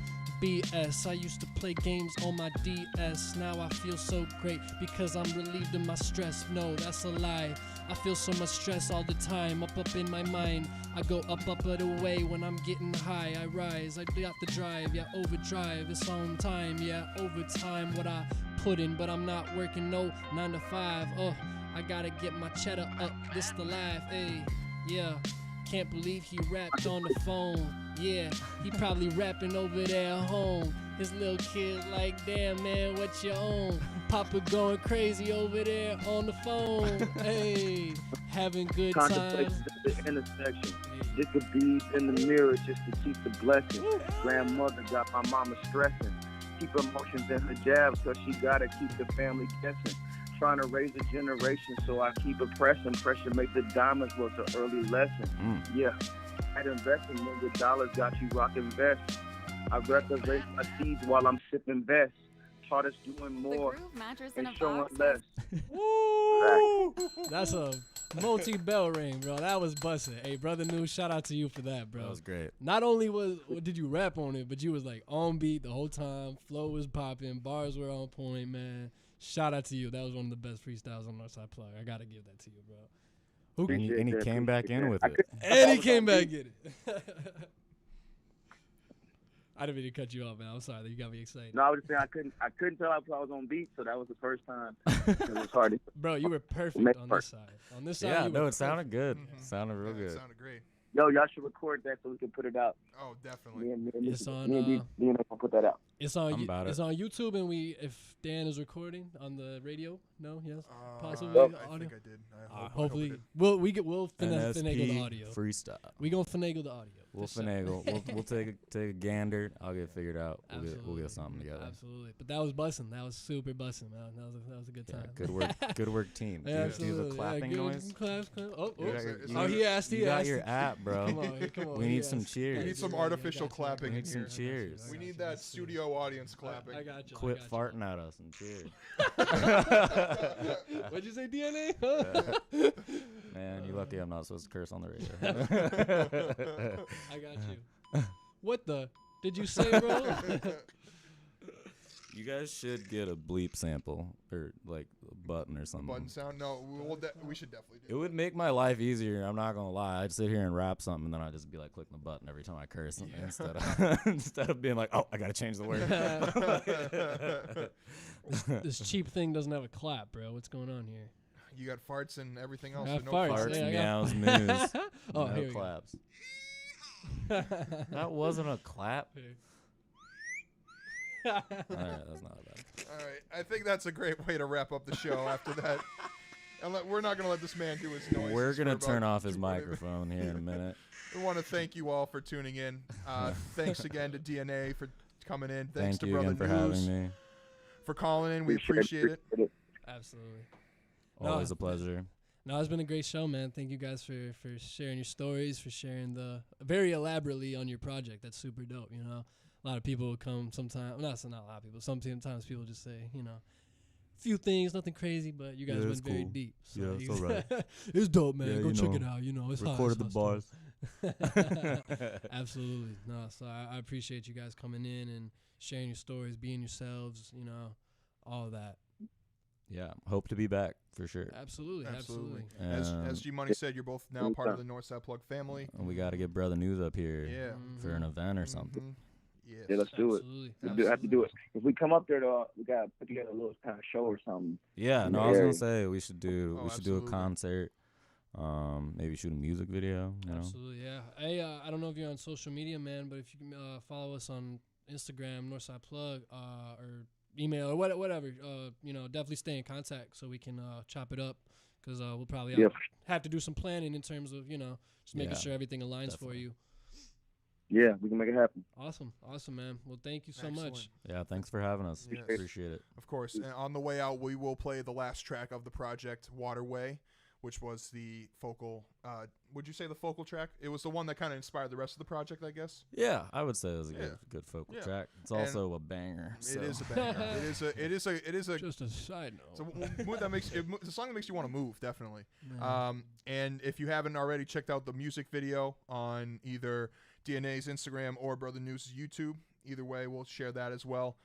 BS. I used to play games on my DS. Now I feel so great because I'm relieved of my stress. No, that's a lie. I feel so much stress all the time, up in my mind. I go up and away when I'm getting high. I rise, I got the drive, yeah, overdrive. It's on time, yeah, overtime. What I put in, but I'm not working no 9 to 5. I gotta get my cheddar up, this the life, ayy, yeah. Can't believe he rapped on the phone. Yeah, he probably rapping over there at home. His little kid like, damn man, what you own? Papa going crazy over there on the phone. Hey, having good times. Contemplation at the intersection. Just a bead in the mirror just to keep the blessing. Grandmother got my mama stressing. Keep emotions in her jab so she gotta keep the family guessing. Trying to raise a generation, so I keep it pressing. Pressure make the diamonds was an early lesson. Yeah, at investing, nigga, dollars got you rocking vests. I'd rather raise my seeds while I'm sipping vests. Taught us doing more and showing less. Woo! That's a multi-bell ring, bro. That was busting. Hey, Brotha Newz, shout out to you for that, bro. That was great. Not only did you rap on it, but you was like on beat the whole time. Flow was popping. Bars were on point, man. Shout out to you. That was one of the best freestyles on Northside Plugged. I gotta give that to you, bro. And he came back in with it. And he came back in it. I didn't mean to cut you off, man. I'm sorry. You got me excited. No, I was just saying I couldn't tell if I was on beat, so that was the first time. It was hard. Bro, you were perfect on this side. On this side, yeah, you no, were it sounded good. Mm-hmm. Sounded real good. It sounded great. Yo, y'all should record that so we can put it out. Oh, definitely. It's on. Me and gonna put that out. It's on. It's on YouTube, and if Dan is recording on the radio, no, yes, possibly. I think I did. Hopefully, we'll finagle the audio. Freestyle. We gonna finagle the audio. We'll finagle. We'll take a gander. I'll get it figured out. We'll get something together. Absolutely. But that was busting. That was super busting, man. That was a good time. Good work. Good work, team. Yeah, do you have a clapping noise? Clap. He asked. You got your app, bro. Come on. We need some cheers. We need some artificial clapping. We need some cheers. We need that studio audience clapping. I got you. Quit farting at us and cheers. What'd you say, DNA? Man, you're lucky I'm not supposed to curse on the radio. I got you. What the? Did you say, bro? guys should get a bleep sample or like a button or something. Button sound? No, we should definitely do it. Would make my life easier. I'm not gonna lie. I'd sit here and rap something, and then I'd just be like clicking the button every time I curse, instead of being like, oh, I gotta change the word. This cheap thing doesn't have a clap, bro. What's going on here? You got farts and everything else. No farts, meows, moos. Oh, no here claps. That wasn't a clap. All right, that's not bad. All right, I think that's a great way to wrap up the show after that. And we're not going to let this man do his noise. We're going to turn off his microphone here in a minute. We want to thank you all for tuning in. Thanks again to DNA for coming in. Thanks Thank to you Brotha again for Newz having me. for calling in. We appreciate it. Absolutely. Always a pleasure. No, it's been a great show, man. Thank you guys for sharing your stories, for sharing very elaborately on your project. That's super dope, you know. A lot of people will come sometimes. Well, not a lot of people. Sometimes people just say, you know, a few things, nothing crazy, but you guys went very deep. So yeah, it's all right. It's dope, man. Yeah, Go check it out. You know, it's recorded the bars. Absolutely. No, so I appreciate you guys coming in and sharing your stories, being yourselves, you know, all of that. Yeah, hope to be back for sure. Absolutely. As G Money said, you're both now part of the Northside Plugged family. And we got to get Brotha Newz up here for an event or something. Yes. Yeah, let's do it. We have to do it. If we come up there, though, we got to put together a little kind of show or something. Yeah, no, I was going to say we should do do a concert. Maybe shoot a music video. You know? Absolutely, yeah. Hey, I don't know if you're on social media, man, but if you can follow us on Instagram, Northside Plug, or email or whatever, you know, definitely stay in contact so we can chop it up, because we'll probably have to do some planning in terms of, you know, just making sure everything aligns for you. Yeah, we can make it happen. Awesome, man. Well, thank you so much. Yeah, thanks for having us. Yes. Appreciate it. Of course. And on the way out, we will play the last track of the project, Waterway, which was the focal. Would you say the focal track? It was the one that kind of inspired the rest of the project, I guess. Yeah, I would say it was a good focal track. It's also a banger. It is a banger. it is a just a side note. It's a song that makes you want to move, definitely. And if you haven't already checked out the music video on either DNA's Instagram or Brotha Newz's YouTube, either way, we'll share that as well.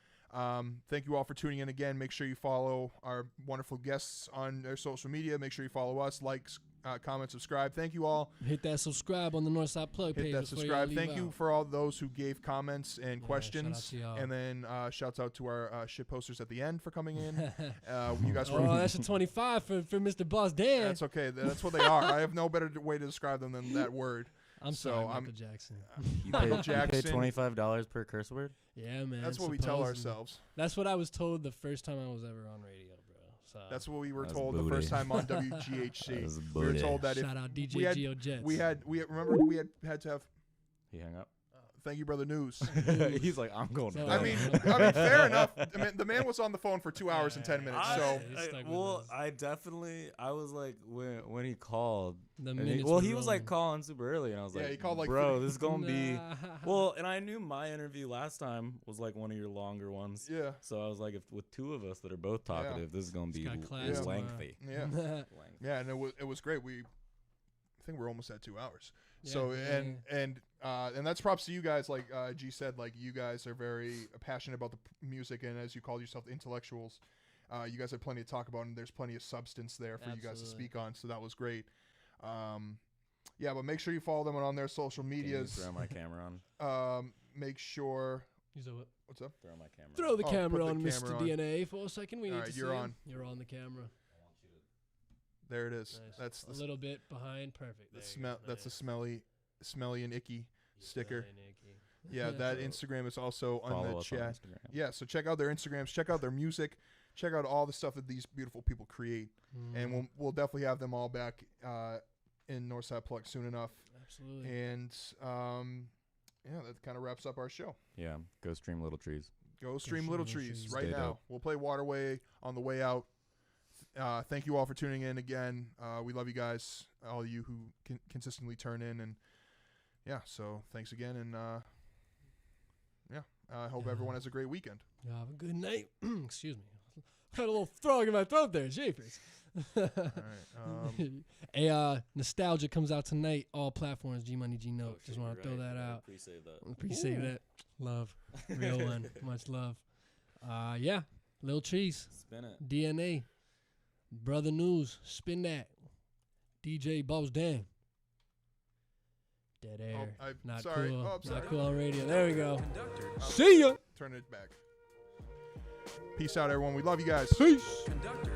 Thank you all for tuning in again. Make sure you follow our wonderful guests on their social media. Make sure you follow us, like, comment, subscribe. Thank you all. Hit that subscribe on the Northside Plug page. Hit that subscribe. Thank you for all those who gave comments and questions. Shout out to y'all. And then shouts out to our shit posters at the end for coming in. You guys were that's a 25 for Mr. Boss Dan. That's okay. That's what they are. I have no better way to describe them than that word. I'm sorry, Michael Jackson. You pay $25 per curse word? Yeah, man. That's what we tell ourselves. That's what I was told the first time I was ever on radio, bro. So that's what we were told the first time on WGHC. We were told that shout out DJ Geo Jets. We had to have. He hung up. Thank you, Brotha Newz. He's like, I'm going. I mean, fair enough. I mean, the man was on the phone for 2 hours and 10 minutes. I was like, when he called. He was like calling super early, and I was like, he called like, bro, this is gonna be. Well, and I knew my interview last time was like one of your longer ones. Yeah. So I was like, if with two of us that are both talkative, this is gonna be lengthy. Yeah. Yeah, and it was great. I think we're almost at 2 hours. And that's props to you guys. Like G said, like you guys are very passionate about the music, and as you call yourself, the intellectuals. You guys have plenty to talk about, and there's plenty of substance there for you guys to speak on. So that was great. But make sure you follow them on their social medias. Throw my camera on. Make sure. What's up? Throw my camera. Throw the camera on, Mr. DNA, for a second. We need to see you're him. on. You're on the camera. There it is. Nice. That's a little bit behind. Perfect. That's a smelly and icky sticker. Yeah, that Instagram is also on the chat. Yeah, so check out their Instagrams, check out their music, check out all the stuff that these beautiful people create, and we'll definitely have them all back in Northside Plugged soon enough. Absolutely. And that kind of wraps up our show. Yeah, go stream Little Treez. Go stream Little Treez right now. We'll play Waterway on the way out. Thank you all for tuning in again. We love you guys, all of you who consistently turn in, and so thanks again, and I hope everyone has a great weekend. Have a good night. Excuse me. Had a little frog in my throat there. Jeepers. All right. Nostalgia comes out tonight. All platforms. G Money, G Note. Just want to throw that out. Pre-save that. Pre-save that. Love. Real one. Much love. Yeah, Lil Treez. Spin it. DNA. Brotha Newz. Spin that. DJ Boss Dan. Dead air. Oh, Not sorry. cool. Oh, I'm sorry. Not cool on radio. There we go. See ya. Turn it back. Peace out, everyone. We love you guys. Peace. Conductor.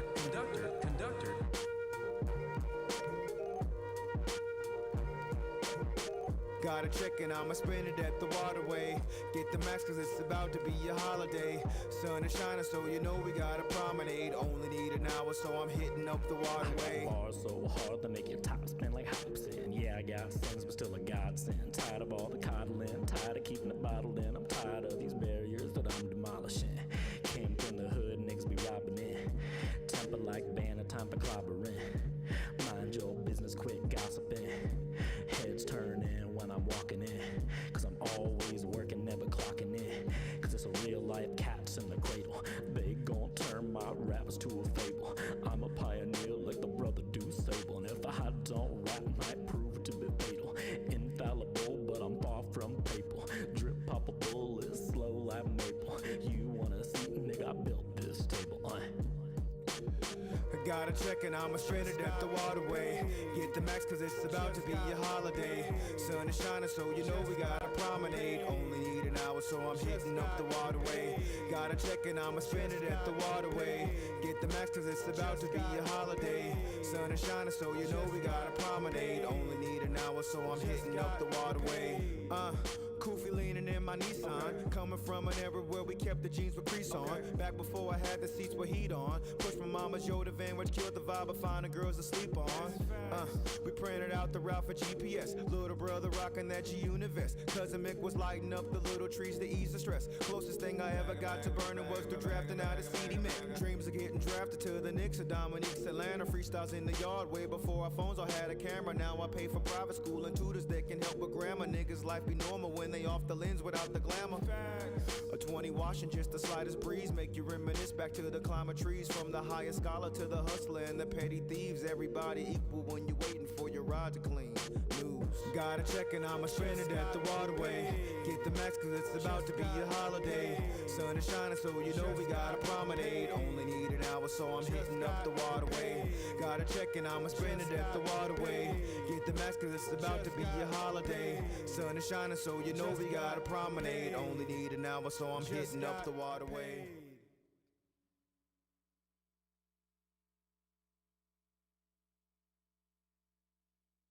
Got a check and I'ma spend it at the waterway. Get the max cause it's about to be a holiday. Sun is shining so you know we got a promenade. Only need an hour so I'm hitting up the waterway. Bars so hard they make your top spin like hops in. Yeah, I got sins but still a godsend. Tired of all the coddling, tired of keeping it bottled in. I'm tired of these barriers that I'm demolishing. Came from the hood, niggas be robbing it. Temper like banner, time for clobbering. Mind your business, quit gossiping. Heads turning when I'm walking in. Cause I'm always working, never clocking in. Cause it's a real life cats in the cradle. They gon' turn my raps to a fable. I'm a pioneer like the brother do Sable. And if I don't rap, might prove to be fatal. Infallible, but I'm far from papal. Drip pop a bullet, slow like maple. You wanna see, nigga, I built this table. I got a check and I'ma spend it at the waterway. Get the max cause it's about to be a holiday. Sun is shining so you know we got a promenade. Only need an hour so I'm hitting up the waterway. Got a check and I'ma spend it at the waterway. Get the max cause it's about to be a holiday. Sun is shining so you know we got a promenade. Only need an hour so I'm hitting up the waterway. Koofy leaning in my Nissan. Coming from an era where we kept the jeans with crease on. Back before I had the seats with heat on. Push my mama's Yoda van which killed the vibe of finding girls to sleep on. We printed out the route for GPS. Little brother rocking that G-Unit vest. Cousin Mick was lighting up the little trees to ease the stress. Closest thing I ever got to burning was through drafting out a CD Mick. Dreams of getting drafted to the Knicks of Dominique's Atlanta. Freestyles in the yard way before our phones all had a camera. Now I pay for private school and tutors that can help with grammar. Niggas life be normal when they off the lens without the glamour. A 20 washing just the slightest breeze make you reminisce back to the climber trees. From the highest scholar to the hustler and the petty thieves. Everybody equal when you're waiting for your ride to clean. News. Got a check and I'ma spend it at the waterway. Get the max cause it's about to be a holiday. Sun is shining so you know we got a promenade. Only need an hour so I'm hitting up the waterway. Got a check and I'ma spend it at the waterway. Get the max cause it's about to be a holiday. Sun is shining so you know we got a promenade. Only need an hour so I'm hitting up the waterway.